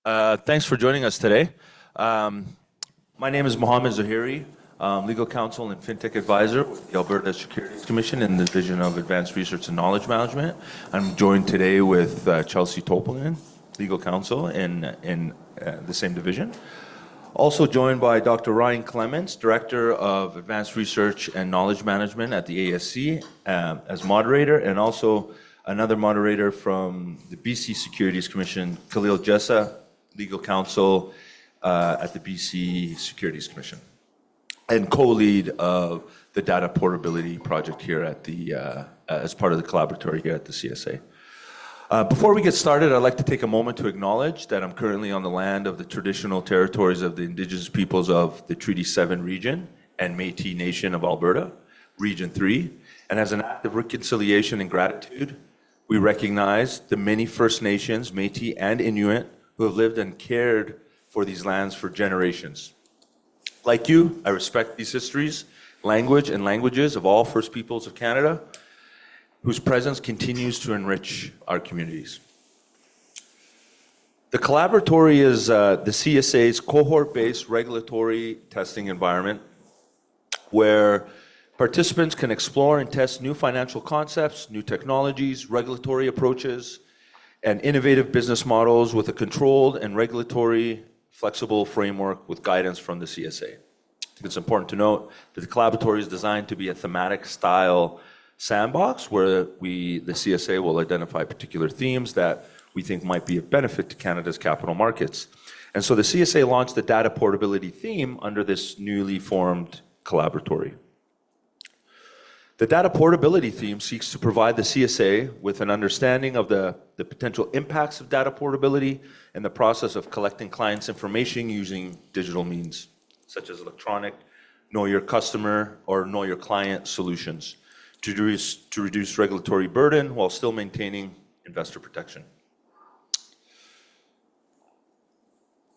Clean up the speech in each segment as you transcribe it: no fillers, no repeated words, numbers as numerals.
Thanks for joining us today. My name is Mohammed Zahiri, legal counsel and fintech advisor with the Alberta Securities Commission in the Division of Advanced Research and Knowledge Management. I'm joined today with Chelsea Topolin, legal counsel in the same division. Also joined by Dr. Ryan Clements, Director of Advanced Research and Knowledge Management at the ASC as moderator, and also another moderator from the BC Securities Commission, Khalil Jessa, legal counsel at the BC Securities Commission, and co-lead of the data portability project here at the as part of the collaboratory here at the CSA. Before we get started, I'd like to take a moment to acknowledge that I'm currently on the land of the traditional territories of the Indigenous peoples of the Treaty 7 region and Métis Nation of Alberta, Region 3, and as an act of reconciliation and gratitude, we recognize the many First Nations, Métis and Inuit, who have lived and cared for these lands for generations. Like you, I respect these histories, language, and languages of all First Peoples of Canada, whose presence continues to enrich our communities. The collaboratory is the CSA's cohort-based regulatory testing environment where participants can explore and test new financial concepts, new technologies, regulatory approaches, and innovative business models with a controlled and regulatory flexible framework with guidance from the CSA. I think it's important to note that the collaboratory is designed to be a thematic style sandbox where the CSA will identify particular themes that we think might be of benefit to Canada's capital markets. And so the CSA launched the data portability theme under this newly formed collaboratory. The data portability theme seeks to provide the CSA with an understanding of the potential impacts of data portability and the process of collecting clients' information using digital means, such as electronic, know your customer, or know your client solutions to reduce regulatory burden while still maintaining investor protection.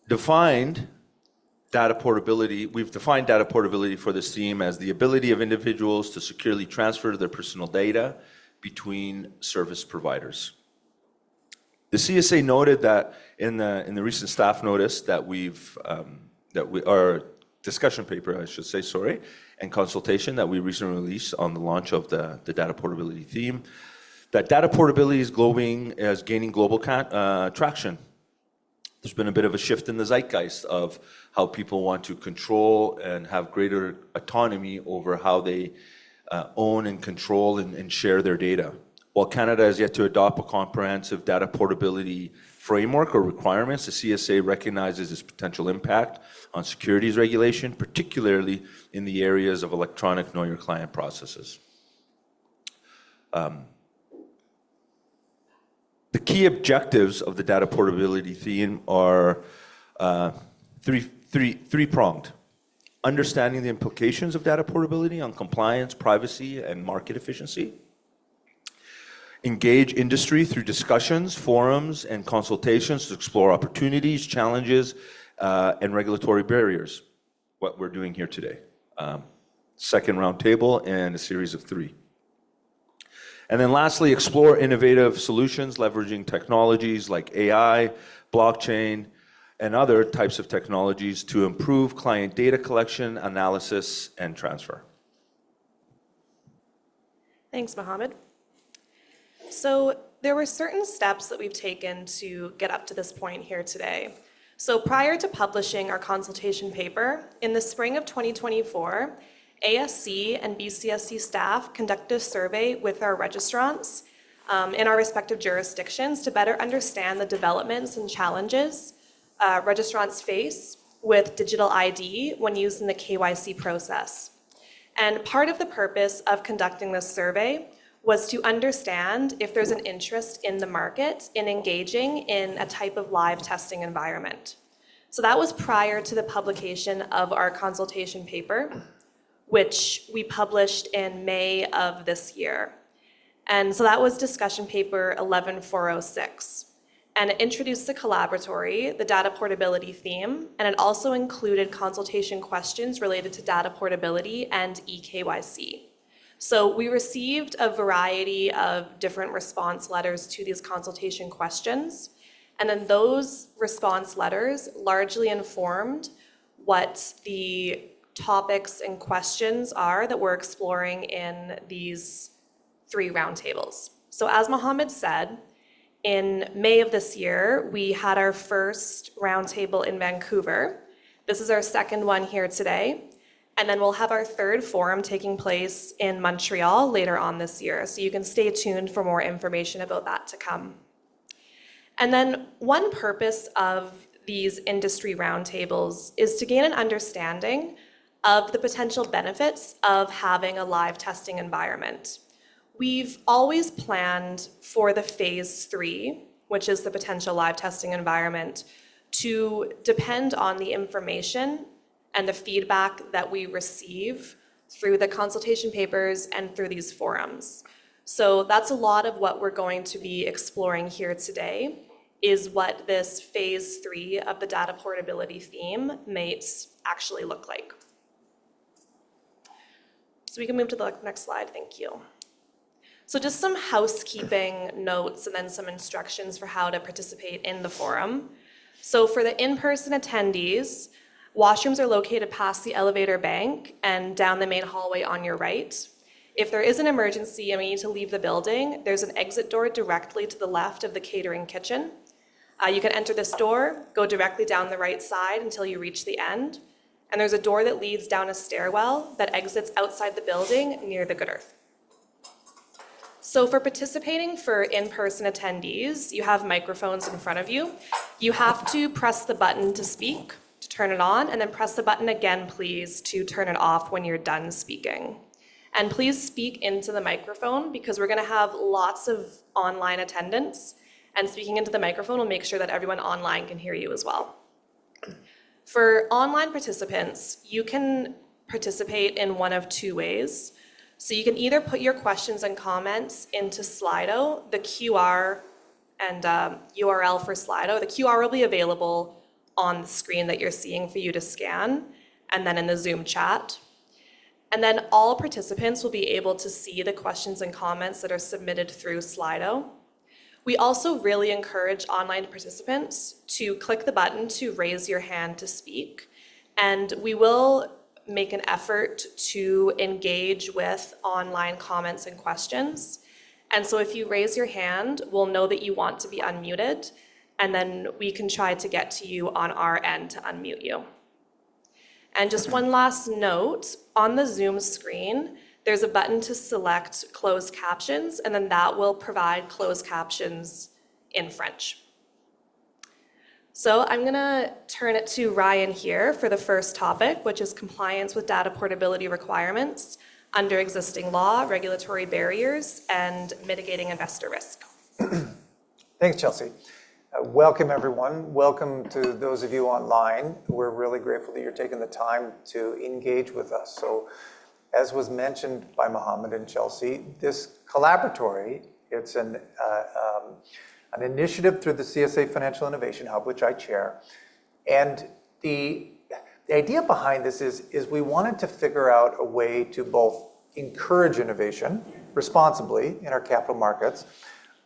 We've defined data portability for this theme as the ability of individuals to securely transfer their personal data between service providers. The CSA noted that in the recent staff notice our discussion paper, I should say, sorry, and consultation that we recently released on the launch of the data portability theme, that data portability is gaining global traction. There's been a bit of a shift in the zeitgeist of how people want to control and have greater autonomy over how they own and control and share their data. While Canada has yet to adopt a comprehensive data portability framework or requirements, the CSA recognizes its potential impact on securities regulation, particularly in the areas of electronic know your client processes. The key objectives of the data portability theme are three-pronged. Understanding the implications of data portability on compliance, privacy, and market efficiency. Engage industry through discussions, forums, and consultations to explore opportunities, challenges, and regulatory barriers, what we're doing here today. Second roundtable and a series of 3. And then lastly, explore innovative solutions leveraging technologies like AI, blockchain, and other types of technologies to improve client data collection, analysis, and transfer. Thanks, Mohammed. So there were certain steps that we've taken to get up to this point here today. So prior to publishing our consultation paper, in the spring of 2024, ASC and BCSC staff conducted a survey with our registrants in our respective jurisdictions to better understand the developments and challenges registrants face with digital ID when using the KYC process. And part of the purpose of conducting this survey was to understand if there's an interest in the market in engaging in a type of live testing environment. So that was prior to the publication of our consultation paper, which we published in May of this year. And so that was discussion paper 11406. And it introduced the collaboratory, the data portability theme, and it also included consultation questions related to data portability and eKYC. So we received a variety of different response letters to these consultation questions. And then those response letters largely informed what the topics and questions are that we're exploring in these 3 roundtables. So as Mohammed said, in May of this year, we had our first roundtable in Vancouver. This is our second one here today. And then we'll have our 3rd forum taking place in Montreal later on this year. So you can stay tuned for more information about that to come. And then one purpose of these industry roundtables is to gain an understanding of the potential benefits of having a live testing environment. We've always planned for the phase 3, which is the potential live testing environment, to depend on the information and the feedback that we receive through the consultation papers and through these forums. So that's a lot of what we're going to be exploring here today, is what this phase 3 of the data portability theme might actually look like. So we can move to the next slide, thank you. So just some housekeeping notes and then some instructions for how to participate in the forum. So for the in-person attendees, washrooms are located past the elevator bank and down the main hallway on your right. If there is an emergency and we need to leave the building, there's an exit door directly to the left of the catering kitchen. You can enter this door, go directly down the right side until you reach the end, and there's a door that leads down a stairwell that exits outside the building near the good earth. So for participating for in-person attendees, you have microphones in front of you. You have to press the button to speak, to turn it on, and then press the button again, please, to turn it off when you're done speaking. And please speak into the microphone because we're gonna have lots of online attendance, and speaking into the microphone will make sure that everyone online can hear you as well. For online participants, you can participate in one of 2 ways. So you can either put your questions and comments into Slido, the QR and URL for Slido. The QR will be available on the screen that you're seeing for you to scan, and then in the Zoom chat. And then all participants will be able to see the questions and comments that are submitted through Slido. We also really encourage online participants to click the button to raise your hand to speak, and we will make an effort to engage with online comments and questions. And so if you raise your hand, we'll know that you want to be unmuted, and then we can try to get to you on our end to unmute you. And just one last note, on the Zoom screen, there's a button to select closed captions, and then that will provide closed captions in French. So I'm gonna turn it to Ryan here for the first topic, which is compliance with data portability requirements under existing law, regulatory barriers, and mitigating investor risk. Thanks, Chelsea. Welcome, everyone. Welcome to those of you online. We're really grateful that you're taking the time to engage with us. So, as was mentioned by Mohammed and Chelsea, this collaboratory, it's an initiative through the CSA Financial Innovation Hub, which I chair. And the idea behind this is we wanted to figure out a way to both encourage innovation responsibly in our capital markets,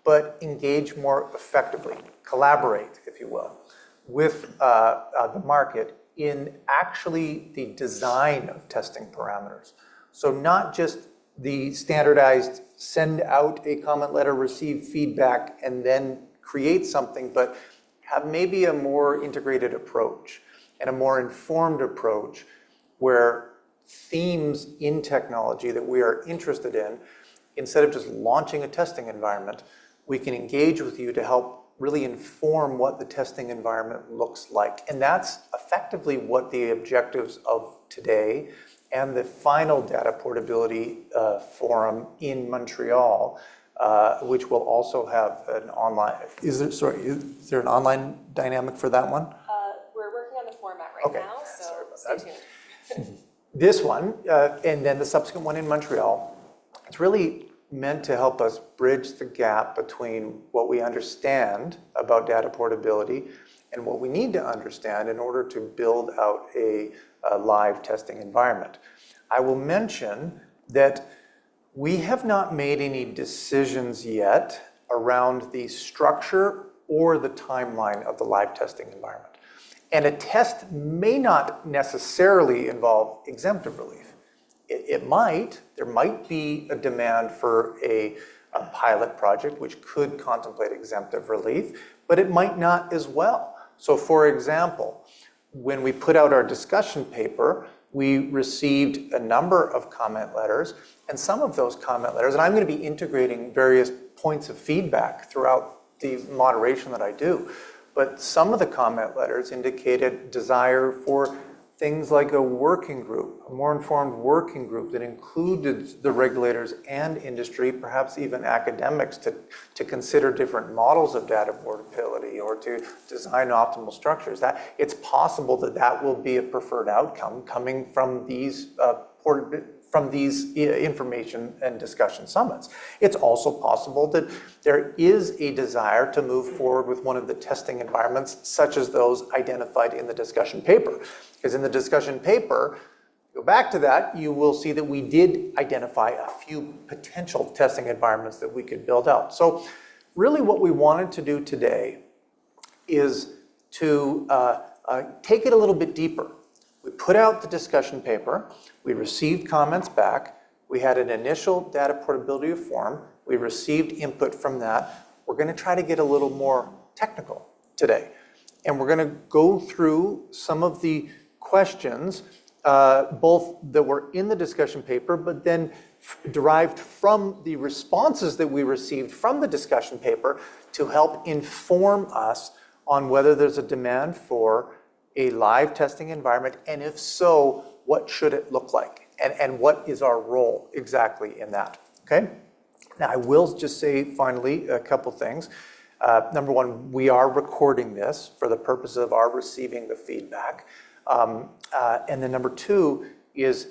but engage more effectively, collaborate, if you will, with the market in actually the design of testing parameters. So not just the standardized send out a comment letter, receive feedback, and then create something, but have maybe a more integrated approach and a more informed approach where themes in technology that we are interested in, instead of just launching a testing environment, we can engage with you to help really inform what the testing environment looks like. And that's effectively what the objectives of today and the final data portability forum in Montreal, which will also have an online, is there an online dynamic for that one? We're working on the format right now, so stay tuned. This one, and then the subsequent one in Montreal, it's really meant to help us bridge the gap between what we understand about data portability and what we need to understand in order to build out a live testing environment. I will mention that we have not made any decisions yet around the structure or the timeline of the live testing environment. And a test may not necessarily involve exemptive relief. There might be a demand for a pilot project which could contemplate exemptive relief, but it might not as well. So for example, when we put out our discussion paper, we received a number of comment letters, and some of those comment letters, and I'm going to be integrating various points of feedback throughout the moderation that I do, but some of the comment letters indicated desire for things like a working group, a more informed working group that included the regulators and industry, perhaps even academics, to consider different models of data portability or to design optimal structures. That it's possible that that will be a preferred outcome coming from these information and discussion summits. It's also possible that there is a desire to move forward with one of the testing environments, such as those identified in the discussion paper. Because in the discussion paper, go back to that, you will see that we did identify a few potential testing environments that we could build out. So really what we wanted to do today is to take it a little bit deeper. We put out the discussion paper, we received comments back, we had an initial data portability forum, we received input from that. We're going to try to get a little more technical today. And we're going to go through some of the questions, both that were in the discussion paper, but then derived from the responses that we received from the discussion paper to help inform us on whether there's a demand for a live testing environment, and if so, what should it look like? And what is our role exactly in that, okay? Now, I will just say, finally, a couple things. Number one, we are recording this for the purpose of our receiving the feedback. And then number two is,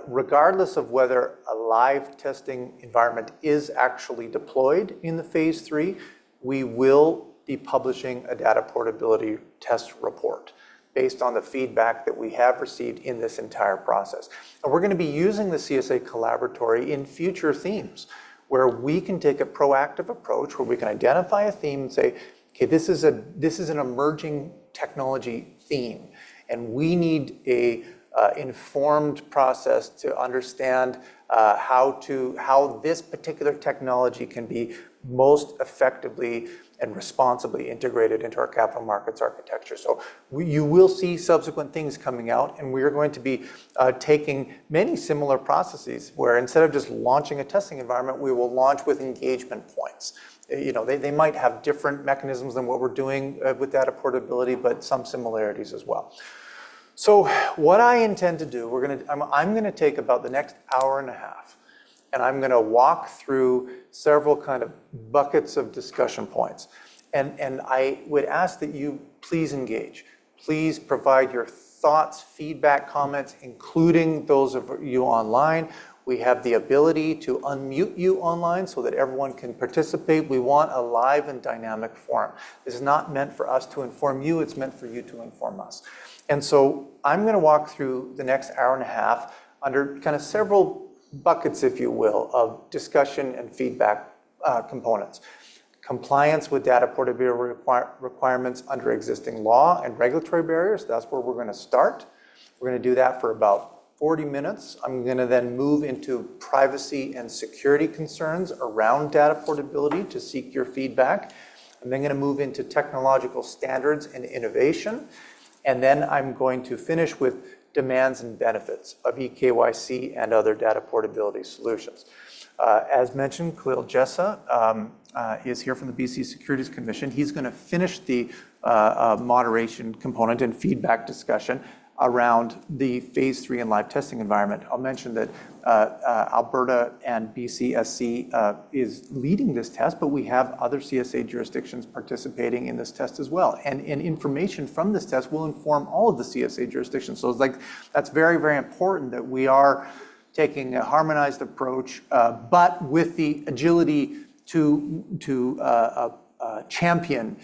regardless of whether a live testing environment is actually deployed in the phase 3, we will be publishing a data portability test report based on the feedback that we have received in this entire process. And we're going to be using the CSA Collaboratory in future themes, where we can take a proactive approach, where we can identify a theme and say, okay, this is an emerging technology theme, and we need a informed process to understand how this particular technology can be most effectively and responsibly integrated into our capital markets architecture. So you will see subsequent things coming out, and we are going to be taking many similar processes where instead of just launching a testing environment, we will launch with engagement points. You know, they might have different mechanisms than what we're doing with data portability, but some similarities as well. So what I intend to do, I'm going to take about the next hour and a half, and I'm going to walk through several kind of buckets of discussion points. And I would ask that you please engage. Please provide your thoughts, feedback, comments, including those of you online. We have the ability to unmute you online so that everyone can participate. We want a live and dynamic forum. This is not meant for us to inform you, it's meant for you to inform us. And so I'm going to walk through the next hour and a half under kind of several buckets, if you will, of discussion and feedback components. Compliance with data portability requirements under existing law and regulatory barriers, that's where we're going to start. We're going to do that for about 40 minutes. I'm going to then move into privacy and security concerns around data portability to seek your feedback. I'm then going to move into technological standards and innovation. And then I'm going to finish with demands and benefits of eKYC and other data portability solutions. As mentioned, Khalil Jessa is here from the BC Securities Commission. He's going to finish the moderation component and feedback discussion around the phase 3 and live testing environment. I'll mention that Alberta and BCSC is leading this test, but we have other CSA jurisdictions participating in this test as well. And information from this test will inform all of the CSA jurisdictions. So it's like, that's very, very important that we are taking a harmonized approach, but with the agility to champion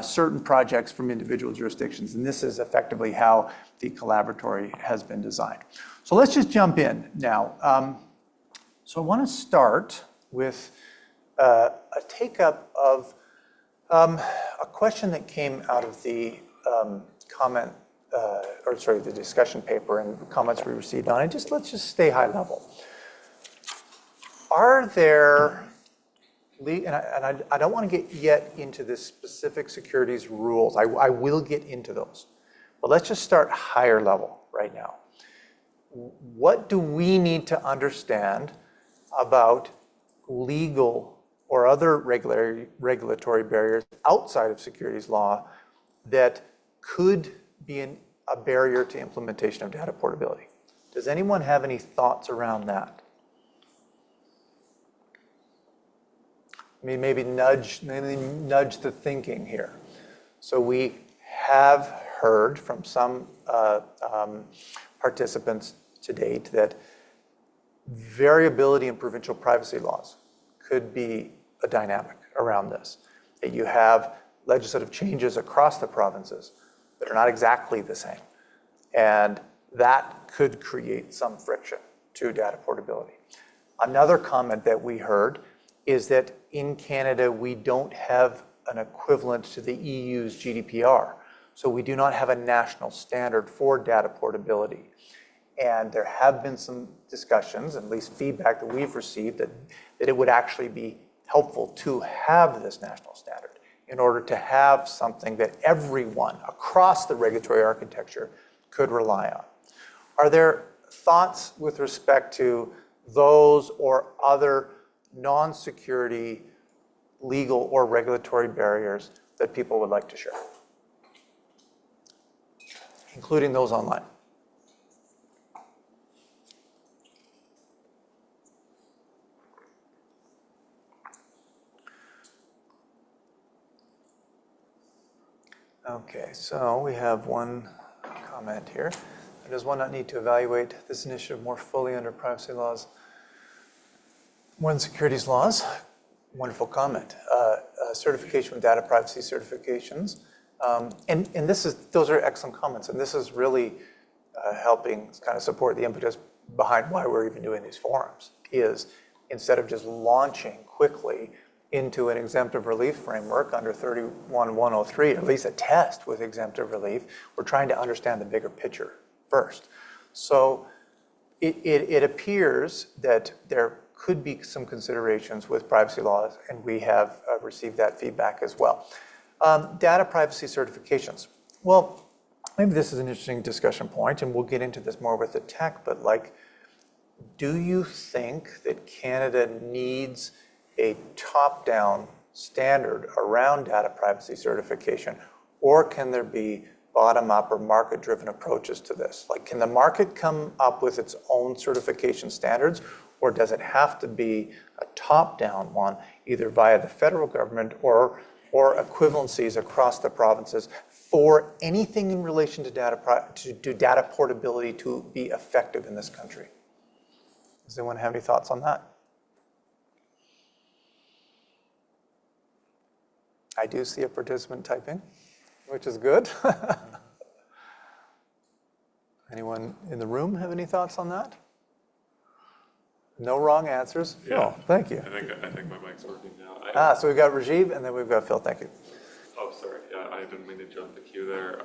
certain projects from individual jurisdictions. And this is effectively how the collaboratory has been designed. So let's just jump in now. So I want to start with a take-up of A question that came out of the the discussion paper and comments we received on it, let's just stay high level. Are there, and I don't want to get yet into the specific securities rules. I will get into those. But let's just start higher level right now. What do we need to understand about legal or other regulatory barriers outside of securities law that could be a barrier to implementation of data portability? Does anyone have any thoughts around that? I mean, maybe nudge the thinking here. So we have heard from some participants to date that variability in provincial privacy laws could be a dynamic around this. That you have legislative changes across the provinces that are not exactly the same. And that could create some friction to data portability. Another comment that we heard is that in Canada, we don't have an equivalent to the EU's GDPR. So we do not have a national standard for data portability. And there have been some discussions, at least feedback that we've received, that it would actually be helpful to have this national standard in order to have something that everyone across the regulatory architecture could rely on. Are there thoughts with respect to those or other non-security legal or regulatory barriers that people would like to share, including those online? Okay, so we have one comment here. Does one not need to evaluate this initiative more fully under privacy laws more than securities laws? Wonderful comment. Certification with data privacy certifications. And those are excellent comments. And this is really helping kind of support the impetus behind why we're even doing these forums, is instead of just launching quickly into an exemptive relief framework under 31103, at least a test with exemptive relief, we're trying to understand the bigger picture first. So it appears that there could be some considerations with privacy laws, and we have received that feedback as well. Data privacy certifications. Well, maybe this is an interesting discussion point, and we'll get into this more with the tech, but do you think that Canada needs a top-down standard around data privacy certification, or can there be bottom-up or market-driven approaches to this? Can the market come up with its own certification standards, or does it have to be a top-down one, either via the federal government or equivalencies across the provinces for anything in relation to data portability to be effective in this country? Does anyone have any thoughts on that? I do see a participant typing, which is good. Anyone in the room have any thoughts on that? No wrong answers. Yeah. Phil, thank you. I think my mic's working now. So we've got Rajiv and then we've got Phil. Thank you. Oh, sorry. Yeah, I didn't mean to jump the queue there.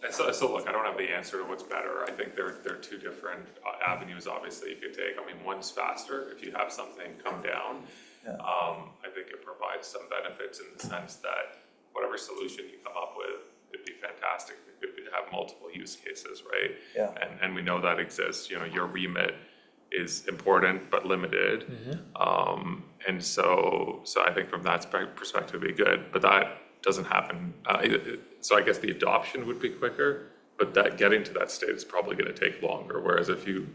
So look, I don't have the answer to what's better. I think there are two different avenues, obviously, you could take. I mean, one's faster. If you have something come down, I think it provides some benefits in the sense that whatever solution you come up with, it'd be fantastic. We could have multiple use cases, right? Yeah. And we know that exists. Your remit is important but limited. And so I think from that perspective, it'd be good. But that doesn't happen. So I guess the adoption would be quicker, but that getting to that state is probably going to take longer. Whereas if you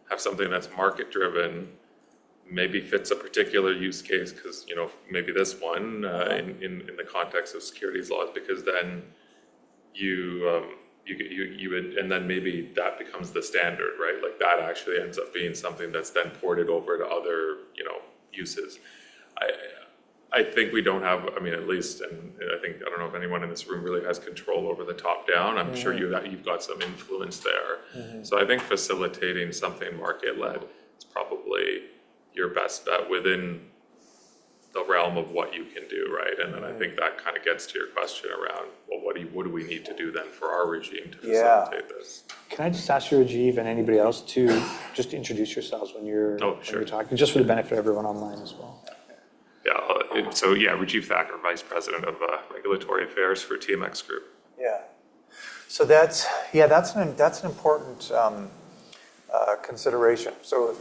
have something that's market driven, maybe fits a particular use case, because maybe this one in the context of securities laws, because then you and then maybe that becomes the standard, right? That actually ends up being something that's then ported over to other uses. I think we don't have, at least, and I don't know if anyone in this room really has control over the top down. I'm sure you've got some influence there. So I think facilitating something market led is probably your best bet within the realm of what you can do, right? And then I think that kind of gets to your question around, well, what do we need to do then for our regime to facilitate this? Can I just ask you, Rajiv, and anybody else to just introduce yourselves when you're, when you're talking, just for the benefit of everyone online as well? Yeah, so Rajiv Thacker, Vice President of Regulatory Affairs for TMX Group. Yeah. So that's an important consideration. So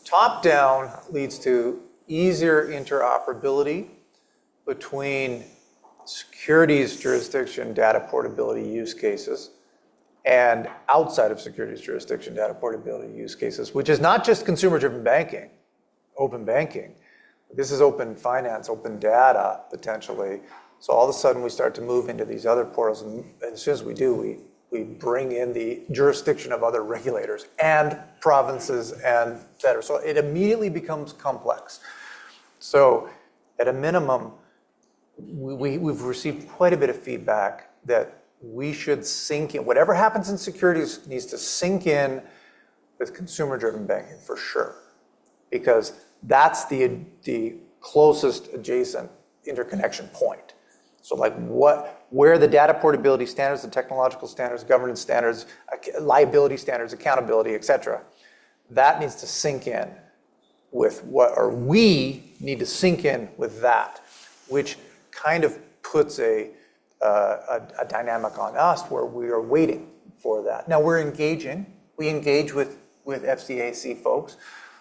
top-down leads to easier interoperability between securities jurisdiction data portability use cases and outside of securities jurisdiction data portability use cases, which is not just consumer-driven banking, open banking. This is open finance, open data, potentially. So all of a sudden, we start to move into these other portals, and as soon as we do, we bring in the jurisdiction of other regulators and provinces and federal. So it immediately becomes complex. So at a minimum, we've received quite a bit of feedback that we should sink in. Whatever happens in securities needs to sink in with consumer-driven banking for sure, because that's the closest adjacent interconnection point. So like where the data portability standards, the technological standards, governance standards, liability standards, accountability, et cetera, that needs to sink in with we need to sink in with that, which kind of puts a dynamic on us where we are waiting for that. Now we engage with FCAC folks.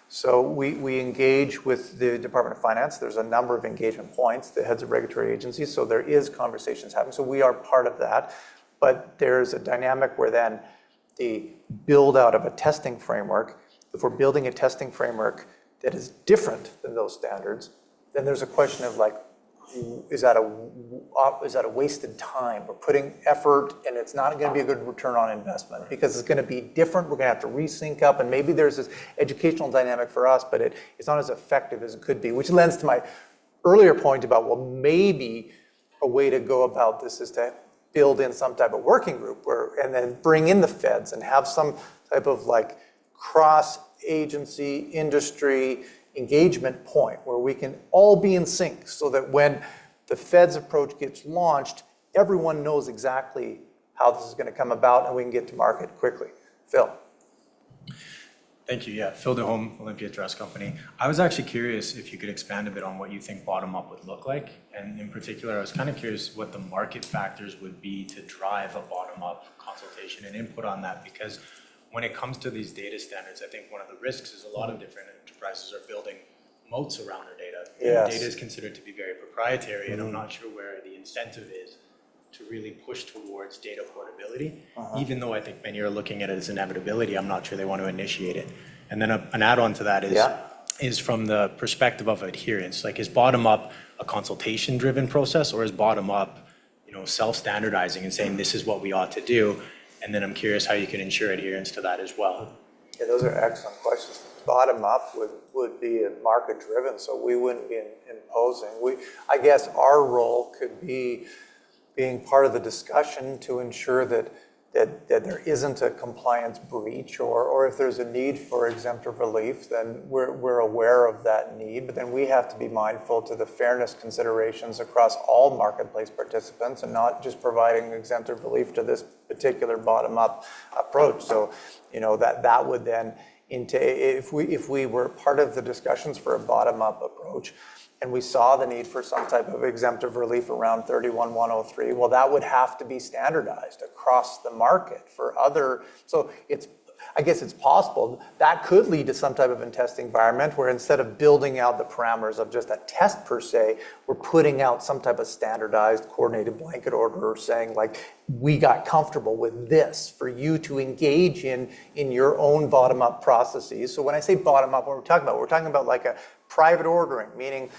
So we engage with the Department of Finance. There's a number of engagement points, the heads of regulatory agencies, so there is conversations happening. So we are part of that. But there's a dynamic where then the build out of a testing framework, if we're building a testing framework that is different than those standards, then there's a question of like, is that a wasted time? We're putting effort and it's not going to be a good return on investment because it's going to be different. We're going to have to resync up, and maybe there's this educational dynamic for us, but it's not as effective as it could be, which lends to my earlier point about, well, maybe a way to go about this is to build in some type of working group and then bring in the feds and have some type of like cross-agency industry engagement point where we can all be in sync so that when the Fed's approach gets launched, everyone knows exactly how this is going to come about and we can get to market quickly. Phil. Thank you. Yeah, Phil DeHome, Olympia Trust Company. I was actually curious if you could expand a bit on what you think bottom-up would look like. And in particular, I was kind of curious what the market factors would be to drive a bottom-up consultation and input on that, because when it comes to these data standards, I think one of the risks is a lot of different enterprises are building moats around their data. Yes. Data is considered to be very proprietary, and I'm not sure where the incentive is to really push towards data portability. Even though I think many are looking at it as inevitability, I'm not sure they want to initiate it. And then an add-on to that is from the perspective of adherence. Like, is bottom-up a consultation-driven process, or is bottom-up, self-standardizing and saying this is what we ought to do? And then I'm curious how you can ensure adherence to that as well. Yeah, those are excellent questions. Bottom up would be market driven, so we wouldn't be imposing. I guess our role could be being part of the discussion to ensure that there isn't a compliance breach, or if there's a need for exemptive relief, then we're aware of that need. But then we have to be mindful to the fairness considerations across all marketplace participants and not just providing exemptive relief to this particular bottom-up approach. So, that would then if we were part of the discussions for a bottom-up approach, and we saw the need for some type of exemptive relief around 31-103, well, that would have to be standardized across the market for other. So I guess it's possible that could lead to some type of test environment where instead of building out the parameters of just a test per se, we're putting out some type of standardized coordinated blanket order saying like, we got comfortable with this for you to engage in your own bottom-up processes. So when I say bottom-up, what we're talking about like a private ordering, meaning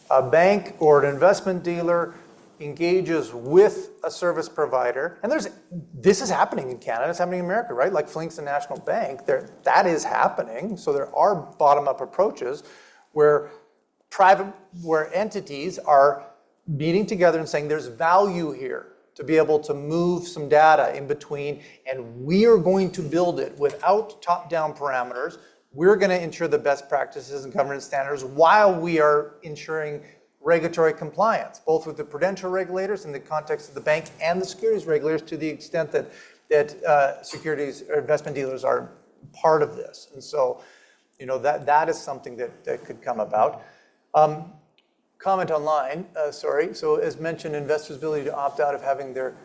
a bank or an investment dealer engages with a service provider, and this is happening in Canada, it's happening in America, right? Like Flinks National Bank, that is happening. So there are bottom-up approaches where entities are meeting together and saying there's value here to be able to move some data in between, and we are going to build it without top-down parameters, we're going to ensure the best practices and governance standards while we are ensuring regulatory compliance, both with the prudential regulators in the context of the bank and the securities regulators to the extent that securities or investment dealers are part of this. And so, that is something that could come about. Comment online, sorry. So as mentioned, investors' ability to opt out of having their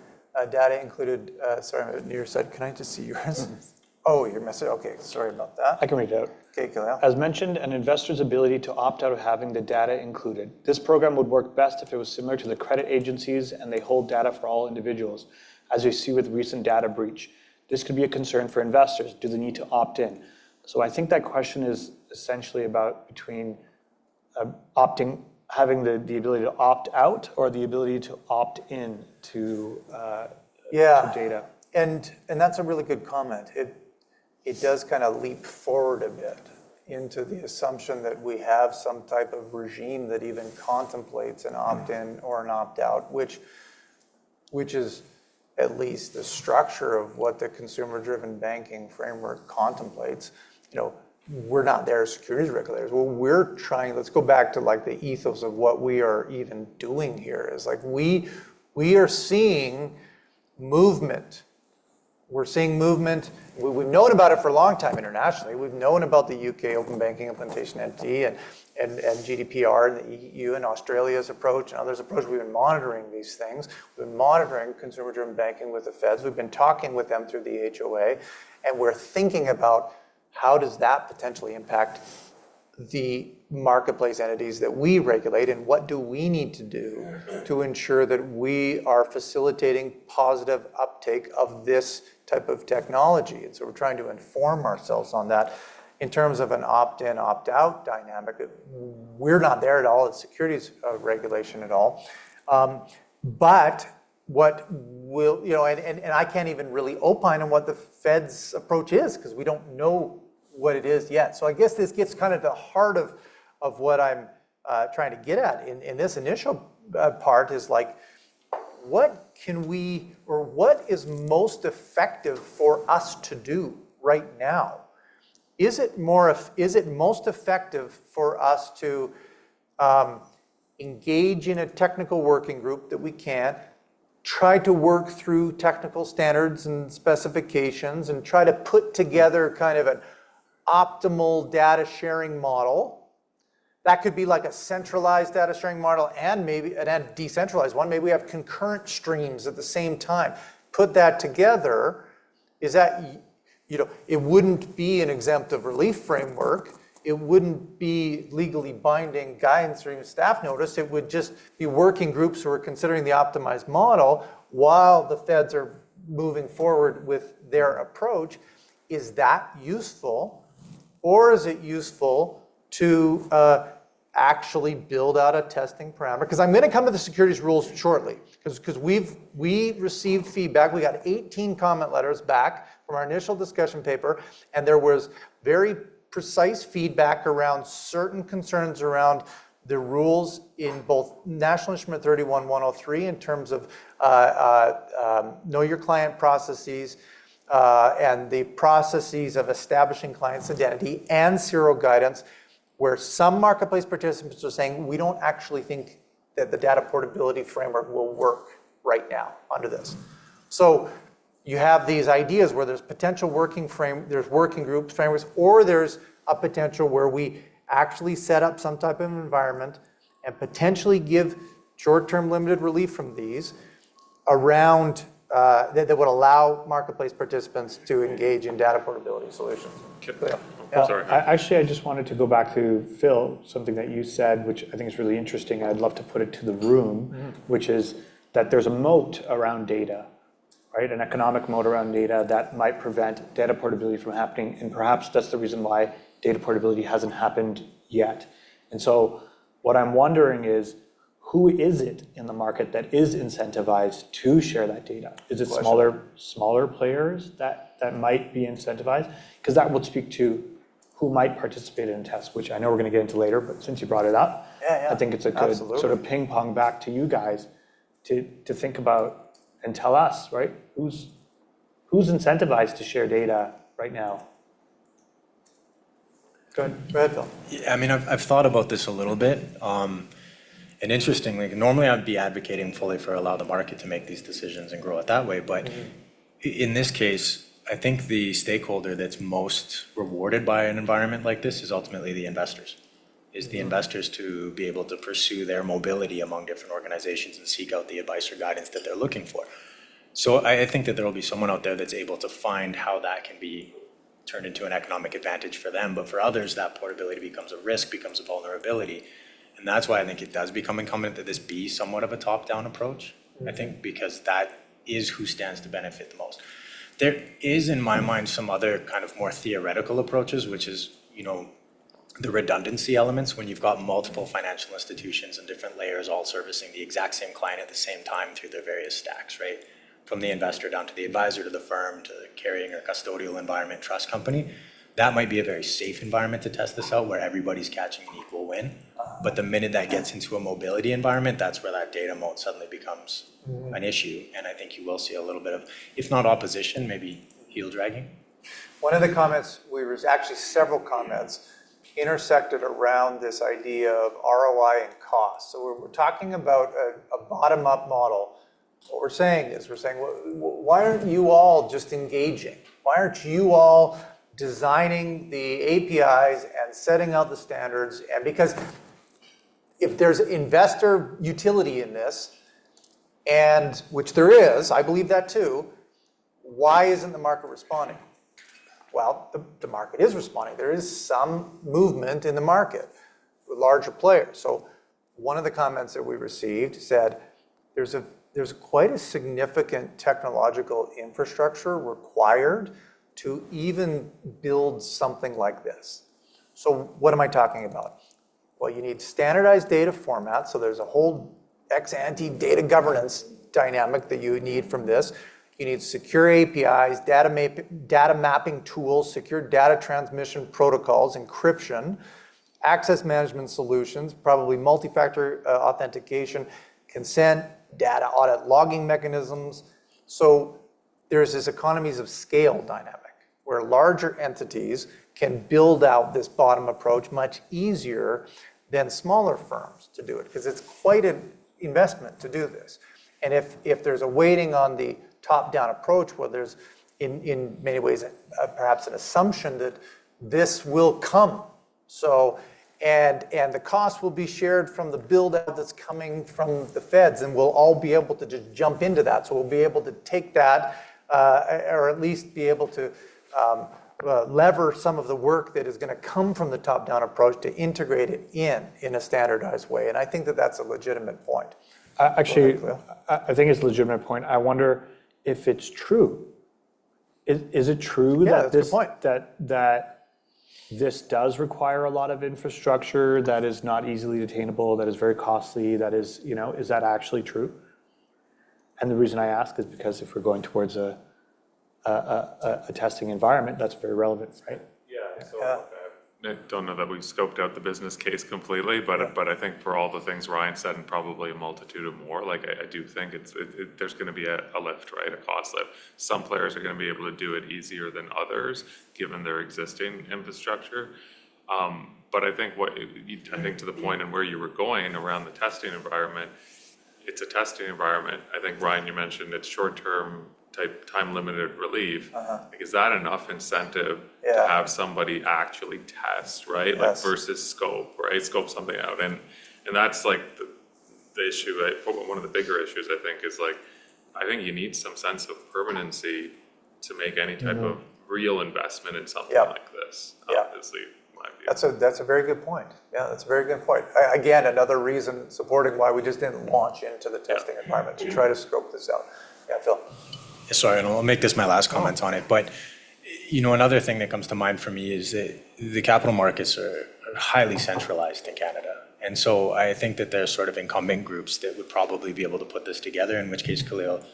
data included. Sorry, near your side. Can I just see yours? Oh, your message. Okay, sorry about that. I can read it out. Okay, Khalil. As mentioned, an investor's ability to opt out of having the data included. This program would work best if it was similar to the credit agencies and they hold data for all individuals, as we see with recent data breach. This could be a concern for investors. Do they need to opt in? So I think that question is essentially about between having the ability to opt out or the ability to opt in to data. And that's a really good comment. It does kind of leap forward a bit into the assumption that we have some type of regime that even contemplates an opt-in or an opt-out, which is at least the structure of what the consumer-driven banking framework contemplates. We're not there as securities regulators. Well, we're trying, let's go back to like the ethos of what we are even doing here is like we are seeing movement. We're seeing movement. We've known about it for a long time internationally. We've known about the UK Open Banking Implementation Entity and GDPR and the EU and Australia's approach and others' approach. We've been monitoring these things. We've been monitoring consumer-driven banking with the feds. We've been talking with them through the HOA, and we're thinking about how does that potentially impact the marketplace entities that we regulate, and what do we need to do to ensure that we are facilitating positive uptake of this type of technology. And so we're trying to inform ourselves on that. In terms of an opt-in, opt-out dynamic, we're not there at all at securities regulation at all. But what will, and I can't even really opine on what the Fed's approach is because we don't know what it is yet. So I guess this gets kind of the heart of what I'm trying to get at in this initial part is like, what can we, or what is most effective for us to do right now? Is it most effective for us to engage in a technical working group that we can, try to work through technical standards and specifications and try to put together kind of an optimal data sharing model? That could be like a centralized data sharing model and maybe a decentralized one. Maybe we have concurrent streams at the same time. Put that together. Is that, it wouldn't be an exemptive relief framework. It wouldn't be legally binding guidance or even staff notice. It would just be working groups who are considering the optimized model while the feds are moving forward with their approach. Is that useful? Or is it useful to actually build out a testing parameter? Because I'm going to come to the securities rules shortly, because we received feedback. We got 18 comment letters back from our initial discussion paper, and there was very precise feedback around certain concerns around the rules in both National Instrument 31-103 in terms of know your client processes, and the processes of establishing client's identity and zero guidance, where some marketplace participants are saying, we don't actually think that the data portability framework will work right now under this. So you have these ideas where there's potential there's working groups, frameworks, or there's a potential where we actually set up some type of environment and potentially give short-term limited relief from these around that would allow marketplace participants to engage in data portability solutions. Sorry. Actually, I just wanted to go back to Phil, something that you said, which I think is really interesting. I'd love to put it to the room, which is that there's a moat around data, right? An economic moat around data that might prevent data portability from happening. And perhaps that's the reason why data portability hasn't happened yet. And so what I'm wondering is, who is it in the market that is incentivized to share that data? Is it smaller players that might be incentivized? Because that would speak to who might participate in a test, which I know we're going to get into later, but since you brought it up, I think it's a good sort of ping pong back to you guys to think about and tell us, right? Who's incentivized to share data right now? Go ahead, Phil. Yeah, I mean, I've thought about this a little bit. And interestingly, normally I'd be advocating fully for allow the market to make these decisions and grow it that way. But in this case, I think the stakeholder that's most rewarded by an environment like this is ultimately the investors. Is the investors to be able to pursue their mobility among different organizations and seek out the advice or guidance that they're looking for. So I think that there will be someone out there that's able to find how that can be turned into an economic advantage for them. But for others, that portability becomes a risk, becomes a vulnerability. And that's why I think it does become incumbent that this be somewhat of a top-down approach. I think because that is who stands to benefit the most. There is, in my mind, some other kind of more theoretical approaches, which is, the redundancy elements when you've got multiple financial institutions and different layers all servicing the exact same client at the same time through their various stacks, right? From the investor down to the advisor to the firm to the carrying or custodial environment trust company. That might be a very safe environment to test this out where everybody's catching an equal win. But the minute that gets into a mobility environment, that's where that data moat suddenly becomes an issue. And I think you will see a little bit of, if not opposition, maybe heel dragging. One of the comments, actually several comments, intersected around this idea of ROI and cost. So we're talking about a bottom-up model. What we're saying is, why aren't you all just engaging? Why aren't you all designing the APIs and setting out the standards? And because if there's investor utility in this, and which there is, I believe that too, why isn't the market responding? Well, the market is responding. There is some movement in the market with larger players. So one of the comments that we received said there's quite a significant technological infrastructure required to even build something like this. So what am I talking about? Well, you need standardized data formats. So there's a whole ex-ante data governance dynamic that you need from this. You need secure APIs, data mapping tools, secure data transmission protocols, encryption, access management solutions, probably multi-factor authentication, consent, data audit logging mechanisms. So there's this economies of scale dynamic where larger entities can build out this bottom approach much easier than smaller firms to do it, because it's quite an investment to do this. And if there's a weighting on the top-down approach where there's in many ways perhaps an assumption that this will come. So and the cost will be shared from the build out that's coming from the feds, and we'll all be able to just jump into that. So we'll be able to take that or at least be able to lever some of the work that is going to come from the top-down approach to integrate it in a standardized way. And I think that that's a legitimate point. Actually, I think it's a legitimate point. I wonder if it's true. Is it true that this does require a lot of infrastructure that is not easily attainable, that is very costly, that is, is that actually true? And the reason I ask is because if we're going towards a testing environment, that's very relevant, right? Yeah. So I don't know that we scoped out the business case completely, but I think for all the things Ryan said and probably a multitude of more, I do think there's going to be a lift, right? A cost lift. Some players are going to be able to do it easier than others, given their existing infrastructure. But I think to the point and where you were going around the testing environment, it's a testing environment. I think Ryan, you mentioned it's short-term type time-limited relief. Is that enough incentive to have somebody actually test, right? Yes. Versus scope, right? Scope something out. And that's the issue. One of the bigger issues, I think, is I think you need some sense of permanency to make any type of real investment in something like this. Obviously, my view. That's a very good point. Yeah, that's a very good point. Again, another reason supporting why we just didn't launch into the testing environment to try to scope this out. Yeah, Phil. Sorry, and I'll make this my last comment on it. But, another thing that comes to mind for me is that the capital markets are highly centralized in Canada. And so I think that there's sort of incumbent groups that would probably be able to put this together, in which case, Khalil,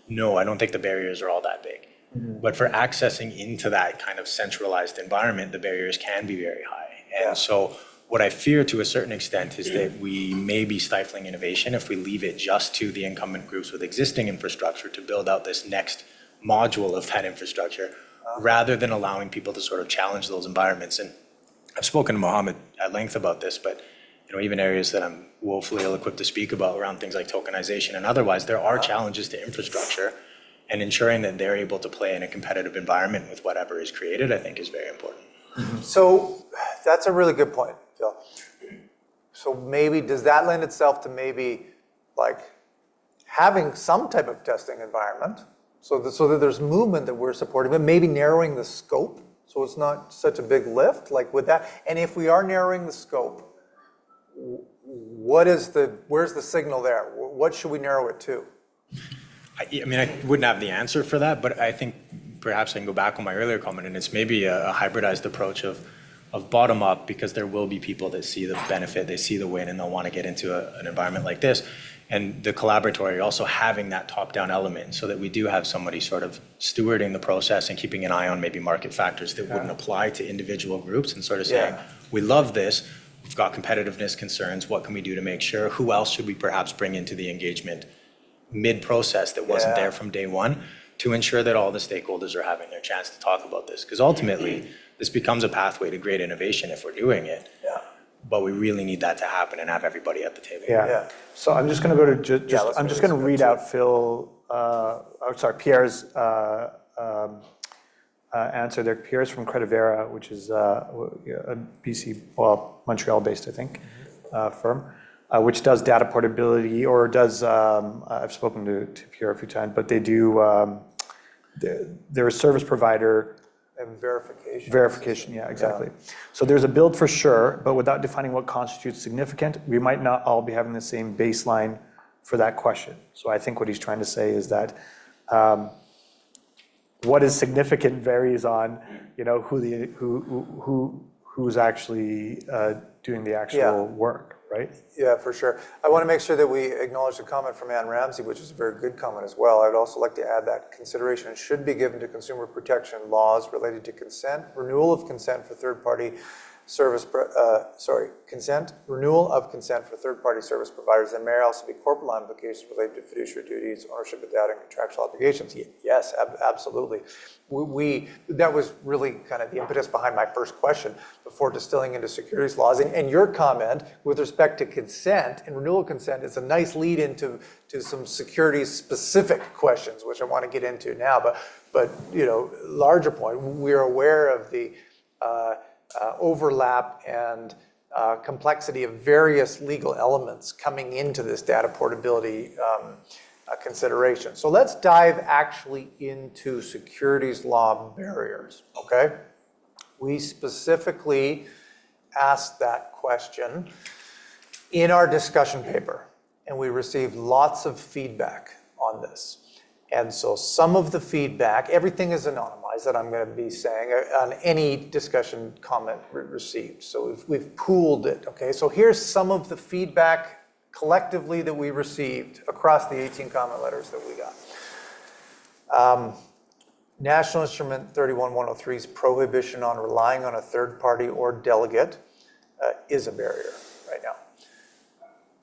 no, I don't think the barriers are all that big. But for accessing into that kind of centralized environment, the barriers can be very high. And so what I fear to a certain extent is that we may be stifling innovation if we leave it just to the incumbent groups with existing infrastructure to build out this next module of that infrastructure, rather than allowing people to sort of challenge those environments. And I've spoken to Mohammed at length about this, but even areas that I'm woefully ill-equipped to speak about around things like tokenization and otherwise, there are challenges to infrastructure, and ensuring that they're able to play in a competitive environment with whatever is created, I think is very important. So that's a really good point, Phil. So maybe, does that lend itself to maybe like having some type of testing environment so that there's movement that we're supporting, but maybe narrowing the scope so it's not such a big lift, like with that? And if we are narrowing the scope, where's the signal there? What should we narrow it to? I mean, I wouldn't have the answer for that, but I think perhaps I can go back on my earlier comment, and it's maybe a hybridized approach of bottom up, because there will be people that see the benefit, they see the win, and they'll want to get into an environment like this. And the collaboratory also having that top-down element so that we do have somebody sort of stewarding the process and keeping an eye on maybe market factors that wouldn't apply to individual groups, and sort of saying, we love this, we've got competitiveness concerns, what can we do to make sure? Who else should we perhaps bring into the engagement mid-process that wasn't there from day one, to ensure that all the stakeholders are having their chance to talk about this? Because ultimately, this becomes a pathway to great innovation if we're doing it. But we really need that to happen and have everybody at the table. So I'm just going to go to I'm just going to read out Pierre's answer there. Pierre's from Credivera, which is a BC, Montreal-based, I think, firm, which does data portability, or does, I've spoken to Pierre a few times, but they do, they're a service provider. And verification. Verification, yeah, exactly. So there's a build for sure, but without defining what constitutes significant, we might not all be having the same baseline for that question. So I think what he's trying to say is that what is significant varies on, who's actually doing the actual work, right? Yeah, for sure. I want to make sure that we acknowledge the comment from Ann Ramsey, which is a very good comment as well. I would also like to add that consideration should be given to consumer protection laws related to consent, renewal of consent for third-party service, renewal of consent for third-party service providers. There may also be corporate law implications related to fiduciary duties, ownership of data, and contractual obligations. Yes, absolutely. That was really kind of the impetus behind my first question before distilling into securities laws. And your comment with respect to consent and renewal consent is a nice lead into some securities-specific questions, which I want to get into now. But larger point, we're aware of the overlap and complexity of various legal elements coming into this data portability consideration. So let's dive actually into securities law barriers, okay? We specifically asked that question in our discussion paper, and we received lots of feedback on this. And so some of the feedback, everything is anonymized that I'm going to be saying on any discussion comment received. So we've pooled it, okay? So here's some of the feedback collectively that we received across the 18 comment letters that we got. National Instrument 31103's prohibition on relying on a third party or delegate is a barrier right now.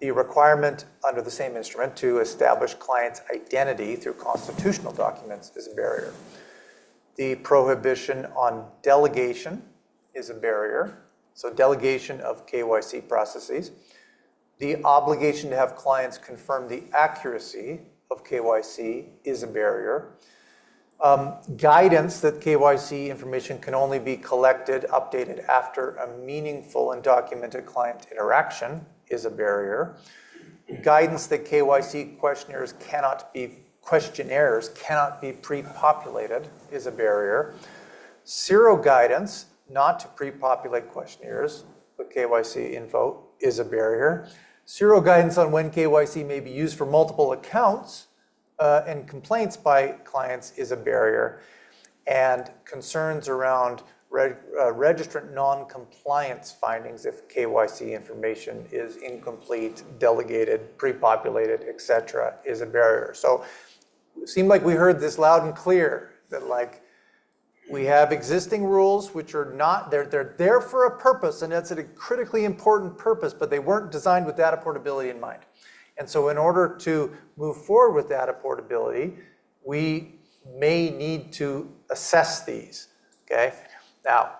The requirement under the same instrument to establish client's identity through constitutional documents is a barrier. The prohibition on delegation is a barrier. So delegation of KYC processes. The obligation to have clients confirm the accuracy of KYC is a barrier. Guidance that KYC information can only be collected, updated after a meaningful and documented client interaction is a barrier. Guidance that KYC questionnaires cannot be pre-populated is a barrier. Zero guidance not to pre-populate questionnaires with KYC info is a barrier. Zero guidance on when KYC may be used for multiple accounts and complaints by clients is a barrier. And concerns around registrant non-compliance findings if KYC information is incomplete, delegated, pre-populated, etc., is a barrier. So it seemed like we heard this loud and clear that we have existing rules which are not, they're there for a purpose, and that's a critically important purpose, but they weren't designed with data portability in mind. And so in order to move forward with data portability, we may need to assess these, okay? Now,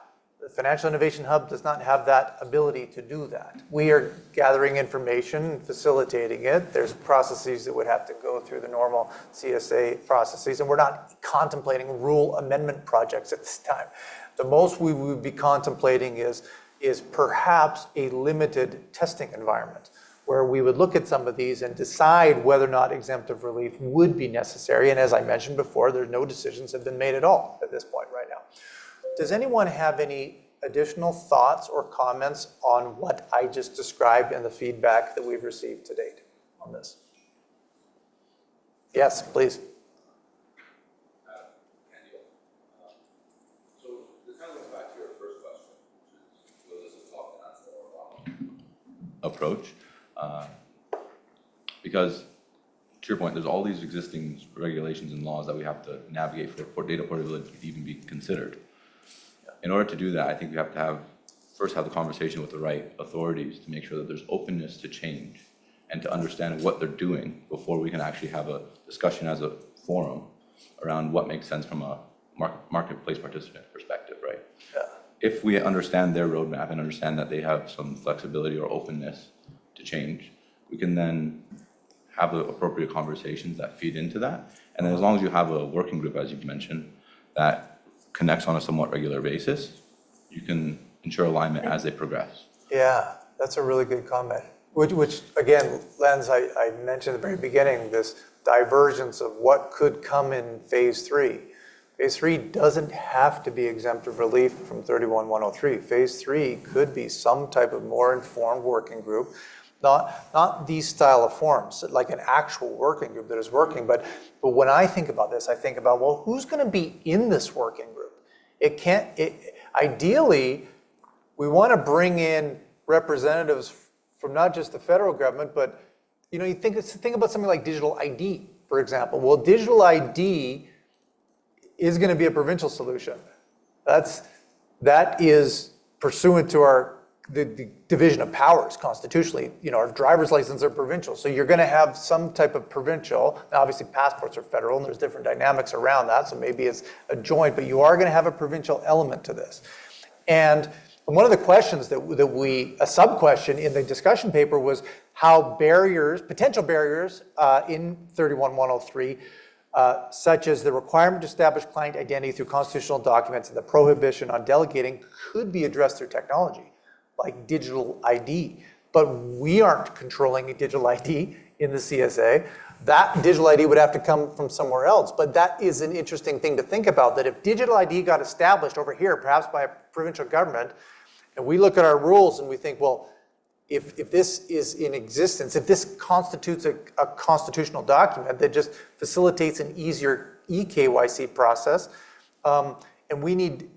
The Financial Innovation Hub does not have that ability to do that. We are gathering information, facilitating it. There's processes that would have to go through the normal CSA processes, and we're not contemplating rule amendment projects at this time. The most we would be contemplating is perhaps a limited testing environment where we would look at some of these and decide whether or not exemptive relief would be necessary. And as I mentioned before, there's no decisions have been made at all at this point right now. Does anyone have any additional thoughts or comments on what I just described and the feedback that we've received to date on this? Yes, please. So this kind of goes back to your first question, which is, will this is talk and approach? Because to your point, there's all these existing regulations and laws that we have to navigate for data portability to even be considered. In order to do that, I think we have to first have the conversation with the right authorities to make sure that there's openness to change and to understand what they're doing before we can actually have a discussion as a forum around what makes sense from a marketplace participant perspective, right? Yeah. If we understand their roadmap and understand that they have some flexibility or openness to change, we can then have the appropriate conversations that feed into that. And then as long as you have a working group, as you've mentioned, that connects on a somewhat regular basis, you can ensure alignment as they progress. Yeah, that's a really good comment. Which again, lends, I mentioned at the very beginning, this divergence of what could come in phase 3. Phase 3 doesn't have to be exemptive relief from 31103. Phase 3 could be some type of more informed working group, not these style of forms, like an actual working group that is working. But when I think about this, I think about, well, who's going to be in this working group? Ideally, we want to bring in representatives from not just the federal government, but you think about something like digital ID, for example. Well, digital ID is going to be a provincial solution. That is pursuant to the division of powers constitutionally. Our driver's license are provincial, so you're going to have some type of provincial. Now, obviously, passports are federal, and there's different dynamics around that, so maybe it's a joint, but you are going to have a provincial element to this. And one of the questions a sub-question in the discussion paper was how potential barriers in 31103, such as the requirement to establish client identity through constitutional documents and the prohibition on delegating, could be addressed through technology, like digital ID. But we aren't controlling digital ID in the CSA. That digital ID would have to come from somewhere else. But that is an interesting thing to think about, that if digital ID got established over here, perhaps by a provincial government, and we look at our rules and we think, well, if this is in existence, if this constitutes a constitutional document that just facilitates an easier eKYC process, and we need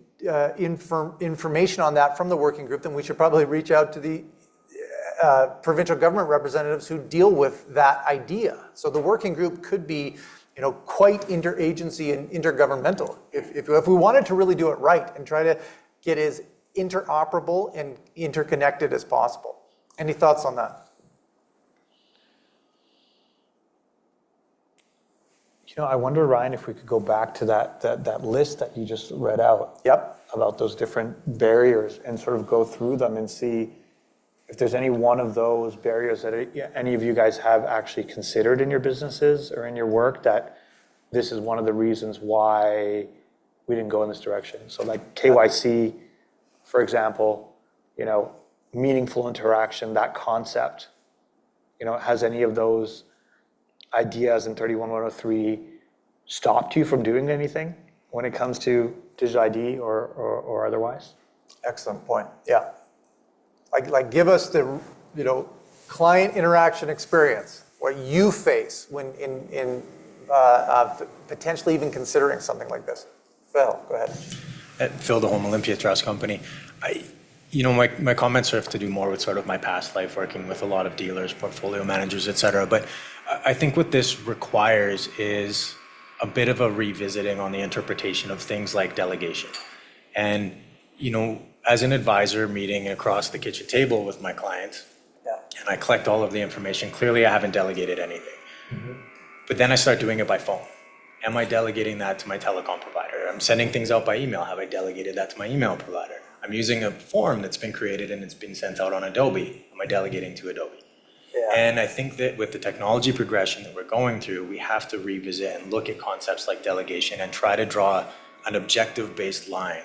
information on that from the working group, then we should probably reach out to the provincial government representatives who deal with that idea. So the working group could be, quite interagency and intergovernmental. If we wanted to really do it right and try to get as interoperable and interconnected as possible. Any thoughts on that? I wonder, Ryan, if we could go back to that list that you just read out. Yep. About those different barriers and sort of go through them and see if there's any one of those barriers that any of you guys have actually considered in your businesses or in your work, that this is one of the reasons why we didn't go in this direction. So like KYC, for example, meaningful interaction, that concept, has any of those ideas in 31103 stopped you from doing anything when it comes to digital ID or otherwise? Excellent point. Yeah. Like give us the client interaction experience, what you face when in potentially even considering something like this. Phil, go ahead. At Phil, the Home Olympia Trust Company. My comments have to do more with sort of my past life working with a lot of dealers, portfolio managers, et cetera. But I think what this requires is a bit of a revisiting on the interpretation of things like delegation. And, as an advisor meeting across the kitchen table with my clients, and I collect all of the information, clearly I haven't delegated anything. Mm-hmm. But then I start doing it by phone. Am I delegating that to my telecom provider? I'm sending things out by email. Have I delegated that to my email provider? I'm using a form that's been created and it's been sent out on Adobe. Am I delegating to Adobe? Yeah. And I think that with the technology progression that we're going through, we have to revisit and look at concepts like delegation and try to draw an objective-based line.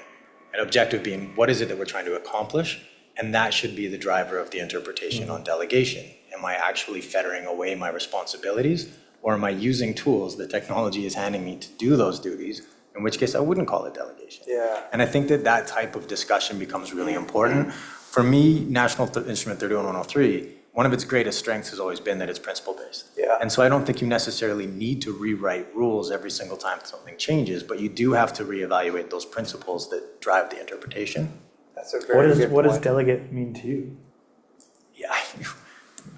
An objective being, what is it that we're trying to accomplish? And that should be the driver of the interpretation on delegation. Am I actually fettering away my responsibilities, or am I using tools that technology is handing me to do those duties, in which case I wouldn't call it delegation. Yeah. And I think that that type of discussion becomes really important. For me, National Instrument 31103, one of its greatest strengths has always been that it's principle-based. Yeah. And so I don't think you necessarily need to rewrite rules every single time something changes, but you do have to reevaluate those principles that drive the interpretation. That's a very good point. What does delegate mean to you? Yeah,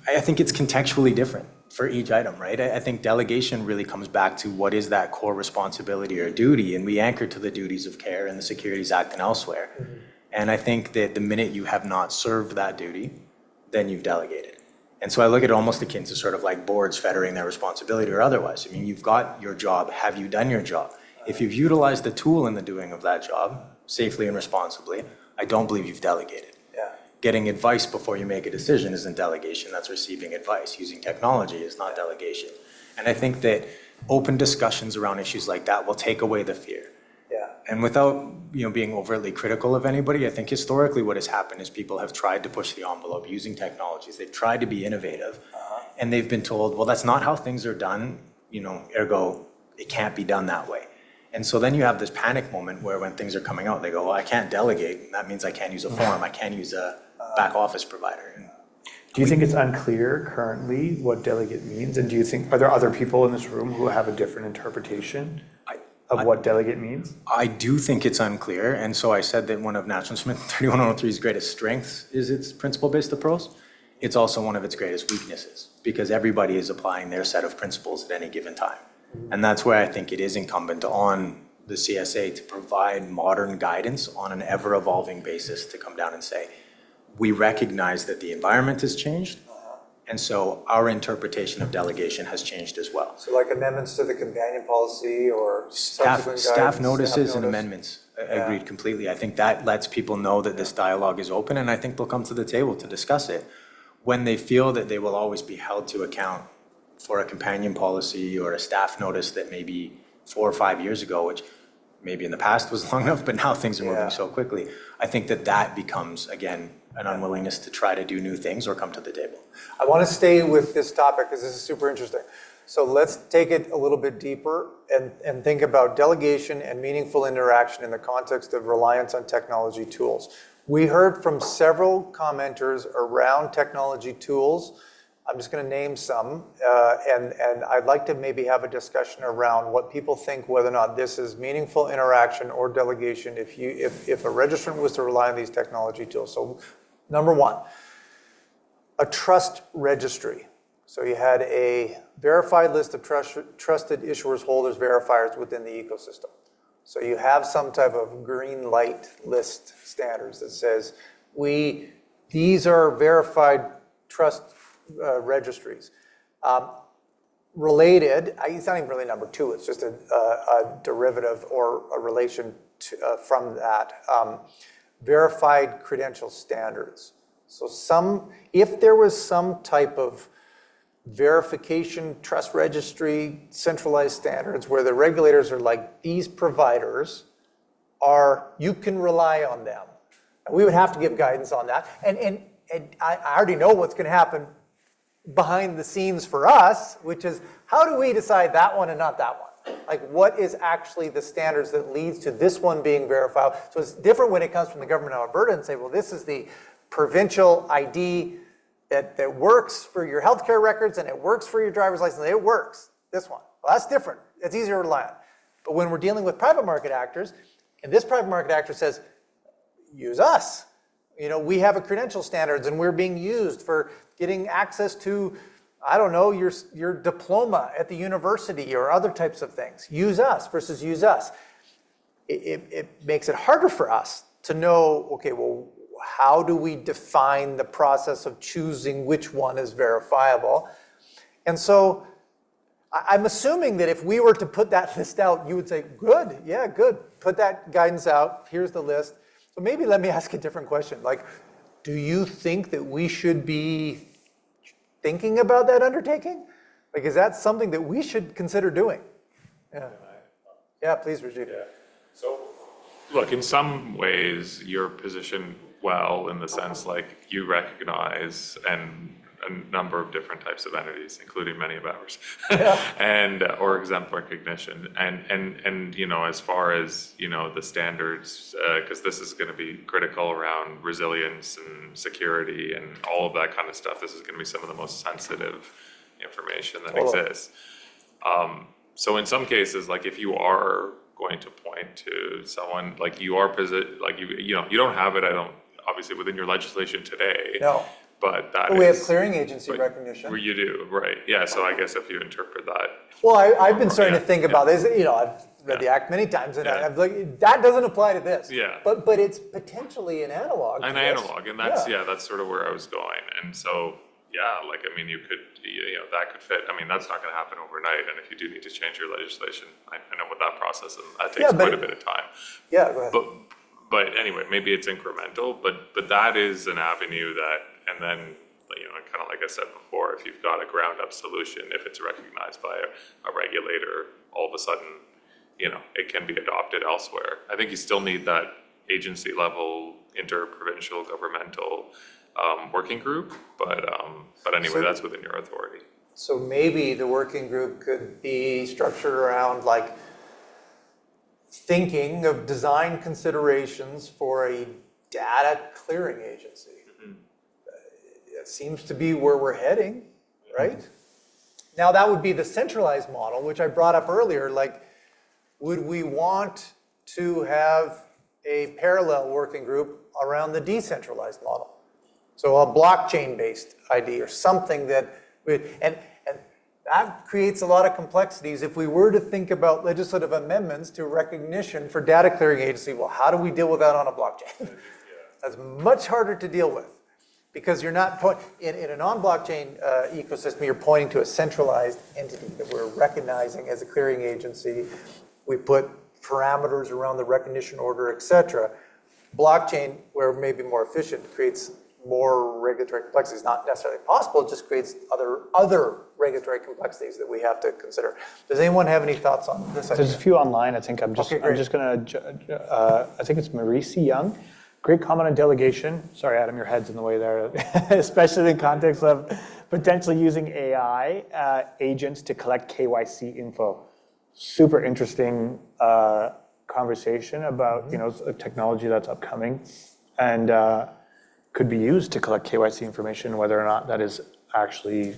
I think it's contextually different for each item, right? I think delegation really comes back to what is that core responsibility or duty, and we anchor to the duties of care in the Securities Act and elsewhere. And I think that the minute you have not served that duty, then you've delegated. And so I look at it almost akin to sort of like boards fettering their responsibility or otherwise. I mean, you've got your job. Have you done your job? If you've utilized the tool in the doing of that job safely and responsibly, I don't believe you've delegated. Yeah. Getting advice before you make a decision isn't delegation. That's receiving advice. Using technology is not delegation. And I think that open discussions around issues like that will take away the fear. Yeah. And without being overtly critical of anybody, I think historically what has happened is people have tried to push the envelope using technologies. They've tried to be innovative, and they've been told, well, that's not how things are done, ergo, it can't be done that way. And so then you have this panic moment where when things are coming out, they go, well, I can't delegate, and that means I can't use a form, I can't use a back office provider. Do you think it's unclear currently what delegate means? And are there other people in this room who have a different interpretation of what delegate means? I do think it's unclear, and so I said that one of National Instrument 31103's greatest strengths is its principle-based approach. It's also one of its greatest weaknesses, because everybody is applying their set of principles at any given time. And that's where I think it is incumbent on the CSA to provide modern guidance on an ever-evolving basis to come down and say, we recognize that the environment has changed, and so our interpretation of delegation has changed as well. So like amendments to the companion policy or subsequent Staff guidance, notices and notice? amendments, agreed completely. I think that lets people know that this dialogue is open, and I think they'll come to the table to discuss it when they feel that they will always be held to account for a companion policy or a staff notice that maybe 4 or 5 years ago, which maybe in the past was long enough, but now things are moving so quickly. I think that becomes, again, an unwillingness to try to do new things or come to the table. I want to stay with this topic because this is super interesting. So let's take it a little bit deeper and think about delegation and meaningful interaction in the context of reliance on technology tools. We heard from several commenters around technology tools. I'm just going to name some, and I'd like to maybe have a discussion around what people think whether or not this is meaningful interaction or delegation if a registrant was to rely on these technology tools. So number one, a trust registry. So you had a verified list of trusted issuers, holders, verifiers within the ecosystem. So you have some type of green light list standards that says these are verified trust registries. Related, it's not even really number two, it's just a derivative or a relation from that. Verified credential standards. So if there was some type of verification trust registry, centralized standards where the regulators are like, these providers you can rely on them. And we would have to give guidance on that. And I already know what's going to happen behind the scenes for us, which is how do we decide that one and not that one? Like what is actually the standards that leads to this one being verified? So it's different when it comes from the government of Alberta and say, well, this is the provincial ID that works for your healthcare records and it works for your driver's license. It works, this one. Well, that's different. It's easier to rely on. But when we're dealing with private market actors, and this private market actor says, use us. We have a credential standards and we're being used for getting access to, I don't know, your diploma at the university or other types of things. Use us versus use us. It makes it harder for us to know, okay, well, how do we define the process of choosing which one is verifiable? And so I'm assuming that if we were to put that list out, you would say, good, yeah, good. Put that guidance out. Here's the list. So maybe let me ask a different question. Like, do you think that we should be thinking about that undertaking? Like, is that something that we should consider doing? Yeah. Yeah, please, Rajiv. Yeah. So, look, in some ways, you're positioned well in the sense like you recognize a number of different types of entities, including many of ours, and or exempt recognition, and you know, as far as you know, the standards, because this is going to be critical around resilience and security and all of that kind of stuff. This is going to be some of the most sensitive information that exists. So in some cases, like if you are going to point to someone, like you are like you know, you don't have it. I don't obviously within your legislation today. No. But that we have is- clearing agency but recognition. You do, right. Yeah, so I guess if you interpret that. Well, I've been starting to Yeah, think about this. You know, I've read the act many times, and Yeah. I'm like, that doesn't apply to this. Yeah. But it's potentially an analog. to An this. analog, and that's, that's sort of where I was going. And so, yeah, like, I mean, you could, you know, that could fit. I mean, that's not going to happen overnight. And if you do need to change your legislation, I know what that process is. That takes but- quite a bit of time. Yeah, go ahead. But anyway, maybe it's incremental, but that is an avenue that, and then, you know, kind of like I said before, if you've got a ground up solution, if it's recognized by a regulator, all of a sudden, you know, it can be adopted elsewhere. I think you still need that agency level, interprovincial governmental working group, but anyway, So- that's within your authority. So maybe the working group could be structured around like thinking of design considerations for a data clearing agency. It seems to be where we're heading, right? Now that would be the centralized model, which I brought up earlier. Like, would we want to have a parallel working group around the decentralized model? So a blockchain-based ID or something that, and that creates a lot of complexities. If we were to think about legislative amendments to recognition for data clearing agency, well, how do we deal with that on a blockchain? That's much harder to deal with because you're not, in a non-blockchain ecosystem, you're pointing to a centralized entity that we're recognizing as a clearing agency. We put parameters around the recognition order, et cetera. Blockchain, where maybe more efficient, creates more regulatory complexities. Not necessarily possible, it just creates other regulatory complexities that we have to consider. Does anyone have any thoughts on this idea? There's a few online. I think I'm just Okay, great. going to, I think it's Marisi Young. Great comment on delegation. Sorry, Adam, your head's in the way there, especially in the context of potentially using AI agents to collect KYC info. Super interesting conversation about, you know, a technology that's upcoming and could be used to collect KYC information, whether or not that is actually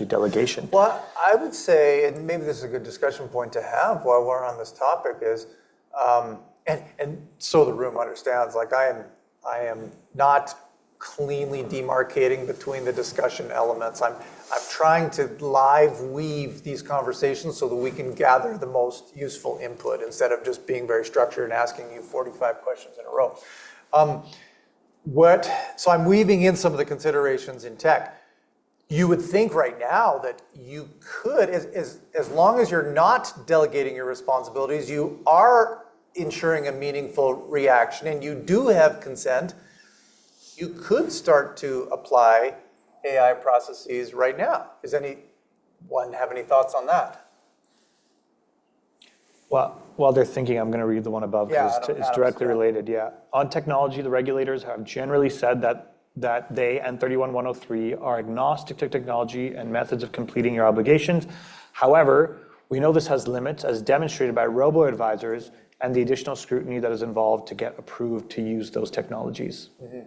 delegation. Well, I would say, and maybe this is a good discussion point to have while we're on this topic, is, and so the room understands, like I am not cleanly demarcating between the discussion elements. I'm trying to live weave these conversations so that we can gather the most useful input instead of just being very structured and asking you 45 questions in a row. So I'm weaving in some of the considerations in tech. You would think right now that you could, as long as you're not delegating your responsibilities, you are ensuring a meaningful reaction and you do have consent, you could start to apply AI processes right now. Does anyone have any thoughts on that? Well, while they're thinking, I'm going to read the one above because it's directly related. Yeah. On technology, the regulators have generally said that they and 31103 are agnostic to technology and methods of completing your obligations. However, we know this has limits as demonstrated by robo-advisors and the additional scrutiny that is involved to get approved to use those technologies. Mm-hmm.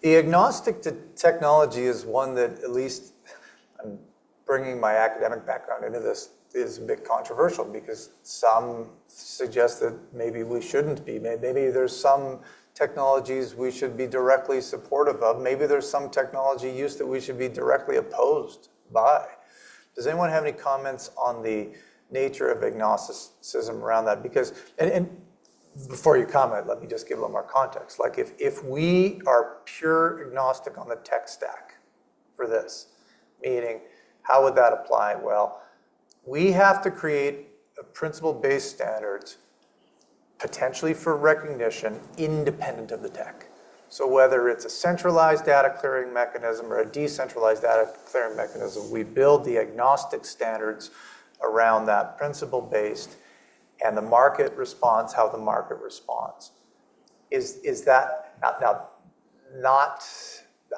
The agnostic to technology is one that, at least I'm bringing my academic background into this, is a bit controversial because some suggest that maybe we shouldn't be. Maybe there's some technologies we should be directly supportive of. Maybe there's some technology use that we should be directly opposed by. Does anyone have any comments on the nature of agnosticism around that? Because, and before you comment, let me just give a little more context. Like if we are pure agnostic on the tech stack for this, meaning how would that apply? Well, we have to create a principle-based standards potentially for recognition, independent of the tech. So whether it's a centralized data clearing mechanism or a decentralized data clearing mechanism, we build the agnostic standards around that principle-based, and the market responds how the market responds. Is that not,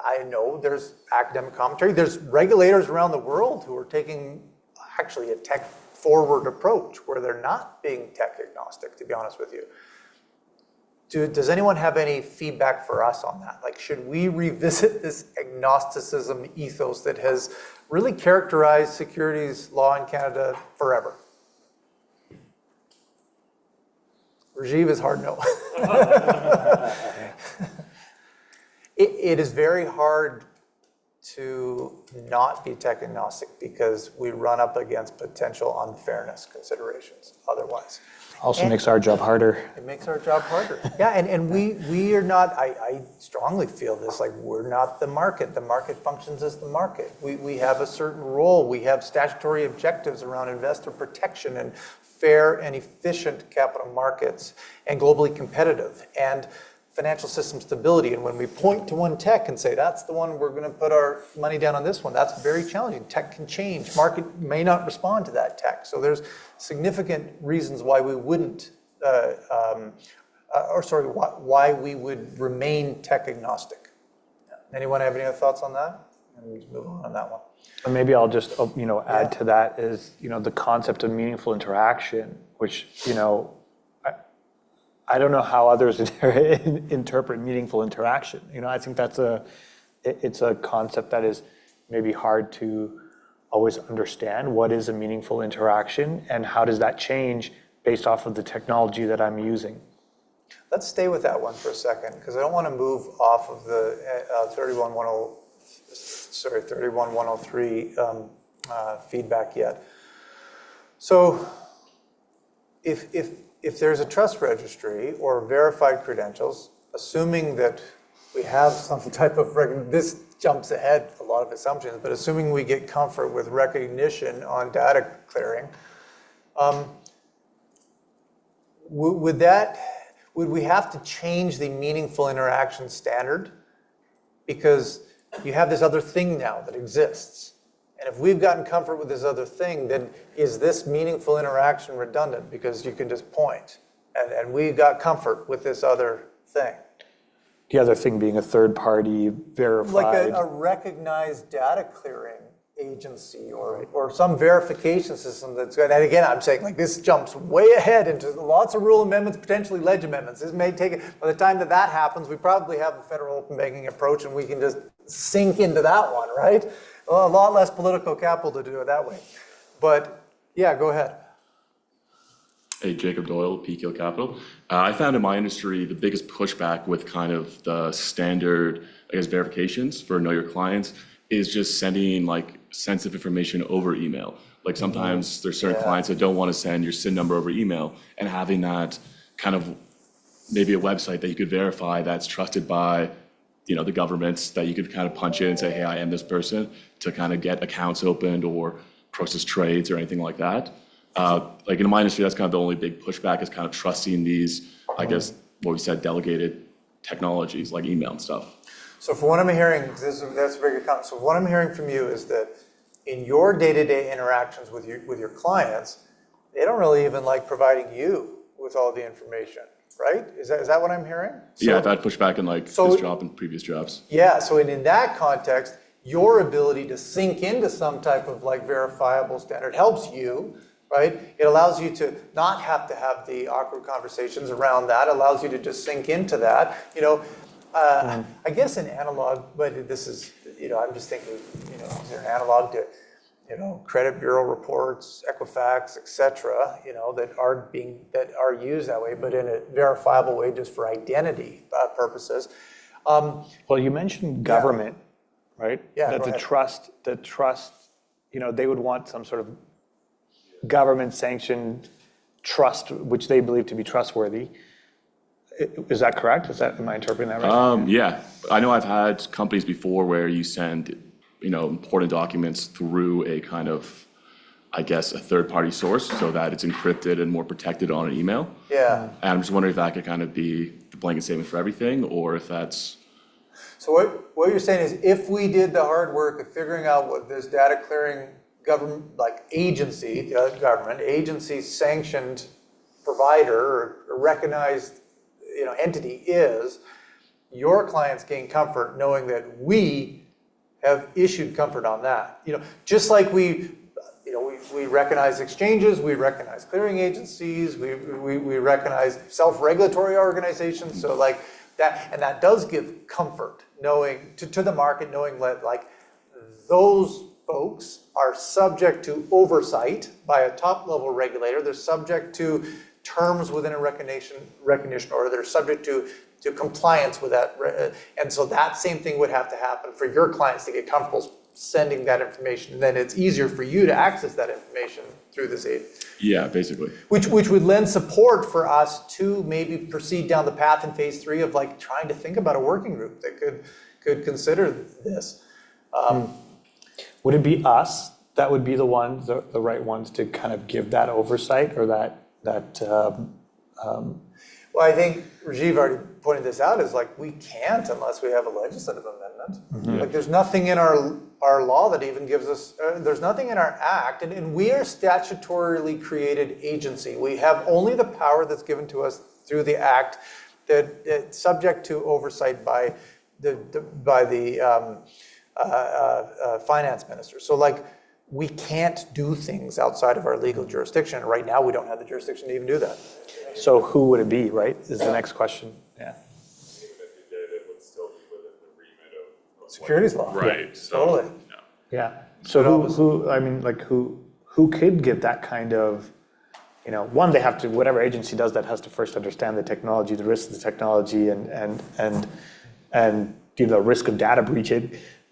I know there's academic commentary, there's regulators around the world who are taking actually a tech-forward approach where they're not being tech-agnostic, to be honest with you. Does anyone have any feedback for us on that? Like, should we revisit this agnosticism ethos that has really characterized securities law in Canada forever? Rajiv is hard no. It is very hard to not be tech agnostic because we run up against potential unfairness considerations otherwise. Also makes our job harder. It makes our job harder. Yeah, and we are not, I strongly feel this, like we're not the market. The market functions as the market. We have a certain role. We have statutory objectives around investor protection and fair and efficient capital markets and globally competitive and financial system stability. And when we point to one tech and say, that's the one we're going to put our money down on this one, that's very challenging. Tech can change. Market may not respond to that tech. So there's significant reasons why we wouldn't, why we would remain tech agnostic. Anyone have any other thoughts on that? And we can move on that one. And maybe I'll just, add to that is, the concept of meaningful interaction, which, I don't know how others interpret meaningful interaction. I think it's a concept that is maybe hard to always understand. What is a meaningful interaction and how does that change based off of the technology that I'm using? Let's stay with that one for a second because I don't want to move off of the 31103 feedback yet. So if there's a trust registry or verified credentials, assuming that we have some type of, this jumps ahead a lot of assumptions, but assuming we get comfort with recognition on data clearing, would we have to change the meaningful interaction standard? Because you have this other thing now that exists. And if we've gotten comfort with this other thing, then is this meaningful interaction redundant? Because you can just point. And we got comfort with this other thing. The other thing being a third party verified. Like a recognized data clearing agency or some verification system that's good. And again, I'm saying like this jumps way ahead into lots of rule amendments, potentially ledge amendments. This may take, by the time that happens, we probably have a federal open banking approach and we can just sink into that one, right? Well, a lot less political capital to do it that way. But yeah, go ahead. Hey, Jacob Doyle, PKIL Capital. I found in my industry the biggest pushback with kind of the standard, verifications for know your clients is just sending like sensitive information over email. Like sometimes there's certain clients that don't want to send your SIN number over email, and having that kind of maybe a website that you could verify that's trusted by the governments that you could kind of punch in and say, hey, I am this person, to kind of get accounts opened or process trades or anything like that. Like in my industry, that's kind of the only big pushback is kind of trusting these, I guess, what we said, delegated technologies like email and stuff. So for what I'm hearing, that's a very good comment. So what I'm hearing from you is that in your day-to-day interactions with your clients, they don't really even like providing you with all the information, right? Is that what I'm hearing? So, yeah, I've had pushback in this job and previous jobs. Yeah, so in that context, your ability to sink into some type of like verifiable standard helps you, right? It allows you to not have to have the awkward conversations around that. It allows you to just sink into that. I guess an analog, but this is, I'm just thinking, is there an analog to, credit bureau reports, Equifax, et cetera, that are used that way, but in a verifiable way just for identity purposes. Well, you mentioned government, right? Yeah, That the trust, they would want some sort of government-sanctioned trust, which they believe to be trustworthy. Is that correct? Am I interpreting that right? Yeah, I know I've had companies before where you send, important documents through a kind of I guess, a third-party source so that it's encrypted and more protected on an email. Yeah. And I'm just wondering if that could kind of be the blanket statement for everything, or if that's... So what you're saying is if we did the hard work of figuring out what this data clearing government, like agency, government agency sanctioned provider or recognized, entity is, your clients gain comfort knowing that we have issued comfort on that. Just like we recognize exchanges, we recognize clearing agencies, we recognize self-regulatory organizations. So like that, and that does give comfort knowing to the market, knowing that like those folks are subject to oversight by a top-level regulator. They're subject to terms within a recognition order. They're subject to compliance with that. And so that same thing would have to happen for your clients to get comfortable sending that information. And then it's easier for you to access that information through this aid. Yeah, basically. Which would lend support for us to maybe proceed down the path in phase 3 of like trying to think about a working group that could consider this. Would it be us that would be the ones, the right ones to kind of give that oversight or that Well, I think Rajiv already pointed this out, is like we can't unless we have a legislative amendment. Like there's nothing in our law that even gives us, there's nothing in our act, and we are statutorily created agency. We have only the power that's given to us through the act that subject to oversight by the finance minister. So like we can't do things outside of our legal jurisdiction. Right now, we don't have the jurisdiction to even do that. So who would it be, right, is the next question, yeah. Even if you did, it would still be within the remit of Securities law. Right, so. Totally. Yeah. Yeah, so who, I mean, like who could give that kind of, one, they have to, whatever agency does that has to first understand the technology, the risks of the technology and risk of data breaching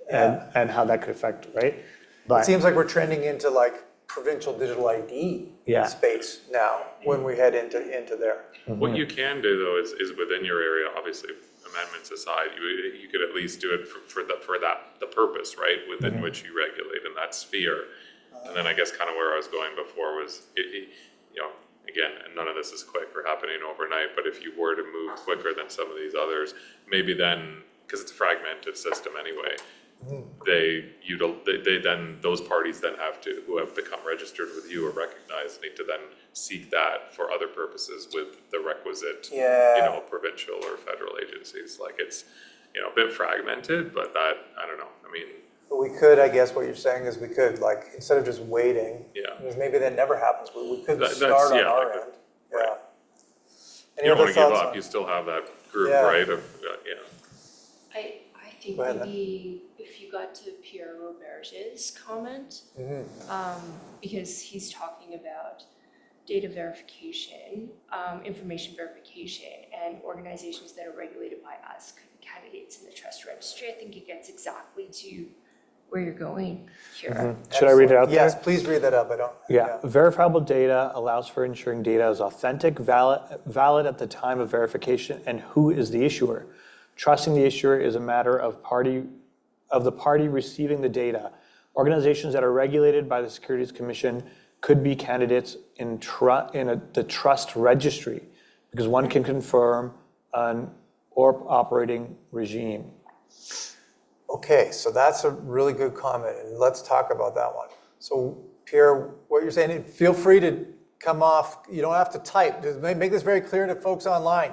and how that could affect, right? But It seems like we're trending into like provincial digital ID space now when we head into there. What you can do though is within your area, obviously amendments aside, you could at least do it for the purpose, right, within which you regulate in that sphere. And then I guess kind of where I was going before was, again, and none of this is quick or happening overnight, but if you were to move quicker than some of these others, maybe then, because it's a fragmented system anyway, those parties then who have become registered with you or recognized need to then seek that for other purposes with the requisite, provincial or federal agencies. Like it's, a bit fragmented, but that, I don't know. I mean, But we could, I guess what you're saying is we could, like, instead of just waiting, because maybe that never happens, but we could start on our end. right. Any You don't other want to give thoughts up. on- You still have that group, Yeah. right? I think Go ahead, maybe if you got to Pierre Roberge's comment, because he's talking about data verification, information verification, and organizations that are regulated by us could be candidates in the trust registry. I think it gets exactly to where you're going here. should I read it out there? Yes, please read that up. I don't. Yeah, verifiable data allows for ensuring data is authentic, valid at the time of verification, and who is the issuer. Trusting the issuer is a matter of the party receiving the data. Organizations that are regulated by the Securities Commission could be candidates in the trust registry, because one can confirm an ORP operating regime. Okay, so that's a really good comment, and let's talk about that one. So Pierre, what you're saying, feel free to come off, you don't have to type. Just make this very clear to folks online.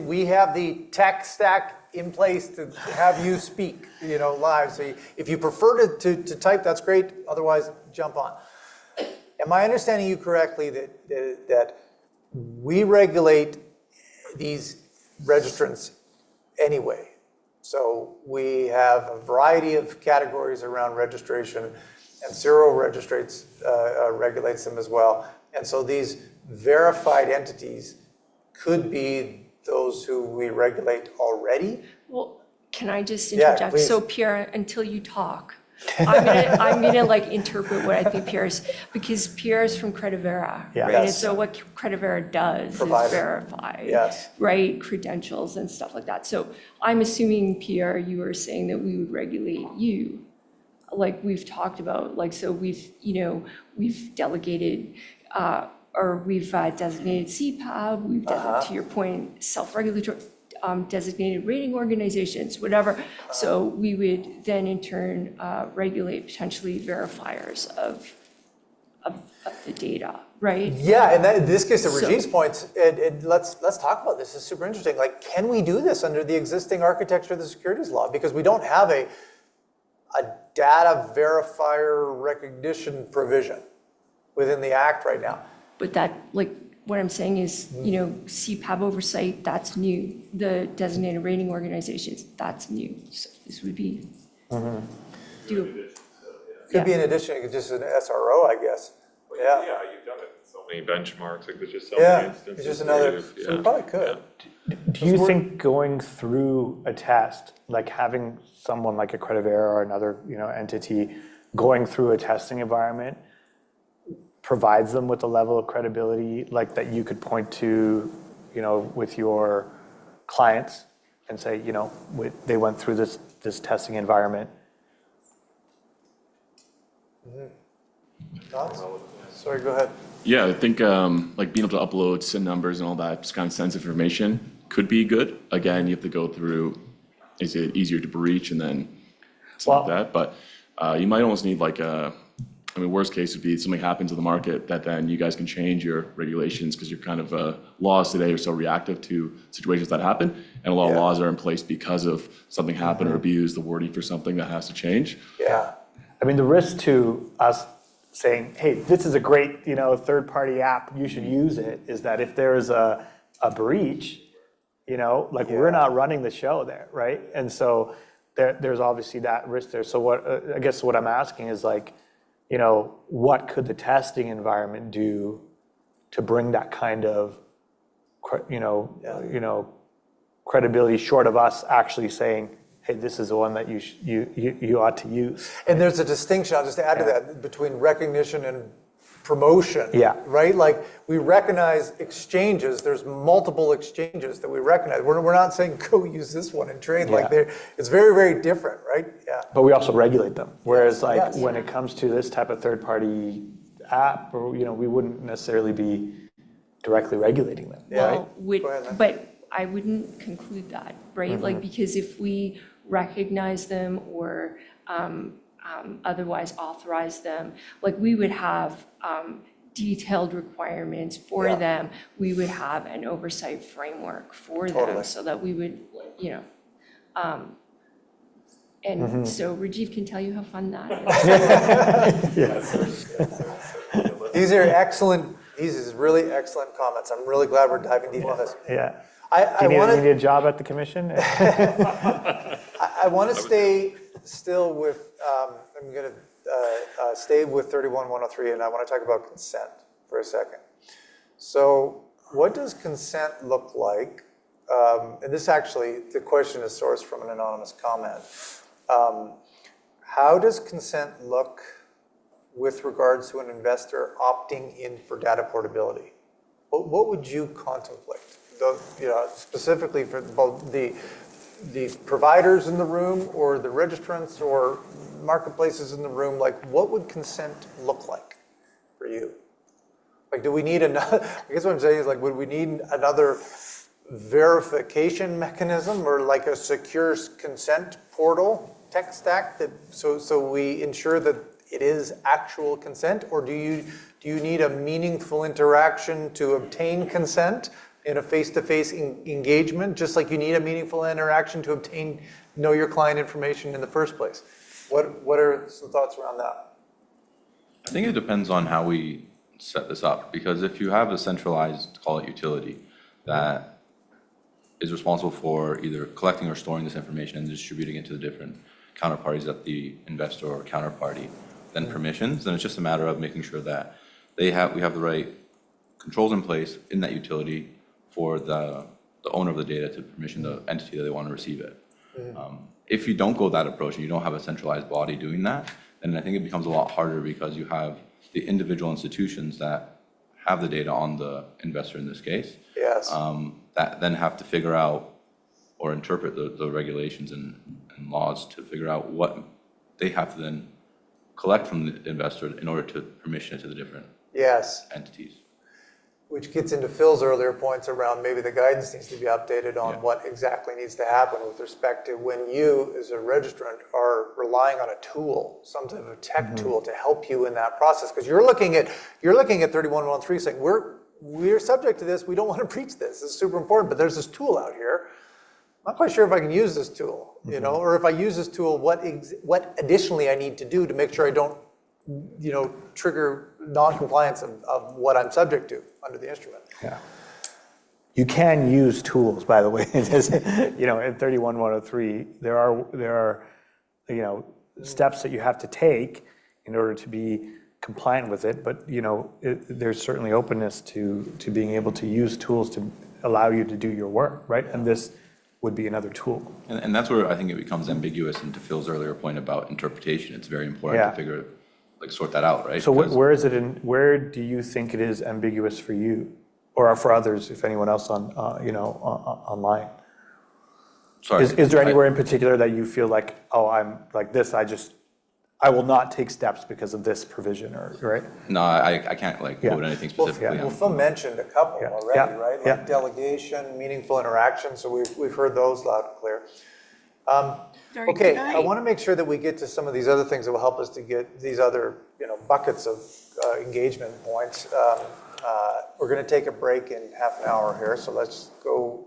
We have the tech stack in place to have you speak, live. So if you prefer to type, that's great. Otherwise, jump on. Am I understanding you correctly that we regulate these registrants anyway? So we have a variety of categories around registration, and Zero regulates them as well. And so these verified entities could be those who we regulate already. Well, can I just Yeah, interject? please. So Pierre, until you talk, I'm gonna like interpret what I think Pierre's, because Pierre's from Credivera, Yeah. right? And Yes. so what Credivera does Provide. is verify, Yes. right, credentials and stuff like that. So I'm assuming, Pierre, you were saying that we would regulate you like we've talked about, like, so we've delegated, or we've designated CPAB, we've designated, to your point, self-regulatory, designated rating organizations, whatever. So we would then in turn regulate potentially verifiers of the data, right? Yeah, and that, in this case, to So- Rajiv's points, let's talk about this. It's super interesting. Like, can we do this under the existing architecture of the securities law? Because we don't have a data verifier recognition provision within the Act right now. But that, like, what I'm saying is, CPAB oversight, that's new. The designated rating organizations, that's new. So this would be doable. Could be in addition, just an SRO, I guess. Yeah. Yeah, you've done it in so many benchmarks, like there's just so Yeah, many instances. it's just another, where so we probably could. Do you think going through a test, like having someone like a Credivera or another, entity going through a testing environment provides them with a level of credibility like that you could point to, with your clients and say, they went through this testing environment? Thoughts? Sorry, go ahead. Yeah, I think like being able to upload SIN numbers and all that kind of sensitive information could be good. Again, you have to go through, is it easier to breach and then stuff like that. But you might almost need like worst case would be something happens in the market that then you guys can change your regulations because your kind of laws today are so reactive to situations that happen. And a lot of laws are in place because of something happened or abused, the wording for something that has to change. Yeah. I mean, the risk to us saying, hey, this is a great, third-party app, you should use it, is that if there is a breach, we're not running the show there, right? And so there's obviously that risk there. So I guess what I'm asking is like, what could the testing environment do to bring that kind of, credibility short of us actually saying, hey, this is the one that you ought to use. And there's a distinction, I'll just add to that, between recognition and promotion. Yeah. Right? Like, we recognize exchanges, there's multiple exchanges that we recognize. We're not saying, go use this one and trade. Like, it's very, very different, right? Yeah. But we also regulate them. Whereas Yes. when it comes to this type of third-party app, or, we wouldn't necessarily be directly regulating them, right? Well, Go ahead, Lynn. but I wouldn't conclude that, right? Like, because if we recognize them or otherwise authorize them, like we would have detailed requirements for them. We would have an oversight framework for them so that we would, and so Rajiv can tell you how fun that is. These are really excellent comments. I'm really glad we're diving deep on this. Yeah. I Do you want need a job at the commission? I want to stay still with, I'm going to stay with 31-103, and I want to talk about consent for a second. So what does consent look like? And this actually, the question is sourced from an anonymous comment. How does consent look with regards to an investor opting in for data portability? What would you contemplate? Specifically for both the providers in the room or the registrants or marketplaces in the room, like what would consent look like for you? Like, do we need another, I guess what I'm saying is like, would we need another verification mechanism or like a secure consent portal tech stack that, so we ensure that it is actual consent? Or do you need a meaningful interaction to obtain consent in a face-to-face engagement, just like you need a meaningful interaction to obtain know your client information in the first place? What are some thoughts around that? I think it depends on how we set this up, because if you have a centralized, call it utility, that is responsible for either collecting or storing this information and distributing it to the different counterparties that the investor or counterparty then permissions, then it's just a matter of making sure that we have the right controls in place in that utility for the owner of the data to permission the entity that they want to receive it. If you don't go that approach and you don't have a centralized body doing that, then I think it becomes a lot harder because you have the individual institutions that have the data on the investor in this case. Yes. That then have to figure out or interpret the regulations and laws to figure out what they have to then collect from the investor in order to permission it to the different Yes. entities. Which gets into Phil's earlier points around maybe the guidance needs to be updated on Yeah. what exactly needs to happen with respect to when you, as a registrant, are relying on a tool, some type of tech tool to help you in that process. Because you're looking at 3113 saying, we're subject to this, we don't want to breach this. This is super important, but there's this tool out here. I'm not quite sure if I can use this tool, or if I use this tool, what additionally I need to do to make sure I don't trigger non-compliance of what I'm subject to under the instrument. Yeah. You can use tools, by the way. In 31103, there are steps that you have to take in order to be compliant with it. But there's certainly openness to being able to use tools to allow you to do your work, right? And this would be another tool. And that's where I think it becomes ambiguous. And to Phil's earlier point about interpretation, it's very important to sort that out, right? So where do you think it is ambiguous for you, or for others, if anyone else online? Sorry. Is there anywhere in particular that you feel like, I'm like this, I will not take steps because of this provision, or right? No, I can't quote anything specifically. Well, Phil mentioned a couple already, right? Like delegation, meaningful interaction. So we've heard those loud and clear. Okay, I want to make sure that we get to some of these other things that will help us to get these other buckets of engagement points. We're going to take a break in half an hour here, so let's go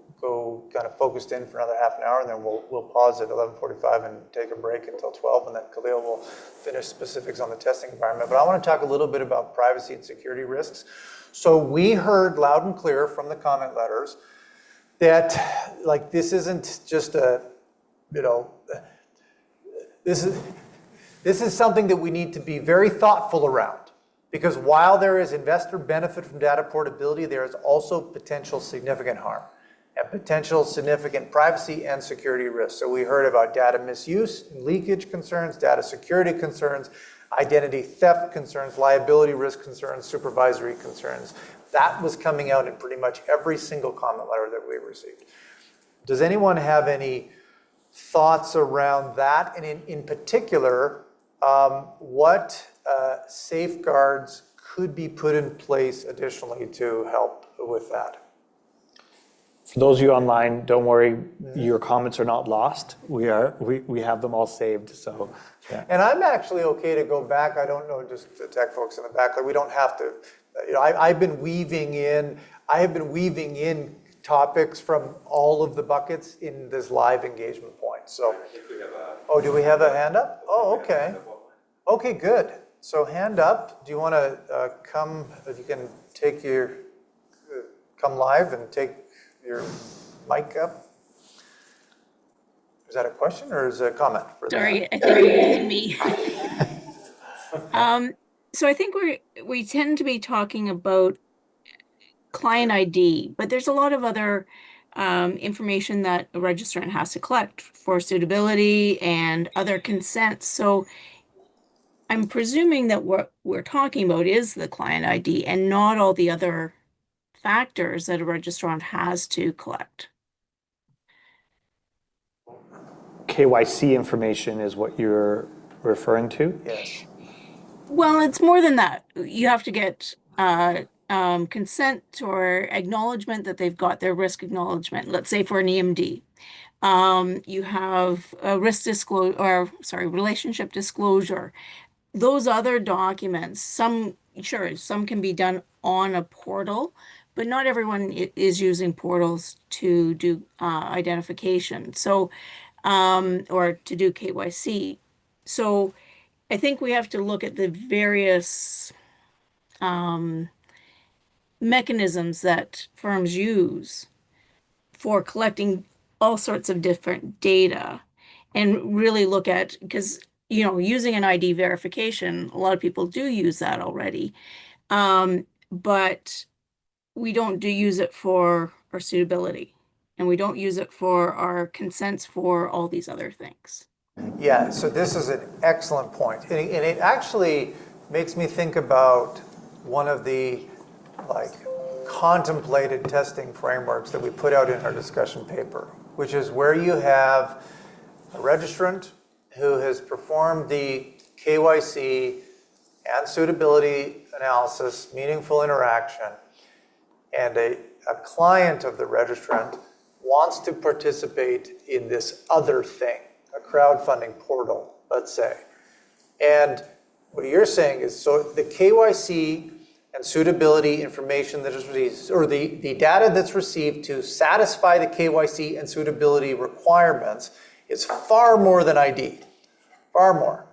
kind of focused in for another half an hour, and then we'll pause at 11:45 and take a break until 12, and then Khalil will finish specifics on the testing environment. But I want to talk a little bit about privacy and security risks. So we heard loud and clear from the comment letters that this isn't just this is something that we need to be very thoughtful around, because while there is investor benefit from data portability, there is also potential significant harm and potential significant privacy and security risks. So we heard about data misuse and leakage concerns, data security concerns, identity theft concerns, liability risk concerns, supervisory concerns. That was coming out in pretty much every single comment letter that we received. Does anyone have any thoughts around that? And in particular, what safeguards could be put in place additionally to help with that? For those of you online, don't worry, your comments are not lost. We have them all saved, so. Yeah. And I'm actually okay to go back. I don't know, just the tech folks in the back, we don't have to, I've been weaving in topics from all of the buckets in this live engagement point. So, do we have a hand up? Oh, okay. Okay, good. So hand up. Do you want to come? If you can take come live and take your mic up. Is that a question or is it a comment? Sorry, I think it's me. So I think we tend to be talking about client ID, but there's a lot of other information that a registrant has to collect for suitability and other consents. So I'm presuming that what we're talking about is the client ID and not all the other factors that a registrant has to collect. KYC information is what you're referring to? Yes. Well, it's more than that. You have to get consent or acknowledgement that they've got their risk acknowledgement. Let's say for an EMD, you have a relationship disclosure. Those other documents, some can be done on a portal, but not everyone is using portals to do identification. So, or to do KYC. So I think we have to look at the various mechanisms that firms use for collecting all sorts of different data and really look at, because using an ID verification, a lot of people do use that already, but we don't use it for our suitability, and we don't use it for our consents for all these other things. Yeah, so this is an excellent point. And it actually makes me think about one of the contemplated testing frameworks that we put out in our discussion paper, which is where you have a registrant who has performed the KYC and suitability analysis, meaningful interaction, and a client of the registrant wants to participate in this other thing, a crowdfunding portal, let's say. And what you're saying is, so the KYC and suitability information that is received, or the data that's received to satisfy the KYC and suitability requirements is far more than ID, far more.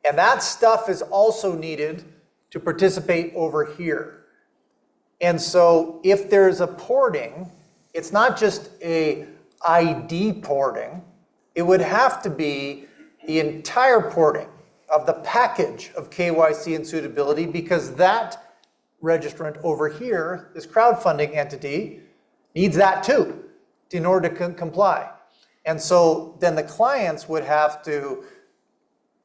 And that stuff is also needed to participate over here. And so if there's a porting, it's not just a ID porting, it would have to be the entire porting of the package of KYC and suitability, because that registrant over here, this crowdfunding entity, needs that too in order to comply. And so then the clients would have to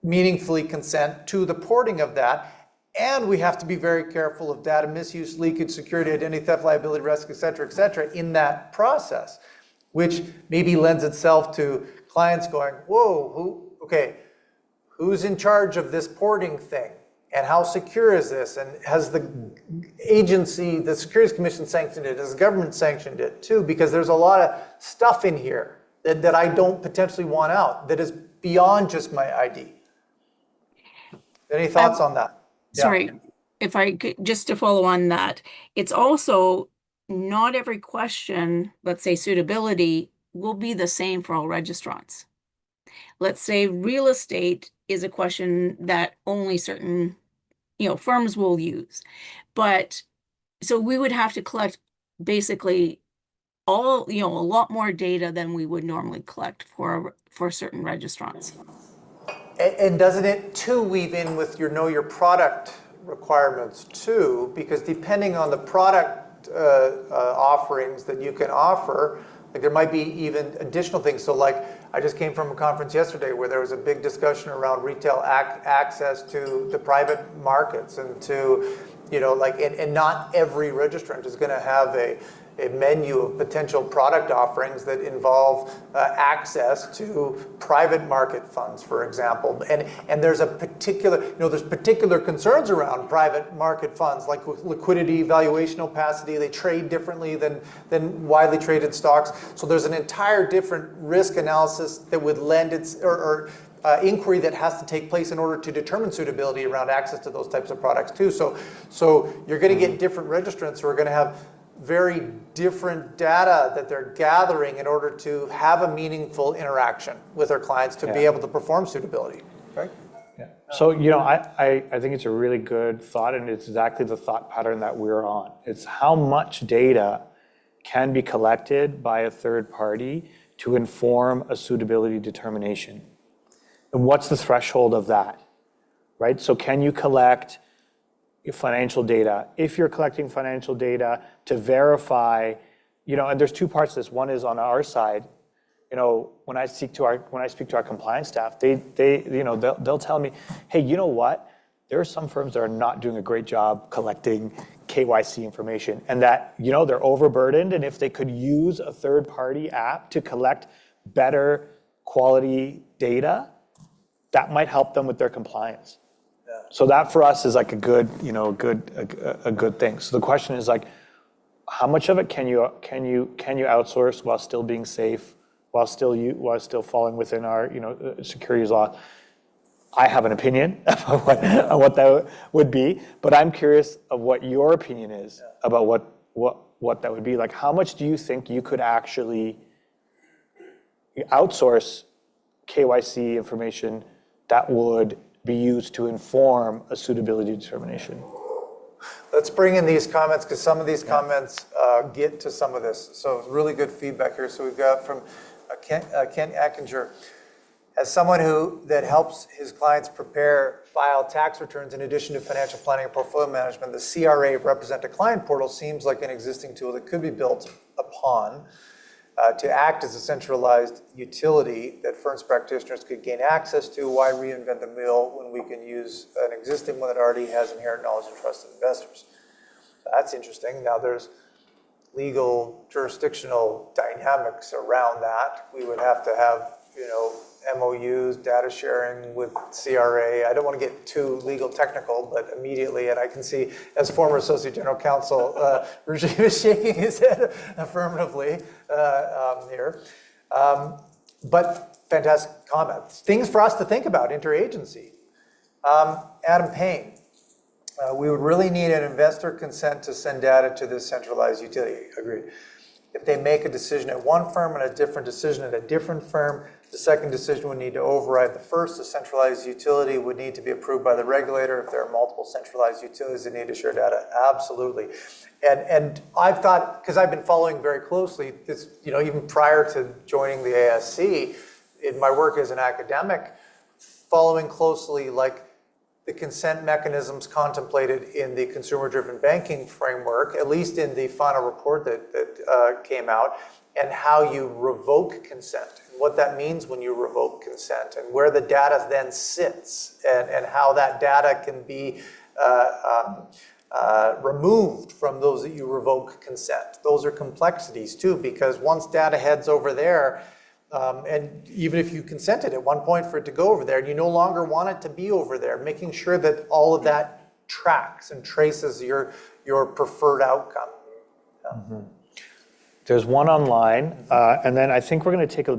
meaningfully consent to the porting of that. And we have to be very careful of data misuse, leakage, security, identity theft, liability risk, et cetera, in that process, which maybe lends itself to clients going, whoa, who's in charge of this porting thing? And how secure is this? And has the agency, the Securities Commission sanctioned it? Has the government sanctioned it too? Because there's a lot of stuff in here that I don't potentially want out, that is beyond just my ID. Any thoughts on that? Sorry, if I could, just to follow on that, it's also not every question, let's say suitability, will be the same for all registrants. Let's say real estate is a question that only certain, firms will use. But so we would have to collect basically all, a lot more data than we would normally collect for certain registrants. And doesn't it too weave in with your know your product requirements too? Because depending on the product offerings that you can offer, like there might be even additional things. So like I just came from a conference yesterday where there was a big discussion around retail access to the private markets and to, and not every registrant is going to have a menu of potential product offerings that involve access to private market funds, for example. And there's a particular, there's particular concerns around private market funds, like liquidity, valuation opacity. They trade differently than widely traded stocks. So there's an entire different risk analysis that would lend inquiry that has to take place in order to determine suitability around access to those types of products too. So you're going to get different registrants who are going to have very different data that they're gathering in order to have a meaningful interaction with their clients to be able to perform suitability. Right? Yeah. So, I think it's a really good thought, and it's exactly the thought pattern that we're on. It's how much data can be collected by a third party to inform a suitability determination. And what's the threshold of that, right? So can you collect financial data? If you're collecting financial data to verify, and there's two parts to this. One is on our side, when I speak to our compliance staff, they'll tell me, hey, you know what? There are some firms that are not doing a great job collecting KYC information, and that they're overburdened. And if they could use a third-party app to collect better quality data, that might help them with their compliance. So that for us is like a good, a good thing. So the question is like, how much of it can you outsource while still being safe, while still falling within our securities law? I have an opinion about what that would be, but I'm curious of what your opinion is about what that would be. Like, how much do you think you could actually outsource KYC information that would be used to inform a suitability determination? Let's bring in these comments, because some of these comments get to some of this. So really good feedback here. So we've got from Kent Atkinger. As someone that helps his clients file tax returns in addition to financial planning and portfolio management, the CRA Represent a Client portal seems like an existing tool that could be built upon to act as a centralized utility that firms practitioners could gain access to. Why reinvent the wheel when we can use an existing one that already has inherent knowledge and trust of investors? That's interesting. Now there's legal jurisdictional dynamics around that. We would have to have MOUs, data sharing with CRA. I don't want to get too legal technical, but immediately, and I can see as former Associate General Counsel, Rajiv is shaking his head affirmatively here. But fantastic comments. Things for us to think about, interagency. Adam Payne. We would really need an investor consent to send data to this centralized utility. Agreed. If they make a decision at one firm and a different decision at a different firm, the second decision would need to override the first. The centralized utility would need to be approved by the regulator. If there are multiple centralized utilities that need to share data, absolutely. And I've thought, because I've been following very closely this, even prior to joining the ASC, in my work as an academic, following closely like the consent mechanisms contemplated in the consumer-driven banking framework, at least in the final report that came out, and how you revoke consent, and what that means when you revoke consent, and where the data then sits, and how that data can be removed from those that you revoke consent. Those are complexities too, because once data heads over there, and even if you consented at one point for it to go over there, and you no longer want it to be over there, making sure that all of that tracks and traces your preferred outcome. Yeah. There's one online, and then I think we're going to take a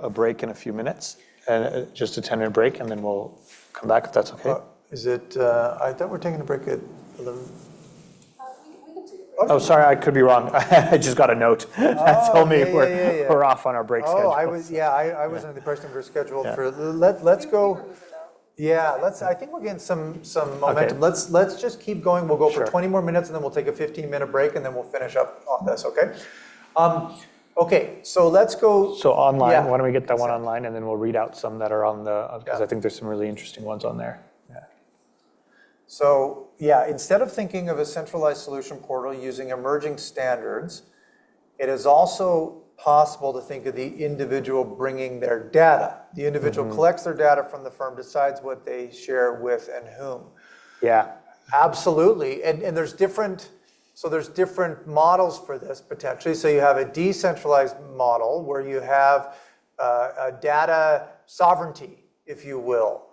break in a few minutes, and just a 10-minute break, and then we'll come back if that's okay. Is it? I thought we're taking a break at 11. Oh, sorry, I could be wrong. I just got a note that told me we're off on our break schedule. I was under the impression we were scheduled for. Let's go. Yeah, I think we're getting some momentum. Okay. Let's just keep going. We'll go for 20 more minutes, and then we'll take a 15-minute break, and then we'll finish up on this. Okay. Okay. So let's go. So online. Yeah. Why don't we get that one online, and then we'll read out some that are on because I think there's some really interesting ones on there. Yeah. So instead of thinking of a centralized solution portal using emerging standards, it is also possible to think of the individual bringing their data. The individual collects their data from the firm, decides what they share with and whom. Yeah. Absolutely. And there's different models for this potentially. So you have a decentralized model where you have a data sovereignty, if you will.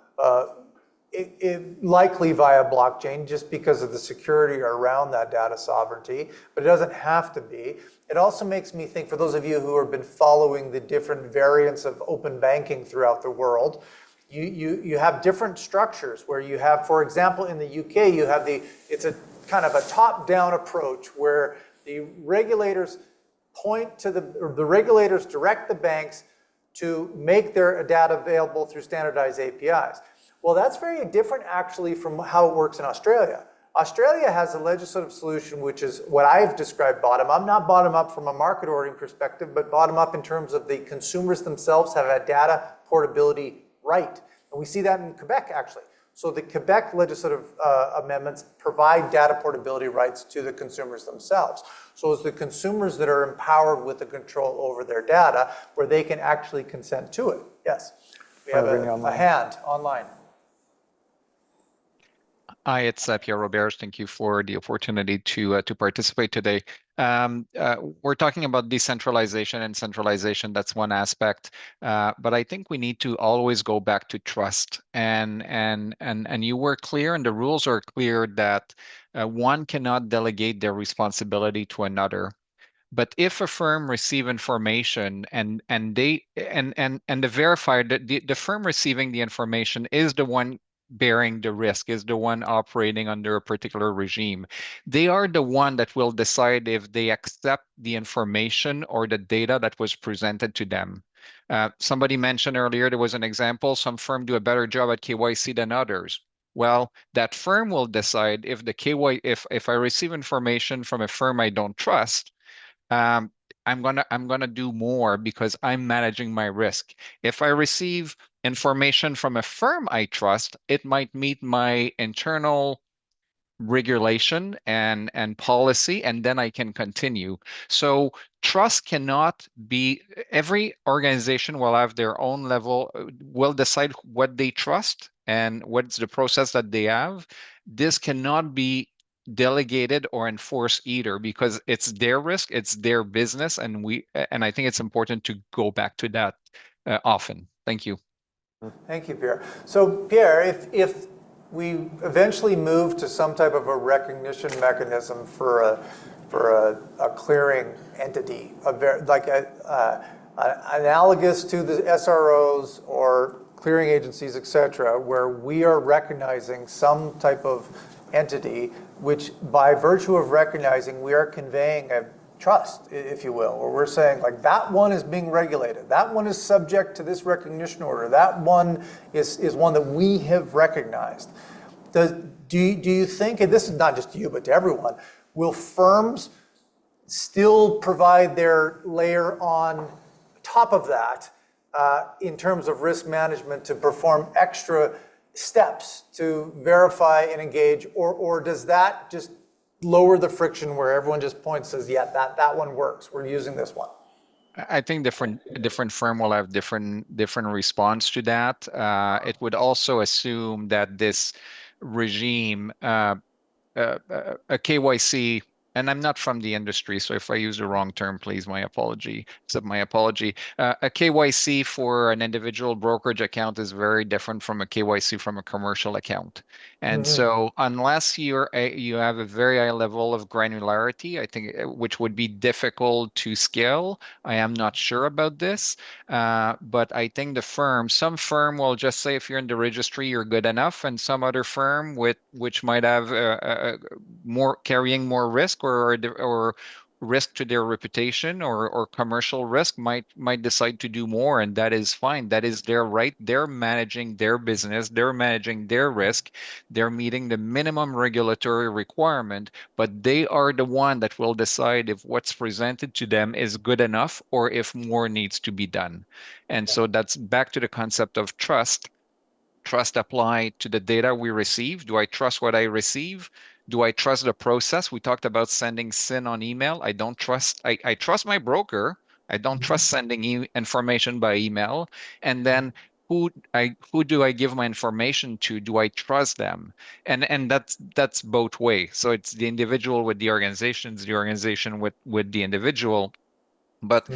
It likely via blockchain, just because of the security around that data sovereignty, but it doesn't have to be. It also makes me think, for those of you who have been following the different variants of open banking throughout the world, you have different structures where you have, for example, in the UK, you have it's a kind of a top-down approach where the regulators the regulators direct the banks to make their data available through standardized APIs. Well, that's very different actually from how it works in Australia. Australia has a legislative solution which is what I've described bottom-up, not bottom-up from a market ordering perspective, but bottom-up in terms of the consumers themselves have a data portability right. And we see that in Quebec actually. So the Quebec legislative amendments provide data portability rights to the consumers themselves. So it's the consumers that are empowered with the control over their data where they can actually consent to it. Yes, we have a hand online. Hi, it's Pierre Robert. Thank you for the opportunity to participate today. We're talking about decentralization and centralization. That's one aspect, but I think we need to always go back to trust. And you were clear, and the rules are clear that one cannot delegate their responsibility to another. But if a firm receive information and the verifier, the firm receiving the information is the one bearing the risk, is the one operating under a particular regime. They are the one that will decide if they accept the information or the data that was presented to them. Somebody mentioned earlier, there was an example, some firm do a better job at KYC than others. Well, that firm will decide if if I receive information from a firm I don't trust, I'm gonna do more because I'm managing my risk. If I receive information from a firm I trust, it might meet my internal regulation and policy, and then I can continue. So trust cannot be, every organization will have their own level, will decide what they trust and what's the process that they have. This cannot be delegated or enforced either because it's their risk, it's their business, and I think it's important to go back to that. often. Thank you. Thank you, Pierre. So Pierre, if we eventually move to some type of a recognition mechanism for a clearing entity, analogous to the SROs or clearing agencies, et cetera, where we are recognizing some type of entity, which by virtue of recognizing, we are conveying a trust, if you will, or we're saying like that one is being regulated, that one is subject to this recognition order, that one is one that we have recognized. Do you think, and this is not just to you, but to everyone, will firms still provide their layer on top of that in terms of risk management to perform extra steps to verify and engage, or does that just lower the friction where everyone just points and says, yeah, that one works, we're using this one? I think different firm will have different response to that. It would also assume that this regime, a KYC, and I'm not from the industry, so if I use the wrong term, please, my apology. Accept my apology. A KYC for an individual brokerage account is very different from a KYC from a commercial account. And so unless you have a very high level of granularity, I think, which would be difficult to scale, I am not sure about this. But I think some firm will just say if you're in the registry, you're good enough, and some other firm which might have carrying more risk or risk to their reputation or commercial risk might decide to do more, and that is fine. That is their right. They're managing their business. They're managing their risk. They're meeting the minimum regulatory requirement, but they are the one that will decide if what's presented to them is good enough or if more needs to be done. And so that's back to the concept of trust. Trust apply to the data we receive. Do I trust what I receive? Do I trust the process? We talked about sending SIN on email. I don't trust, I trust my broker. I don't trust sending information by email. And then who do I give my information to? Do I trust them? And that's both ways. So it's the individual with the organizations, the organization with the individual. But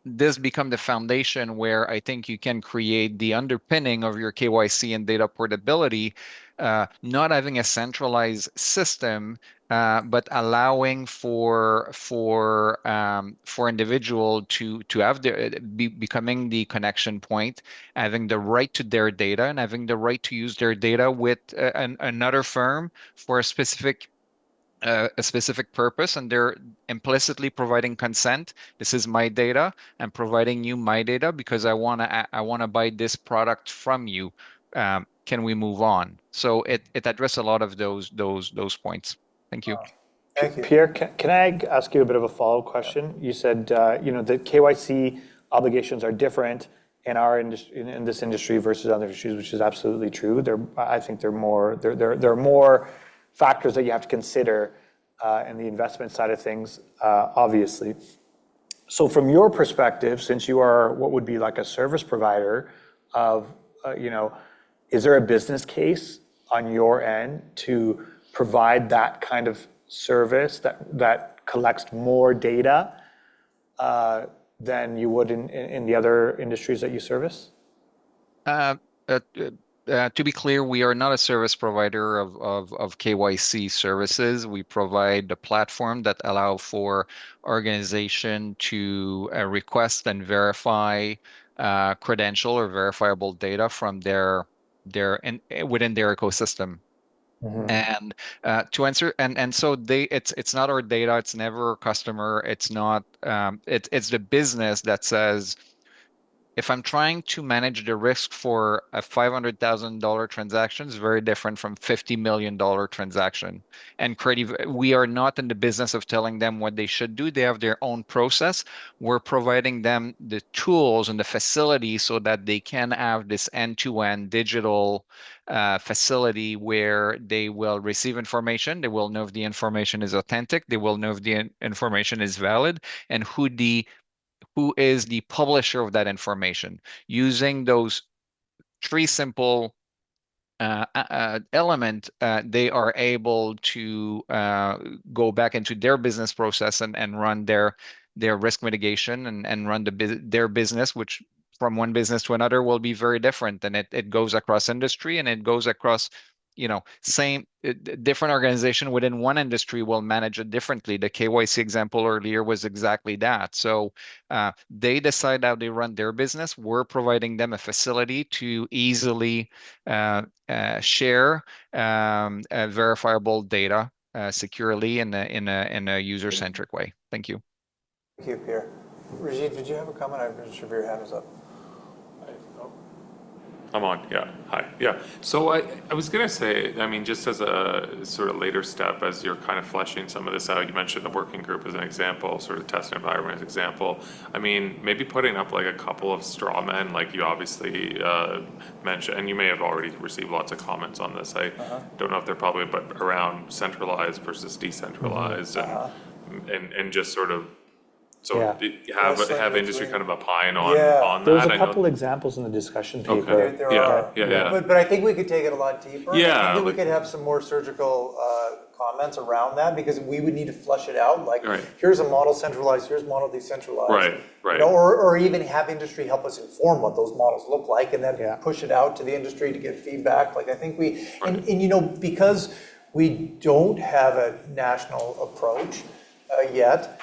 this become the foundation where I think you can create the underpinning of your KYC and data portability, not having a centralized system, but allowing for individual to have becoming the connection point, having the right to their data and having the right to use their data with another firm for a specific purpose, and they're implicitly providing consent. This is my data. I'm providing you my data because I wanna buy this product from you. Can we move on? So it addresses a lot of those points. Thank you. Thank you. Pierre, can I ask you a bit of a follow-up question? You said the KYC obligations are different in our industry, in this industry versus other industries, which is absolutely true. I think there are more factors that you have to consider in the investment side of things, obviously. So from your perspective, since you are what would be like a service provider of, is there a business case on your end to provide that kind of service that collects more data than you would in the other industries that you service? To be clear, we are not a service provider of KYC services. We provide the platform that allow for organization to request and verify credential or verifiable data from within their ecosystem. And to answer, and so it's not our data. It's never a customer. It's not. It's the business that says, if I'm trying to manage the risk for a $500,000 transaction, it's very different from $50 million transaction. And we are not in the business of telling them what they should do. They have their own process. We're providing them the tools and the facility so that they can have this end-to-end digital facility where they will receive information. They will know if the information is authentic. They will know if the information is valid, and who is the publisher of that information. Using those three simple element, they are able to go back into their business process and run their risk mitigation and run their business, which from one business to another will be very different, and it goes across industry, and it goes across, different organization within one industry will manage it differently. The KYC example earlier was exactly that. So they decide how they run their business. We're providing them a facility to easily share verifiable data securely in a user-centric way. Thank you. Thank you, Pierre. Rajiv, did you have a comment? I'm not sure if your hand was up. I'm on, yeah. Hi, yeah. So I was gonna say, I mean, just as a sort of later step, as you're kind of fleshing some of this out, you mentioned the working group as an example, sort of test environment as an example. I mean, maybe putting up like a couple of straw men, like you obviously mentioned, and you may have already received lots of comments on this. I don't know if they're probably, but around centralized versus decentralized, and just sort of, so have industry kind of opine on that. There's a couple examples in the discussion paper. Okay. There are. But I think we could take it a lot deeper. Yeah, I think we could have some more surgical comments around that, because we would need to flush it out. Like, here's a model centralized, here's model decentralized. Right. Or even have industry help us inform what those models look like, and then push it out to the industry to get feedback. Like, I think we, and because we don't have a national approach yet,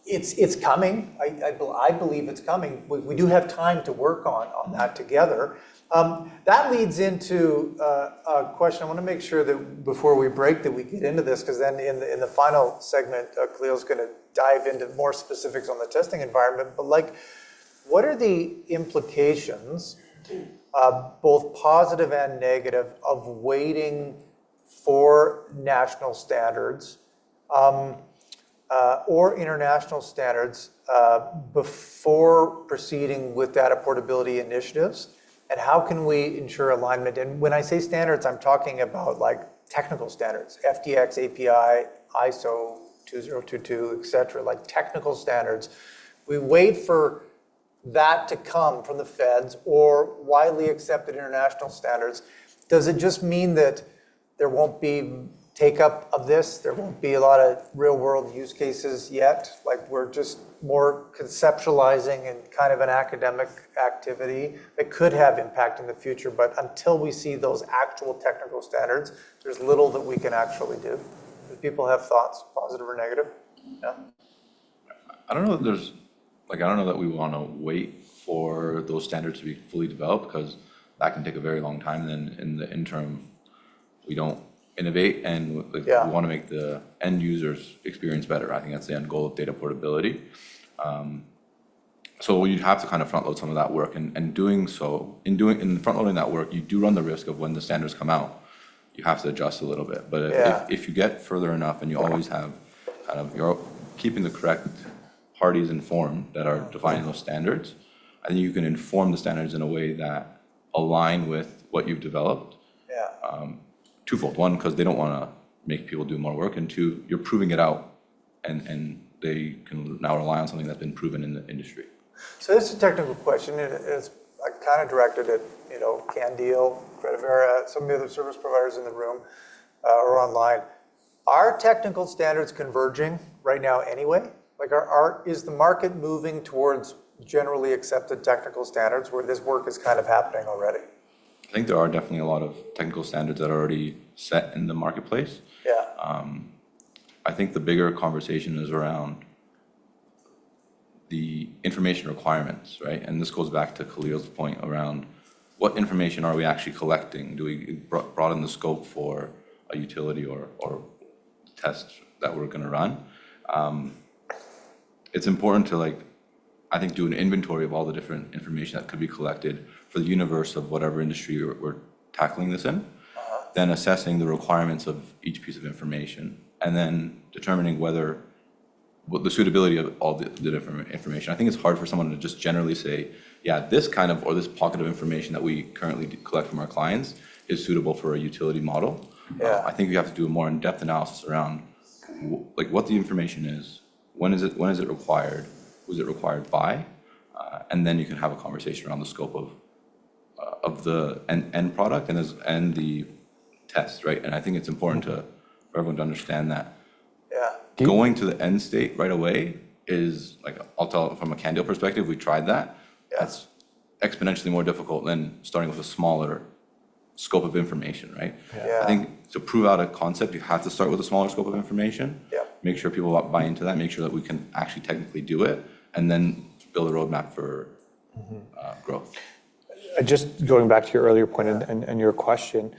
it's coming. I believe it's coming. We do have time to work on that together. That leads into a question. I want to make sure that before we break that we get into this, because then in the final segment, Khalil's going to dive into more specifics on the testing environment. But like, what are the implications, both positive and negative, of waiting for national standards or international standards before proceeding with data portability initiatives? And how can we ensure alignment? And when I say standards, I'm talking about like technical standards, FTX, API, ISO 2022, et cetera, like technical standards. We wait for that to come from the feds or widely accepted international standards. Does it just mean that there won't be take up of this? There won't be a lot of real world use cases yet? Like, we're just more conceptualizing and kind of an academic activity that could have impact in the future, but until we see those actual technical standards, there's little that we can actually do. Do people have thoughts, positive or negative? Yeah. I don't know that I don't know that we want to wait for those standards to be fully developed, because that can take a very long time. And then in the interim, we don't innovate, and we want to make the end user's experience better. I think that's the end goal of data portability. So you'd have to kind of front load some of that work, and doing so, in front loading that work, you do run the risk of when the standards come out, you have to adjust a little bit. But if you get further enough, and you always have kind of, you're keeping the correct parties informed that are defining those standards, I think you can inform the standards in a way that align with what you've developed. Twofold. One, because they don't want to make people do more work, and two, you're proving it out, and they can now rely on something that's been proven in the industry. So this is a technical question. I kind of directed it, CanDeal, Credivera, some of the other service providers in the room or online. Are technical standards converging right now anyway? Like, is the market moving towards generally accepted technical standards where this work is kind of happening already? I think there are definitely a lot of technical standards that are already set in the marketplace. I think the bigger conversation is around the information requirements, right? And this goes back to Khalil's point around what information are we actually collecting? Do we broaden the scope for a utility or test that we're going to run? It's important to, I think, do an inventory of all the different information that could be collected for the universe of whatever industry we're tackling this in, then assessing the requirements of each piece of information, and then determining what the suitability of all the different information. I think it's hard for someone to just generally say, yeah, this kind of, or this pocket of information that we currently collect from our clients is suitable for a utility model. I think we have to do a more in-depth analysis around what the information is, when is it required, who's it required by, and then you can have a conversation around the scope of the end product and the test, right? And I think it's important for everyone to understand that going to the end state right away is, I'll tell from a CanDeal perspective, we tried that. That's exponentially more difficult than starting with a smaller scope of information, right? Yeah. I think to prove out a concept, you have to start with a smaller scope of information. Yeah. Make sure people buy into that, make sure that we can actually technically do it, and then build a roadmap for growth. Just going back to your earlier point and your question,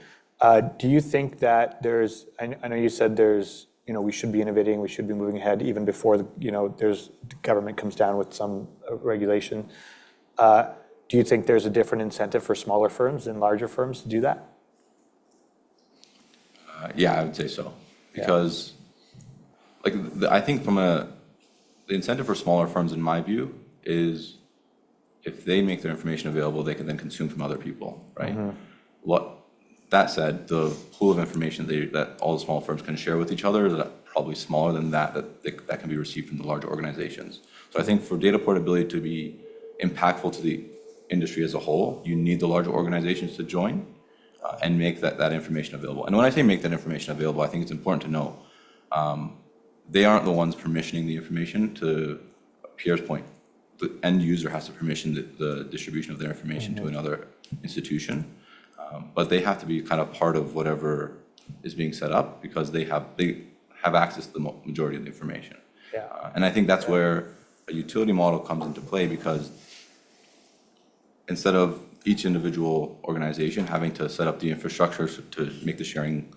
do you think that there's, I know you said there's, we should be innovating, we should be moving ahead even before, the government comes down with some regulation. Do you think there's a different incentive for smaller firms than larger firms to do that? Yeah, I would say so. Because I think from the incentive for smaller firms, in my view, is if they make their information available, they can then consume from other people, right? That said, the pool of information that all the small firms can share with each other is probably smaller than that can be received from the larger organizations. So I think for data portability to be impactful to the industry as a whole, you need the larger organizations to join and make that information available. And when I say make that information available, I think it's important to know they aren't the ones permissioning the information. To Pierre's point, the end user has to permission the distribution of their information to another institution, but they have to be kind of part of whatever is being set up because they have access to the majority of the information. And I think that's where a utility model comes into play, because instead of each individual organization having to set up the infrastructure to make the sharing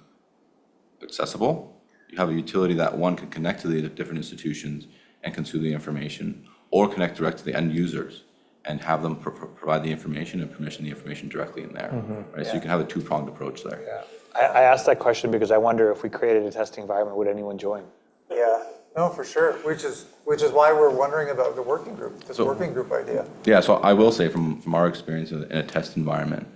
accessible, you have a utility that one can connect to the different institutions and consume the information, or connect direct to the end users and have them provide the information and permission the information directly in there. Right? So you can have a two-pronged approach there. I asked that question because I wonder if we created a testing environment, would anyone join? Yeah, no, for sure, which is why we're wondering about the working group, working group idea. Yeah, so I will say from our experience in a test environment,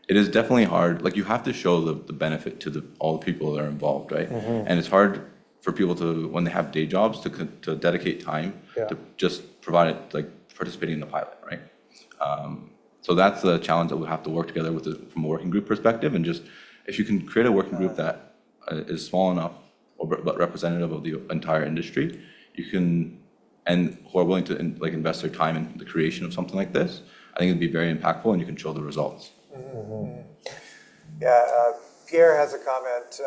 it is definitely hard. Like, you have to show the benefit to all the people that are involved, right? And it's hard for people to, when they have day jobs, to dedicate time to just provide it, like participating in the pilot, right? So that's the challenge that we'll have to work together with from a working group perspective, and just if you can create a working group that is small enough but representative of the entire industry, you can, and who are willing to invest their time in the creation of something like this, I think it'd be very impactful, and you can show the results. Yeah, Pierre has a comment,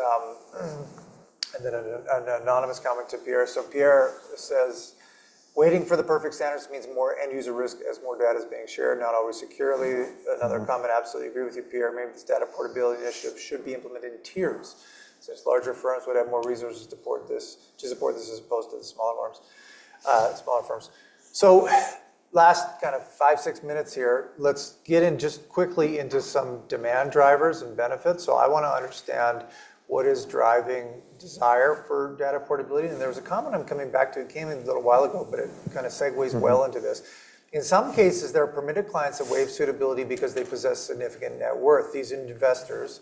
and then an anonymous comment to Pierre. So Pierre says, waiting for the perfect standards means more end user risk as more data is being shared, not always securely. Another comment, absolutely agree with you, Pierre. Maybe this data portability initiative should be implemented in tiers, since larger firms would have more resources to support this as opposed to the smaller firms. So last kind of 5-6 minutes here, let's get in just quickly into some demand drivers and benefits. So I want to understand what is driving desire for data portability. And there was a comment I'm coming back to, it came in a little while ago, but it kind of segues well into this. In some cases, there are permitted clients that waive suitability because they possess significant net worth. These investors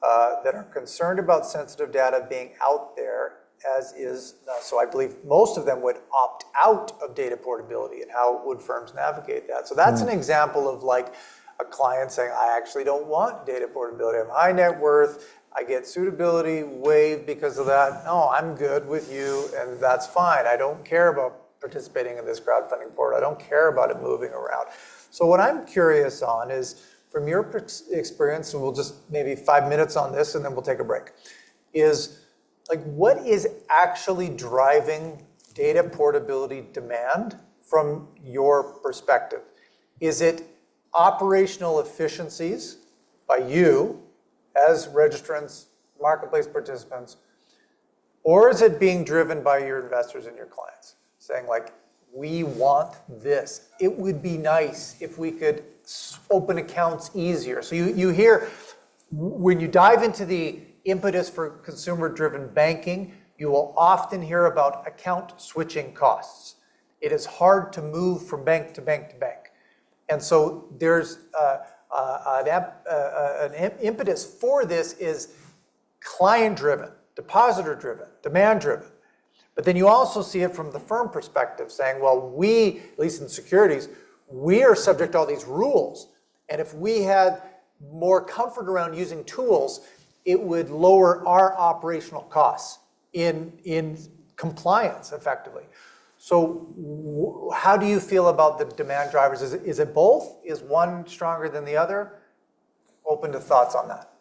that are concerned about sensitive data being out there, as is, so I believe most of them would opt out of data portability, and how would firms navigate that? So that's an example of like a client saying, I actually don't want data portability. I'm high net worth, I get suitability waived because of that. No, I'm good with you, and that's fine. I don't care about participating in this crowdfunding portal. I don't care about it moving around. So what I'm curious on is, from your experience, and we'll just maybe 5 minutes on this and then we'll take a break, is like, what is actually driving data portability demand from your perspective? Is it operational efficiencies by you as registrants, marketplace participants, or is it being driven by your investors and your clients saying like, we want this. It would be nice if we could open accounts easier. So you hear, when you dive into the impetus for consumer-driven banking, you will often hear about account switching costs. It is hard to move from bank to bank to bank. And so there's an impetus for this is client-driven, depositor-driven, demand-driven. But then you also see it from the firm perspective, saying, well, we, at least in securities, we are subject to all these rules. And if we had more comfort around using tools, it would lower our operational costs in compliance effectively. So how do you feel about the demand drivers? Is it both? Is one stronger than the other? Open to thoughts on that.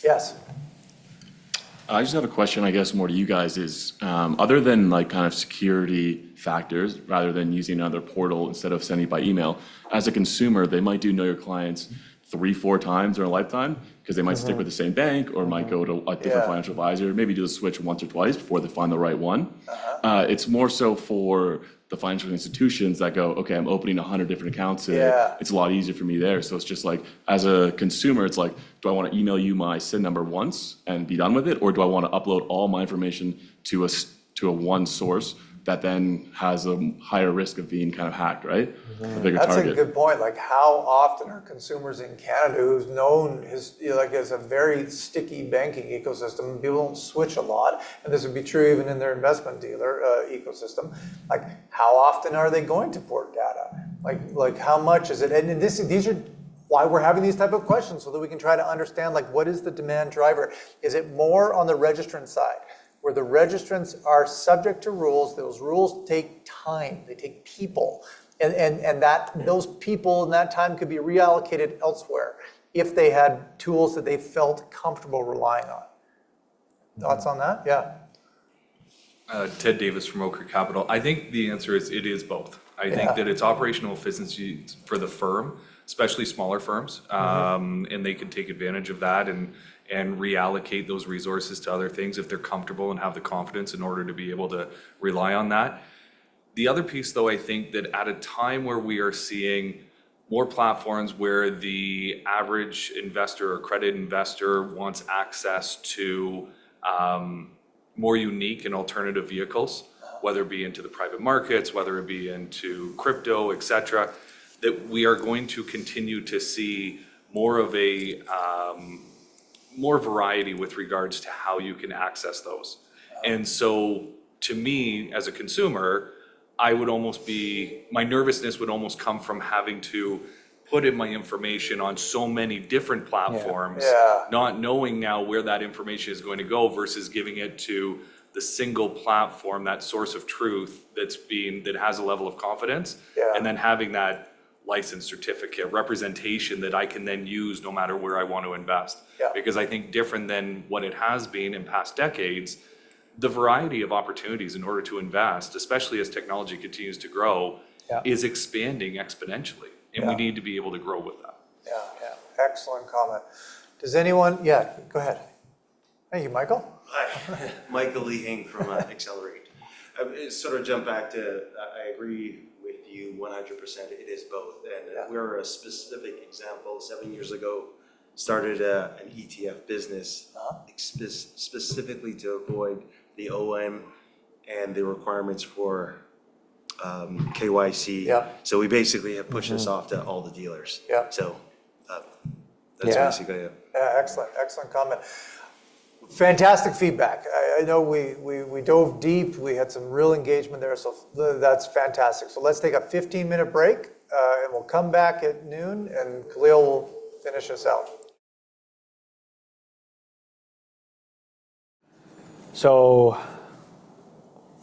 Yes. I just have a question, I guess, more to you guys is, other than like kind of security factors, rather than using another portal instead of sending by email, as a consumer, they might do know your clients 3-4 times in a lifetime because they might stick with the same bank or might go to a different financial advisor, maybe do the switch once or twice before they find the right one. It's more so for the financial institutions that go, okay, I'm opening 100 different accounts today. It's a lot easier for me there. So it's just like, as a consumer, it's like, do I want to email you my SIN number once and be done with it? Or do I want to upload all my information to a one source that then has a higher risk of being kind of hacked, right? A bigger That's target. a good point. Like, how often are consumers in Canada who's known as a very sticky banking ecosystem? People don't switch a lot, and this would be true even in their investment dealer ecosystem. Like, how often are they going to port data? Like how much is it? And these are why we're having these type of questions, so that we can try to understand, like, what is the demand driver? Is it more on the registrant side, where the registrants are subject to rules? Those rules take time, they take people, and that those people and that time could be reallocated elsewhere if they had tools that they felt comfortable relying on. Thoughts on that? Yeah. Ted Davis from Oakridge Capital. I think the answer is it is both. I think that it's operational efficiency for the firm, especially smaller firms, and they can take advantage of that and reallocate those resources to other things if they're comfortable and have the confidence in order to be able to rely on that. The other piece, though, I think that at a time where we are seeing more platforms where the average investor or credit investor wants access to more unique and alternative vehicles, whether it be into the private markets, whether it be into crypto, et cetera, that we are going to continue to see more of a more variety with regards to how you can access those. And so to me, as a consumer, my nervousness would almost come from having to put in my information on so many different platforms, not knowing now where that information is going to go versus giving it to the single platform, that source of truth that has a level of confidence, and then having that license certificate representation that I can then use no matter where I want to invest. Because I think different than what it has been in past decades, the variety of opportunities in order to invest, especially as technology continues to grow, is expanding exponentially. And we need to be able to grow with that. Excellent comment. Does anyone, go ahead. Thank you, Michael. Hi, Michael Lee Hing from Accelerate. Sort of jump back to, I agree with you 100%, it is both. And we're a specific example. 7 years ago, started an ETF business specifically to avoid the OM and the requirements for KYC. So we basically have pushed this off to all the dealers. So that's basically it. Excellent comment. Fantastic feedback. I know we dove deep. We had some real engagement there, so that's fantastic. So let's take a 15-minute break, and we'll come back at noon, and Khalil will finish us out. So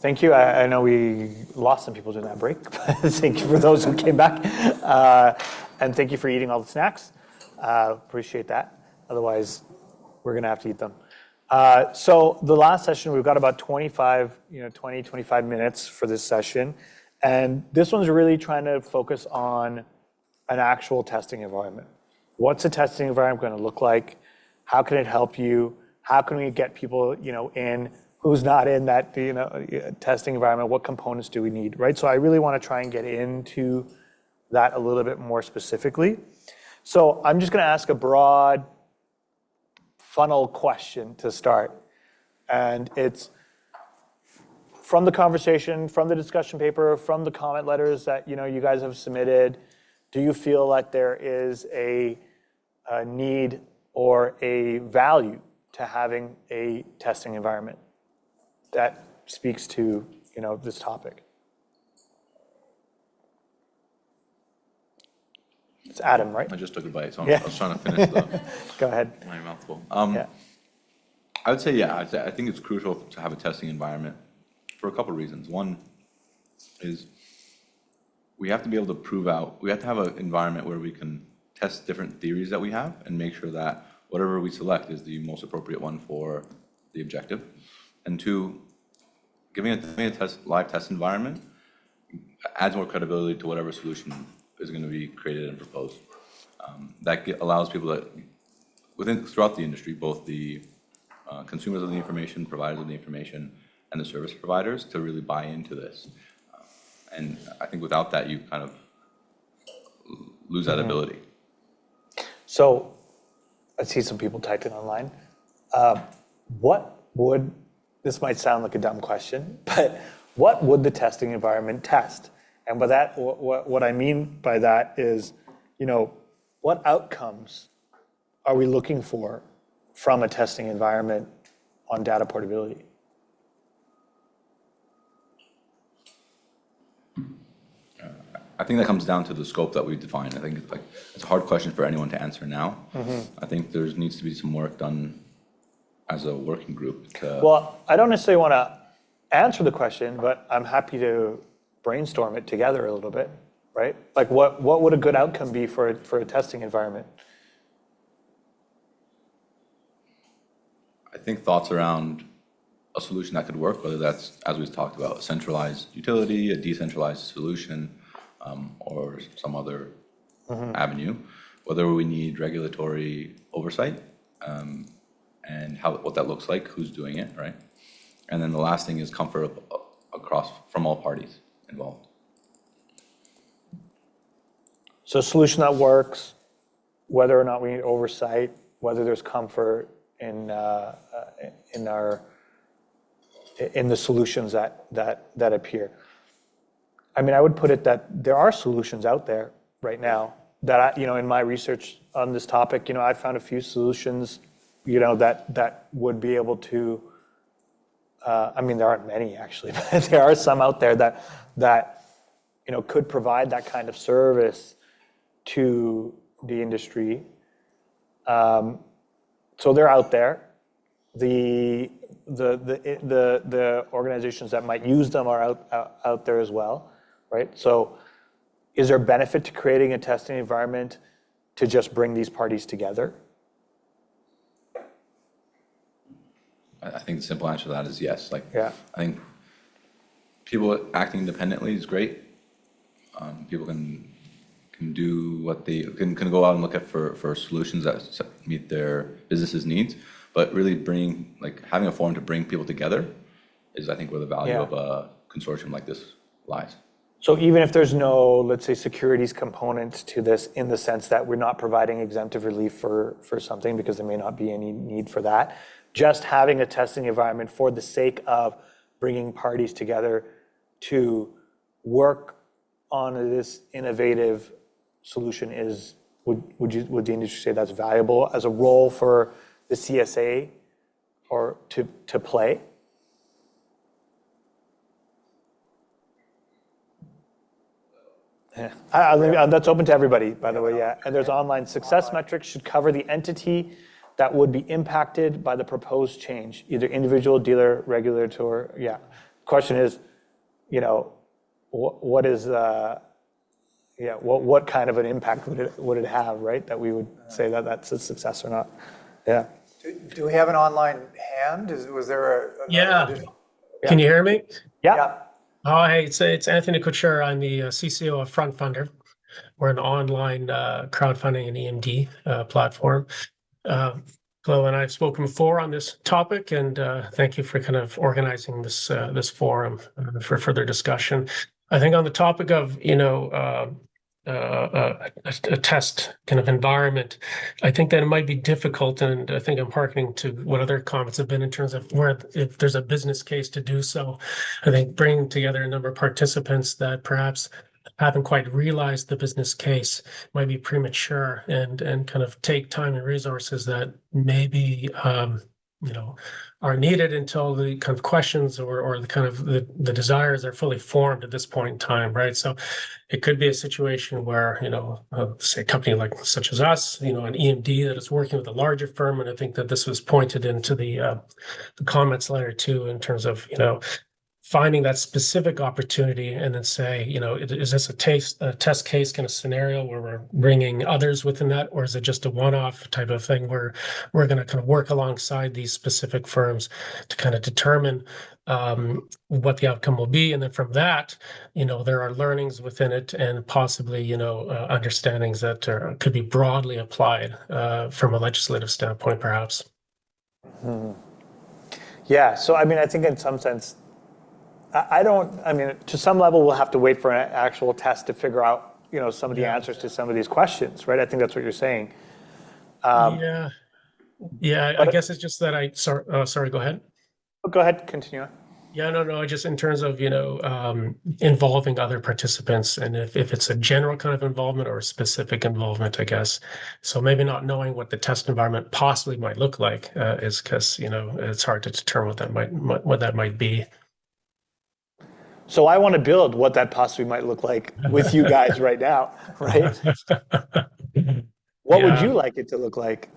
thank you. I know we lost some people during that break, but thank you for those who came back. And thank you for eating all the snacks. Appreciate that. Otherwise, we're going to have to eat them. So the last session, we've got about 25 minutes for this session. And this one's really trying to focus on an actual testing environment. What's a testing environment going to look like? How can it help you? How can we get people, in who's not in that, testing environment? What components do we need, right? So I really want to try and get into that a little bit more specifically. So I'm just going to ask a broad funnel question to start. And it's from the conversation, from the discussion paper, from the comment letters that, you guys have submitted. Do you feel like there is a need or a value to having a testing environment that speaks to, this topic? It's Adam, right? I just took a bite, so I was trying to finish Go ahead. my mouthful. I would say, yeah, I think it's crucial to have a testing environment for a couple of reasons. One is we have to be able to prove out, we have to have an environment where we can test different theories that we have and make sure that whatever we select is the most appropriate one for the objective. And two, giving a live test environment adds more credibility to whatever solution is going to be created and proposed. Allows people that throughout the industry, both the consumers of the information, providers of the information, and the service providers to really buy into this. And I think without that, you kind of lose that ability. So I see some people typing online. This might sound like a dumb question, but what would the testing environment test? And by that, what I mean by that is, what outcomes are we looking for from a testing environment on data portability? I think that comes down to the scope that we define. I think it's a hard question for anyone to answer now. I think there needs to be some work done as a working group. Well, I don't necessarily want to answer the question, but I'm happy to brainstorm it together a little bit, right? Like what would a good outcome be for a testing environment? I think thoughts around a solution that could work, whether that's, as we've talked about, a centralized utility, a decentralized solution, or some other avenue, whether we need regulatory oversight, and what that looks like, who's doing it, right? And then the last thing is comfort from all parties involved. So a solution that works, whether or not we need oversight, whether there's comfort in the solutions that appear. I mean, I would put it that there are solutions out there right now that in my research on this topic, I found a few solutions, that would be able to. I mean, there aren't many actually, but there are some out there that could provide that kind of service to the industry. So they're out there. The organizations that might use them are out there as well, right? So is there benefit to creating a testing environment to just bring these parties together? I think the simple answer to that is yes. Yeah. I think people acting independently is great. People can do what they can go out and look at for solutions that meet their business's needs. But really having a forum to bring people together is, I think, where the value of a consortium like this lies. So even if there's no, let's say, securities component to this, in the sense that we're not providing exemptive relief for something because there may not be any need for that, just having a testing environment for the sake of bringing parties together to work on this innovative solution would the industry say that's valuable as a role for the CSA or to play? Yeah. That's open to everybody, by the way, yeah. And there's online success metrics should cover the entity that would be impacted by the proposed change, either individual, dealer, regulator, yeah. Question is, what is, what kind of an impact would it have, right? That we would say that that's a success or not, yeah. Do we have an online hand? Was there Yeah. Can you hear me? Yeah. Oh, hey, it's Anthony Couture. I'm the CCO of Front Funder. We're an online crowdfunding and EMD platform. Chloe and I have spoken before on this topic, and thank you for kind of organizing this forum for further discussion. I think on the topic of a test kind of environment, I think that it might be difficult, and I think I'm hearkening to what other comments have been in terms of if there's a business case to do so. I think bringing together a number of participants that perhaps haven't quite realized the business case might be premature, and kind of take time and resources that maybe are needed until the kind of questions or the kind of the desires are fully formed at this point in time, right? So it could be a situation where, say a company like such as us, an EMD that is working with a larger firm, and I think that this was pointed into the comments letter too, in terms of, finding that specific opportunity and then say, is this a test case kind of scenario where we're bringing others within that, or is it just a one-off type of thing where we're going to kind of work alongside these specific firms to kind of determine what the outcome will be, and then from that, there are learnings within it and possibly, understandings that could be broadly applied from a legislative standpoint, perhaps. Yeah. So I mean, I think in some sense, to some level, we'll have to wait for an actual test to figure out, some of the answers to some of these questions, right? I think that's what you're saying. Yeah. I guess it's just that sorry, go ahead. Go ahead, continue on. Yeah, no, just in terms of, involving other participants, and if it's a general kind of involvement or a specific involvement, I guess. So maybe not knowing what the test environment possibly might look like is because, it's hard to determine what that might be. So I want to build what that possibly might look like with you guys right now, right? What would you like it to look like?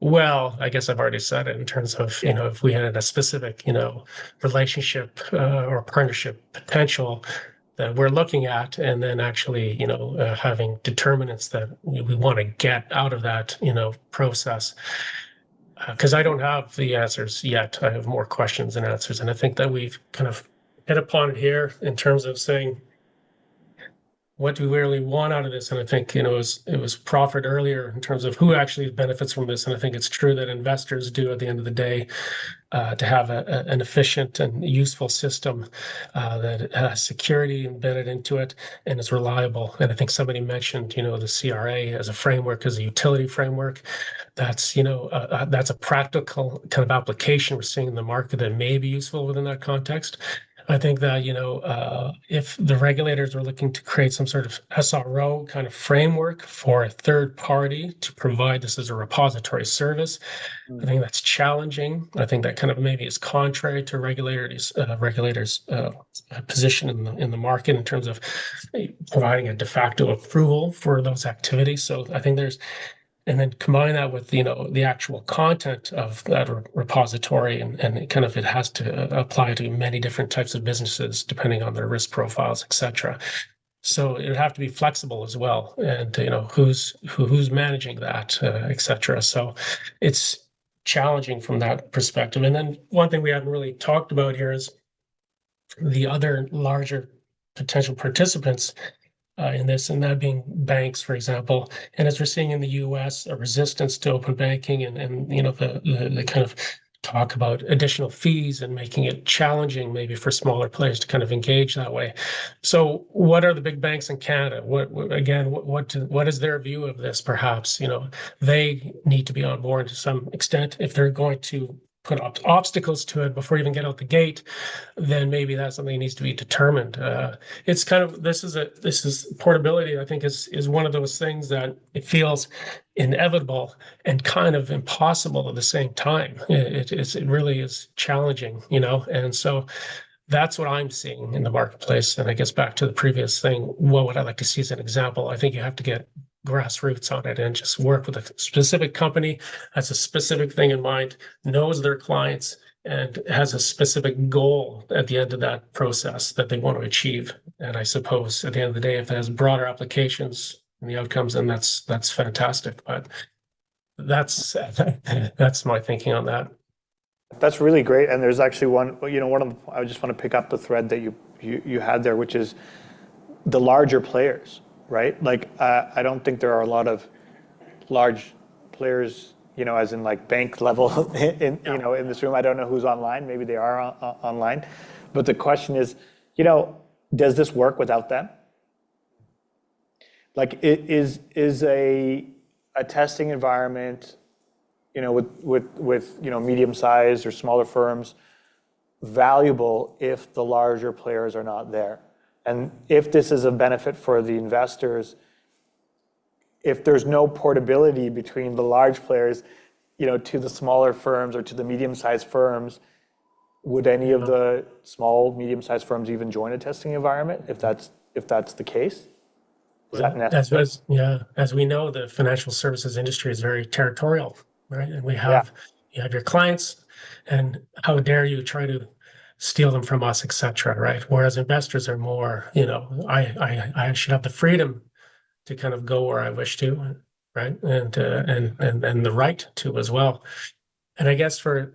Well, I guess I've already said it in terms of, if we had a specific, relationship or partnership potential that we're looking at, and then actually, having determinants that we want to get out of that, process. Because I don't have the answers yet. I have more questions than answers. And I think that we've kind of hit upon it here in terms of saying, what do we really want out of this? And I think, it was proffered earlier in terms of who actually benefits from this. And I think it's true that investors do at the end of the day, to have an efficient and useful system that has security embedded into it and is reliable. And I think somebody mentioned, the CRA as a framework, as a utility framework. That's, that's a practical kind of application we're seeing in the market that may be useful within that context. I think that, if the regulators are looking to create some sort of SRO kind of framework for a third party to provide this as a repository service, I think that's challenging. I think that kind of maybe is contrary to regulators' position in the market in terms of providing a de facto approval for those activities. So I think and then combine that with, the actual content of that repository, and kind of it has to apply to many different types of businesses depending on their risk profiles, et cetera. So it would have to be flexible as well, and who's managing that, et cetera. So it's challenging from that perspective. And then one thing we haven't really talked about here is the other larger potential participants in this, and that being banks, for example. And as we're seeing in the US, a resistance to open banking, and the kind of talk about additional fees and making it challenging maybe for smaller players to kind of engage that way. So what are the big banks in Canada? What is their view of this? Perhaps, they need to be on board to some extent if they're going to put obstacles to it before you even get out the gate, then maybe that's something that needs to be determined. It's kind of, this is portability, I think is one of those things that it feels inevitable and kind of impossible at the same time. It really is challenging, and so that's what I'm seeing in the marketplace. And I guess back to the previous thing, what would I like to see as an example? I think you have to get grassroots on it and just work with a specific company, has a specific thing in mind, knows their clients, and has a specific goal at the end of that process that they want to achieve. And I suppose at the end of the day, if it has broader applications and the outcomes, then that's fantastic. But that's my thinking on that. That's really great. And there's actually I just want to pick up the thread that you had there, which is the larger players. Right? Like, I don't think there are a lot of large players, as in like bank level in this room. I don't know who's online. Maybe they are online. But the question is, does this work without them? Like, is a testing environment, with medium-sized or smaller firms valuable if the larger players are not there? And if this is a benefit for the investors, if there's no portability between the large players, to the smaller firms or to the medium-sized firms, would any of the small, medium-sized firms even join a testing environment if that's the case? Is that necessary? As we know, the financial services industry is very territorial, right? And you have your clients, and how dare you try to steal them from us, et cetera, right? Whereas investors are more, I should have the freedom to kind of go where I wish to, right? And the right to as well. And I guess for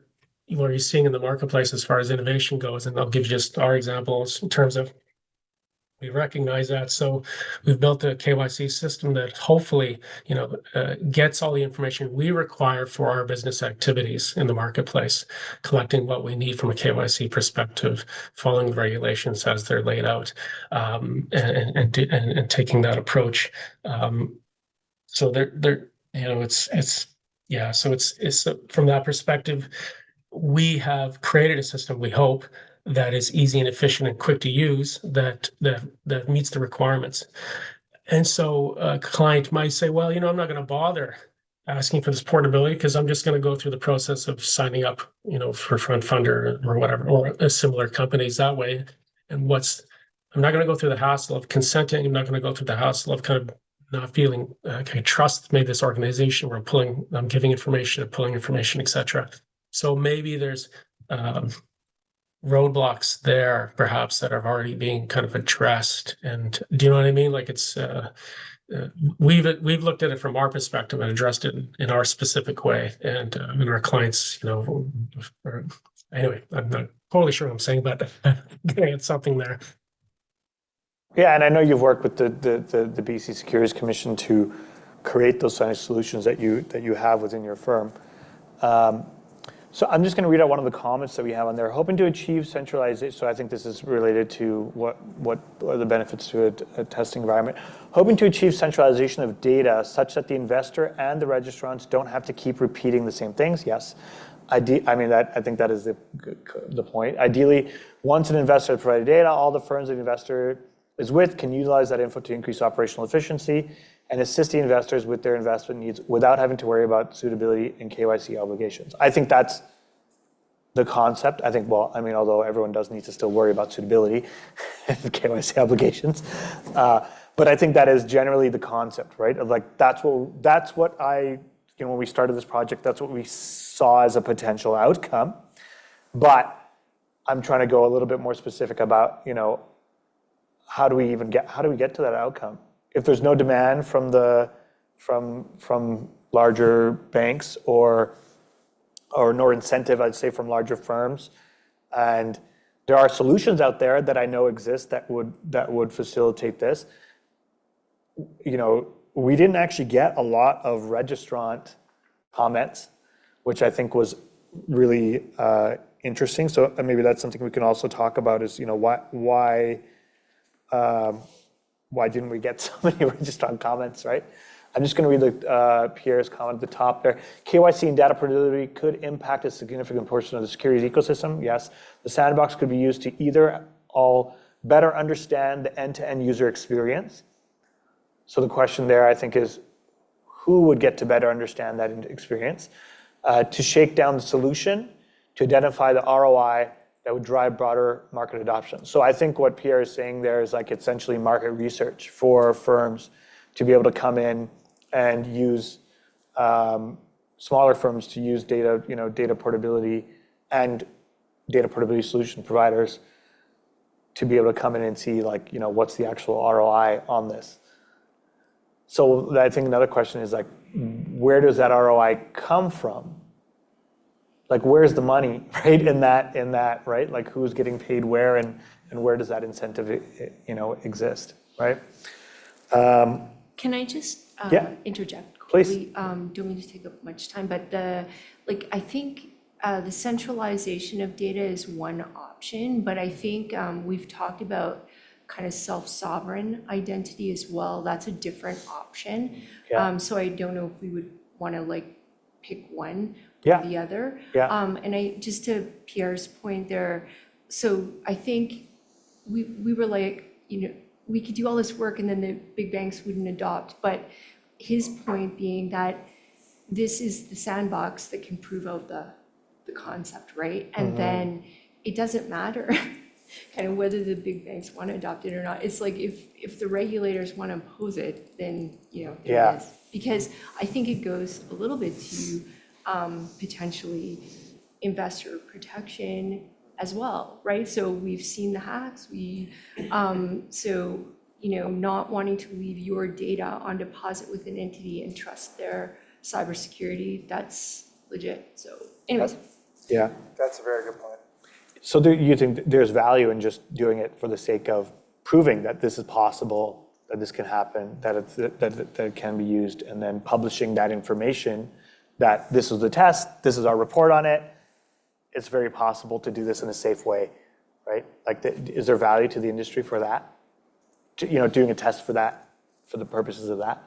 what you're seeing in the marketplace as far as innovation goes, and I'll give you just our examples in terms of we recognize that. So we've built a KYC system that hopefully, gets all the information we require for our business activities in the marketplace, collecting what we need from a KYC perspective, following the regulations as they're laid out, and taking that approach. So it's from that perspective, we have created a system, we hope, that is easy and efficient and quick to use, that meets the requirements. And so a client might say, well, I'm not going to bother asking for this portability because I'm just going to go through the process of signing up, for Front Funder or whatever, or similar companies that way. And I'm not going to go through the hassle of consenting. I'm not going to go through the hassle of kind of not feeling, trust maybe this organization where I'm giving information and pulling information, et cetera. So maybe there's roadblocks there perhaps that are already being kind of addressed. And do you know what I mean? Like it's we've looked at it from our perspective and addressed it in our specific way, and our clients, anyway, I'm not totally sure what I'm saying, but getting at something there. Yeah, and I know you've worked with the BC Securities Commission to create those kind of solutions that you have within your firm. So I'm just going to read out one of the comments that we have on there. Hoping to achieve centralization. So I think this is related to what are the benefits to a testing environment. Hoping to achieve centralization of data such that the investor and the registrants don't have to keep repeating the same things. Yes. I think that is the point. Ideally, once an investor has provided data, all the firms the investor is with can utilize that info to increase operational efficiency and assist the investors with their investment needs without having to worry about suitability and KYC obligations. I think that's the concept. I think, although everyone does need to still worry about suitability and KYC obligations, but I think that is generally the concept, right? Of like, that's what when we started this project, that's what we saw as a potential outcome. But I'm trying to go a little bit more specific about, how do we get to that outcome? If there's no demand from larger banks or nor incentive, I'd say, from larger firms, and there are solutions out there that I know exist that would facilitate this. We didn't actually get a lot of registrant comments, which I think was really interesting. So maybe that's something we can also talk about is, why didn't we get so many registrant comments, right? I'm just going to read Pierre's comment at the top there. KYC and data portability could impact a significant portion of the securities ecosystem. Yes, the sandbox could be used to either all better understand the end-to-end user experience. So the question there, I think, is who would get to better understand that experience? To shake down the solution, to identify the ROI that would drive broader market adoption. So I think what Pierre is saying there is like essentially market research for firms to be able to come in and use smaller firms to use data portability and data portability solution providers to be able to come in and see what's the actual ROI on this. So I think another question is like, where does that ROI come from? Like, where's the money, right? In that, right? Like, who's getting paid where, and where does that incentive, exist, right? Can I just interject Please. quickly? Don't mean to take up much time, but I think the centralization of data is one option, but I think we've talked about kind of self-sovereign identity as well. That's a different option. Yeah. So I don't know if we would want to pick one or the other. Yeah. And just to Pierre's point there, so I think we were we could do all this work and then the big banks wouldn't adopt. But his point being that this is the sandbox that can prove out the concept, right? And then it doesn't matter kind of whether the big banks want to adopt it or not. It's like if the regulators want to impose it, then, there it is. Because I think it goes a little bit to potentially investor protection as well, right? So we've seen the hacks. Not wanting to leave your data on deposit with an entity and trust their cybersecurity, that's legit. So anyways. Yeah. That's a very good point. So you think there's value in just doing it for the sake of proving that this is possible, that this can happen, that it can be used, and then publishing that information that this was the test, this is our report on it. It's very possible to do this in a safe way, right? Like, is there value to the industry for that? Doing a test for that, for the purposes of that?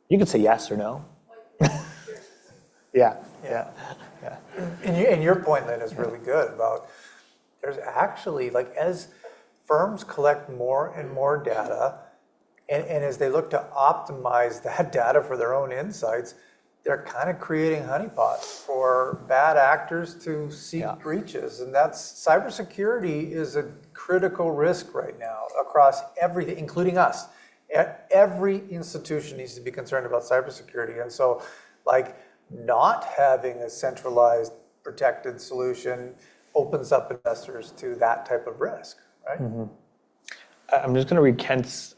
You can say yes or no. Yeah. And your point then is really good about there's actually, like, as firms collect more and more data, and as they look to optimize that data for their own insights, they're kind of creating honeypots for bad actors to seek breaches. And cybersecurity is a critical risk right now across everything, including us. Every institution needs to be concerned about cybersecurity. And so, like, not having a centralized protected solution opens up investors to that type of risk, right? I'm just going to read Kent's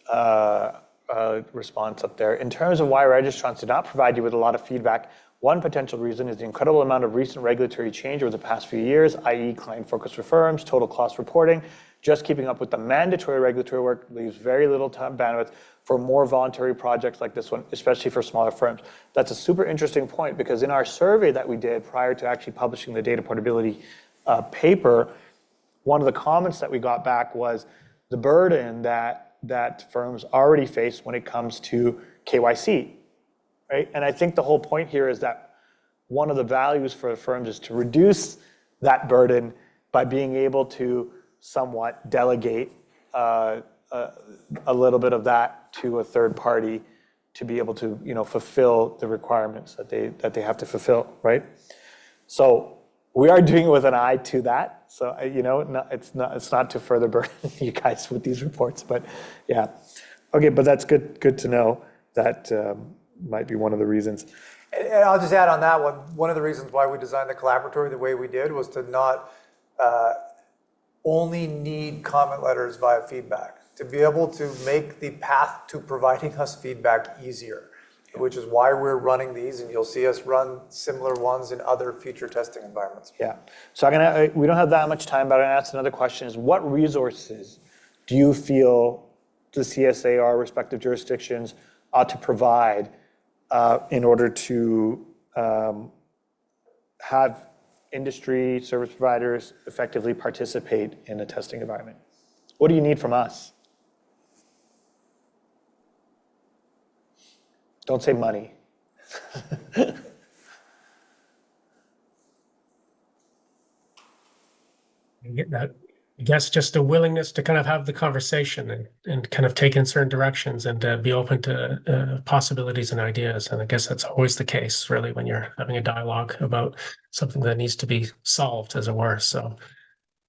response up there. In terms of why registrants did not provide you with a lot of feedback, one potential reason is the incredible amount of recent regulatory change over the past few years, i.e. client focus for firms, total cost reporting. Just keeping up with the mandatory regulatory work leaves very little time bandwidth for more voluntary projects like this one, especially for smaller firms. That's a super interesting point, because in our survey that we did prior to actually publishing the data portability paper, one of the comments that we got back was the burden that firms already face when it comes to KYC, right? And I think the whole point here is that one of the values for the firms is to reduce that burden by being able to somewhat delegate a little bit of that to a third party to be able to, fulfill the requirements that they have to fulfill, right? So we are doing it with an eye to that. So it's not to further burden you guys with these reports, but yeah, okay. But that's good to know. That might be one of the reasons. And I'll just add on that one. One of the reasons why we designed the collaboratory the way we did was to not only need comment letters via feedback, to be able to make the path to providing us feedback easier, which is why we're running these, and you'll see us run similar ones in other future testing environments. Yeah. So we don't have that much time, but I'm gonna ask another question: is what resources do you feel the CSA or respective jurisdictions ought to provide in order to have industry service providers effectively participate in a testing environment? What do you need from us? Don't say money. I guess just a willingness to kind of have the conversation and kind of take in certain directions and be open to possibilities and ideas. And I guess that's always the case, really, when you're having a dialogue about something that needs to be solved, as it were. So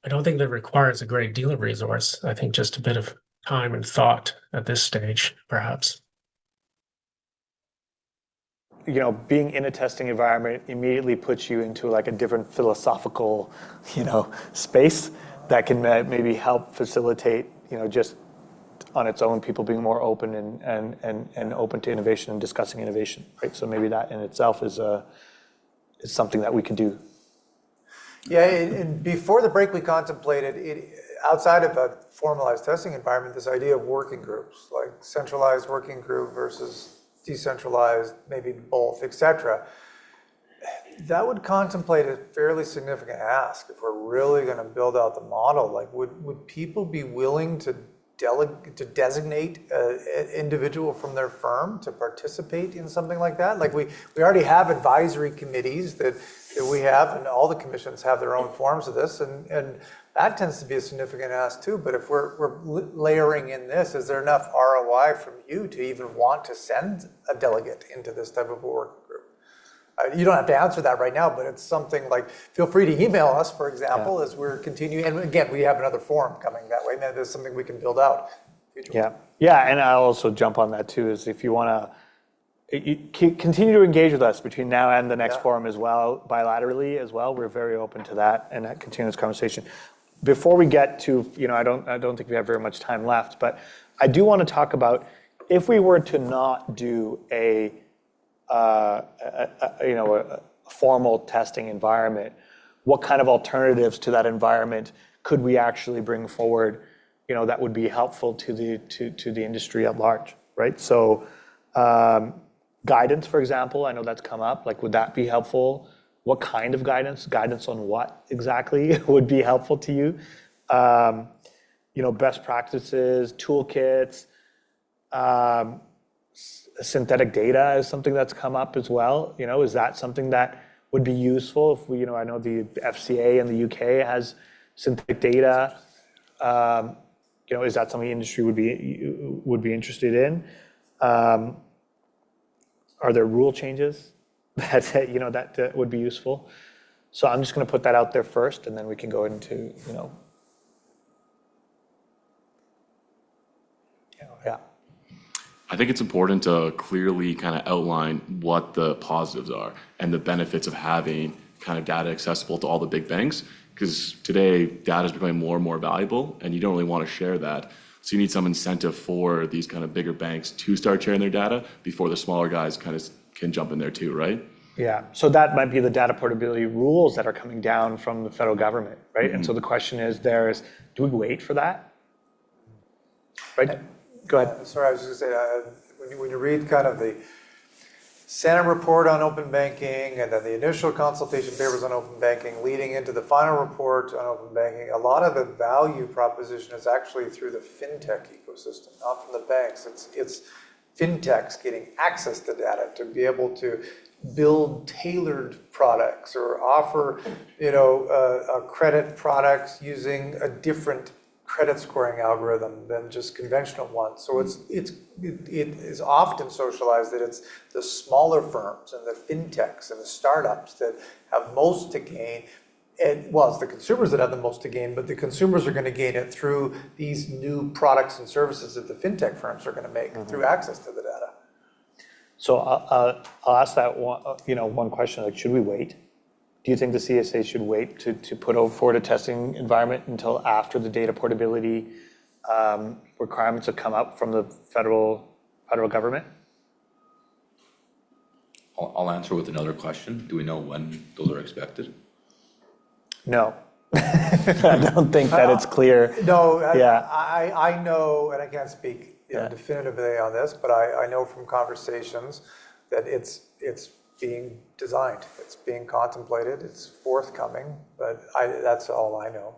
I don't think that requires a great deal of resource. I think just a bit of time and thought at this stage, perhaps. Being in a testing environment immediately puts you into like a different philosophical, space that can maybe help facilitate, just on its own, people being more open and open to innovation and discussing innovation, right? So maybe that in itself is something that we could do. Yeah, and before the break, we contemplated outside of a formalized testing environment, this idea of working groups, like centralized working group versus decentralized, maybe both, etc. That would contemplate a fairly significant ask if we're really going to build out the model. Like, would people be willing to designate an individual from their firm to participate in something like that? Like we already have advisory committees that we have, and all the commissions have their own forms of this, and that tends to be a significant ask too. But if we're layering in this, is there enough ROI from you to even want to send a delegate into this type of a working group? You don't have to answer that right now, but it's something like, feel free to email us, for example, as we're continuing. And again, we have another forum coming that way. Maybe there's something we can build out. Yeah, and I'll also jump on that too, is if you want to continue to engage with us between now and the next forum as well, bilaterally as well. We're very open to that and continue this conversation. Before we get to, I don't think we have very much time left, but I do want to talk about if we were to not do a formal testing environment, what kind of alternatives to that environment could we actually bring forward, that would be helpful to the industry at large, right? So guidance, for example, I know that's come up. Like, would that be helpful? What kind of guidance? Guidance on what exactly would be helpful to you? Best practices, toolkits, synthetic data is something that's come up as well. Is that something that would be useful if we, I know the FCA in the UK has synthetic data. Is that something the industry would be interested in? Are there rule changes that would be useful? So I'm just going to put that out there first, and then we can go into, yeah. I think it's important to clearly kind of outline what the positives are and the benefits of having kind of data accessible to all the big banks, because today data is becoming more and more valuable, and you don't really want to share that. So you need some incentive for these kind of bigger banks to start sharing their data before the smaller guys kind of can jump in there too, right? Yeah, so that might be the data portability rules that are coming down from the federal government, right? And so the question is, do we wait for that? Right? Go ahead. Sorry, I was just going to say, when you read kind of the Senate report on open banking, and then the initial consultation papers on open banking, leading into the final report on open banking, a lot of the value proposition is actually through the fintech ecosystem, not from the banks. It's fintechs getting access to data to be able to build tailored products or offer, credit products using a different credit scoring algorithm than just conventional ones. So it is often socialized that it's the smaller firms and the fintechs and the startups that have most to gain. And well, it's the consumers that have the most to gain, but the consumers are going to gain it through these new products and services that the fintech firms are going to make through access to the data. So I'll ask that one question, like, should we wait? Do you think the CSA should wait to put forward a testing environment until after the data portability requirements have come up from the federal government? I'll answer with another question. Do we know when those are expected? No. I don't think that it's clear. No, Yeah. I know, and I can't speak definitively on this, but I know from conversations that it's being designed, it's being contemplated, it's forthcoming, but that's all I know.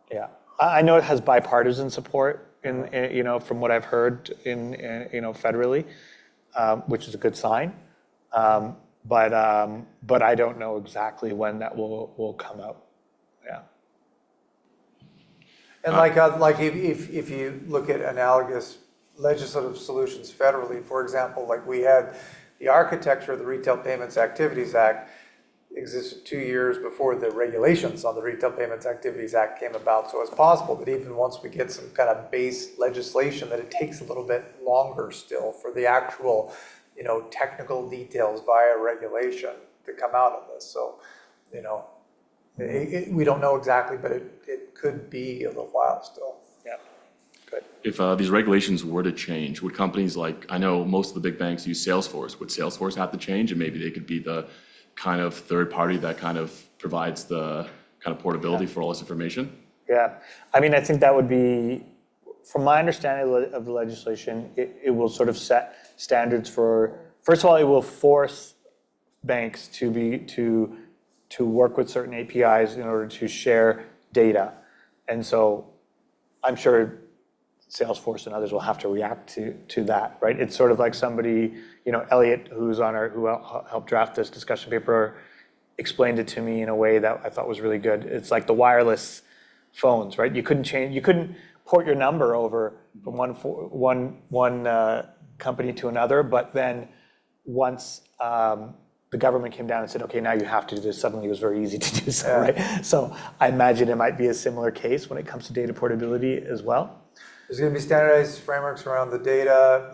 Yeah, I know it has bipartisan support in from what I've heard in federally, which is a good sign. But I don't know exactly when that will come out. Yeah. And like if you look at analogous legislative solutions federally, for example, like we had the architecture of the Retail Payments Activities Act existed 2 years before the regulations on the Retail Payments Activities Act came about. So it's possible that even once we get some kind of base legislation, that it takes a little bit longer still for the actual, technical details via regulation to come out of this. So, we don't know exactly, but it could be a little while still. Yeah. Good. If these regulations were to change, would companies I know most of the big banks use Salesforce, would Salesforce have to change, and maybe they could be the kind of third party that kind of provides the kind of portability for all this information? Yeah, I mean, I think that would be, from my understanding of the legislation, it will sort of set standards for, first of all, it will force banks to work with certain APIs in order to share data. And so I'm sure Salesforce and others will have to react to that, right? It's sort of like somebody, Elliot, who helped draft this discussion paper, explained it to me in a way that I thought was really good. It's like the wireless phones, right? You couldn't port your number over from one company to another, but then once the government came down and said, okay, now you have to do this, suddenly it was very easy to do so, right? So I imagine it might be a similar case when it comes to data portability as well. There's going to be standardized frameworks around the data.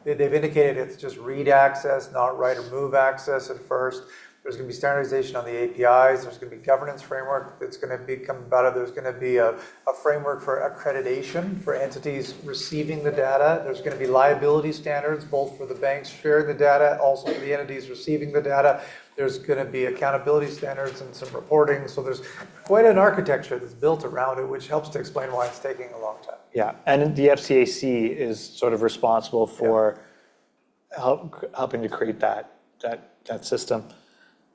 They've indicated it's just read access, not write or move access at first. There's going to be standardization on the APIs. There's going to be governance framework that's going to become about it. There's going to be a framework for accreditation for entities receiving the data. There's going to be liability standards, both for the banks sharing the data, also for the entities receiving the data. There's going to be accountability standards and some reporting. So there's quite an architecture that's built around it, which helps to explain why it's taking a long time. Yeah, and the FCAC is sort of responsible for helping to create that system.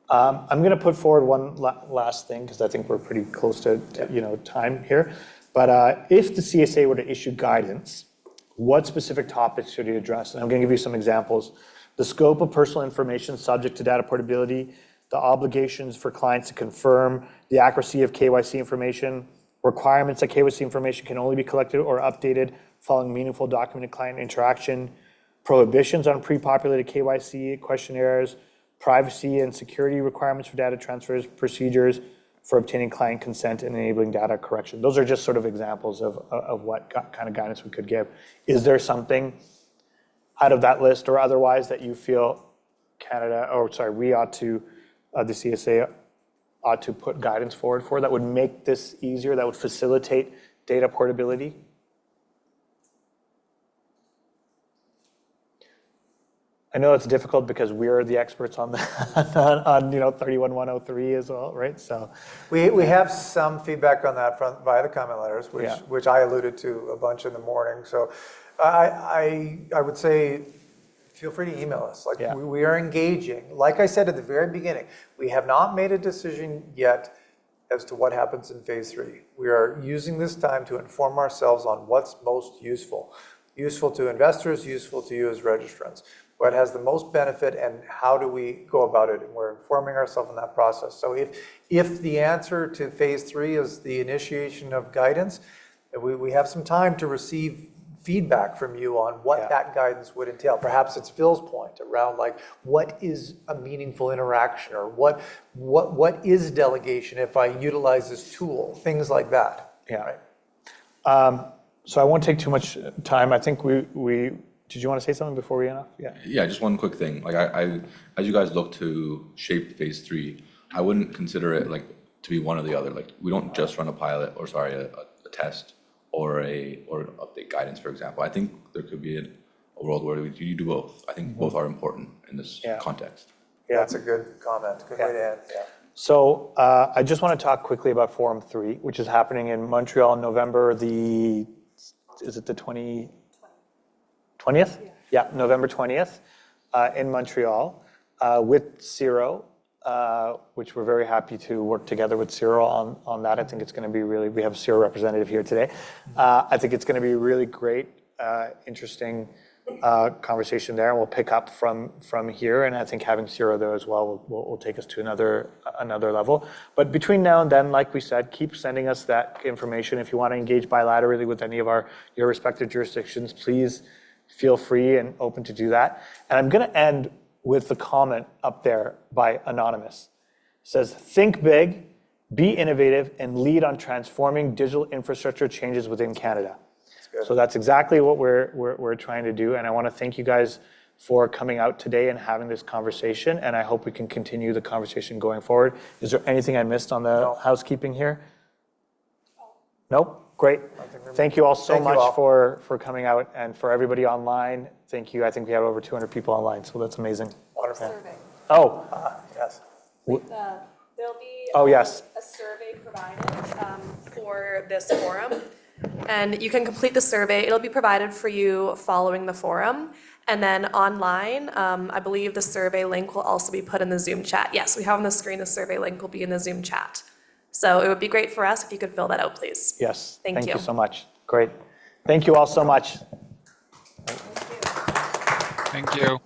I'm going to put forward one last thing because I think we're pretty close to time here. But if the CSA were to issue guidance, what specific topics should it address? And I'm going to give you some examples. The scope of personal information subject to data portability, the obligations for clients to confirm the accuracy of KYC information, requirements that KYC information can only be collected or updated following meaningful documented client interaction, prohibitions on pre-populated KYC questionnaires, privacy and security requirements for data transfers, procedures for obtaining client consent and enabling data correction. Those are just sort of examples of what kind of guidance we could give. Is there something out of that list or otherwise that you feel we ought to, the CSA ought to put guidance forward for that would make this easier, that would facilitate data portability? I know it's difficult because we're the experts on that, on 31103 as well, right? So we have some feedback on that via the comment letters, which I alluded to a bunch in the morning. So I would say feel free to email us. We are engaging. Like I said at the very beginning, we have not made a decision yet as to what happens in phase 3. We are using this time to inform ourselves on what's most useful to investors, useful to you as registrants. What has the most benefit and how do we go about it? And we're informing ourselves in that process. So if the answer to phase 3 is the initiation of guidance, we have some time to receive feedback from you on what that guidance would entail. Perhaps it's Phil's point around what is a meaningful interaction or what is delegation if I utilize this tool, things like that. Yeah. Right? So I won't take too much time. I think did you want to say something before we end off? Yeah, just one quick thing. As you guys look to shape phase 3, I wouldn't consider it to be one or the other. We don't just run a pilot a test or an update guidance, for example. I think there could be a world where you do both. I think both are important in this context. Yeah, that's a good comment. Good way to end. Yeah. So I just want to talk quickly about Forum 3, which is happening in Montreal in November the 20th? Yeah, November 20th in Montreal with Ciro, which we're very happy to work together with Ciro on that. I think it's going to be we have a Ciro representative here today. I think it's going to be really great, interesting conversation there, and we'll pick up from here. And I think having Ciro there as well will take us to another level. But between now and then, like we said, keep sending us that information. If you want to engage bilaterally with any of your respective jurisdictions, please feel free and open to do that. And I'm going to end with the comment up there by Anonymous. It says, think big, be innovative, and lead on transforming digital infrastructure changes within Canada. So that's exactly what we're trying to do. And I want to thank you guys for coming out today and having this conversation. And I hope we can continue the conversation going forward. Is there anything I missed on the housekeeping here? Nope. Great. Thank you all so much for coming out, and for everybody online. Thank you. I think we have over 200 people online, so that's amazing. Wonderful. Survey. Oh. Yes. There'll be a survey provided for this forum, and you can complete the survey. It'll be provided for you following the forum, and then online, I believe the survey link will also be put in the Zoom chat. Yes, we have on the screen the survey link will be in the Zoom chat. So it would be great for us if you could fill that out, please. Yes. Thank you so much. Great. Thank you all so much. Thank you.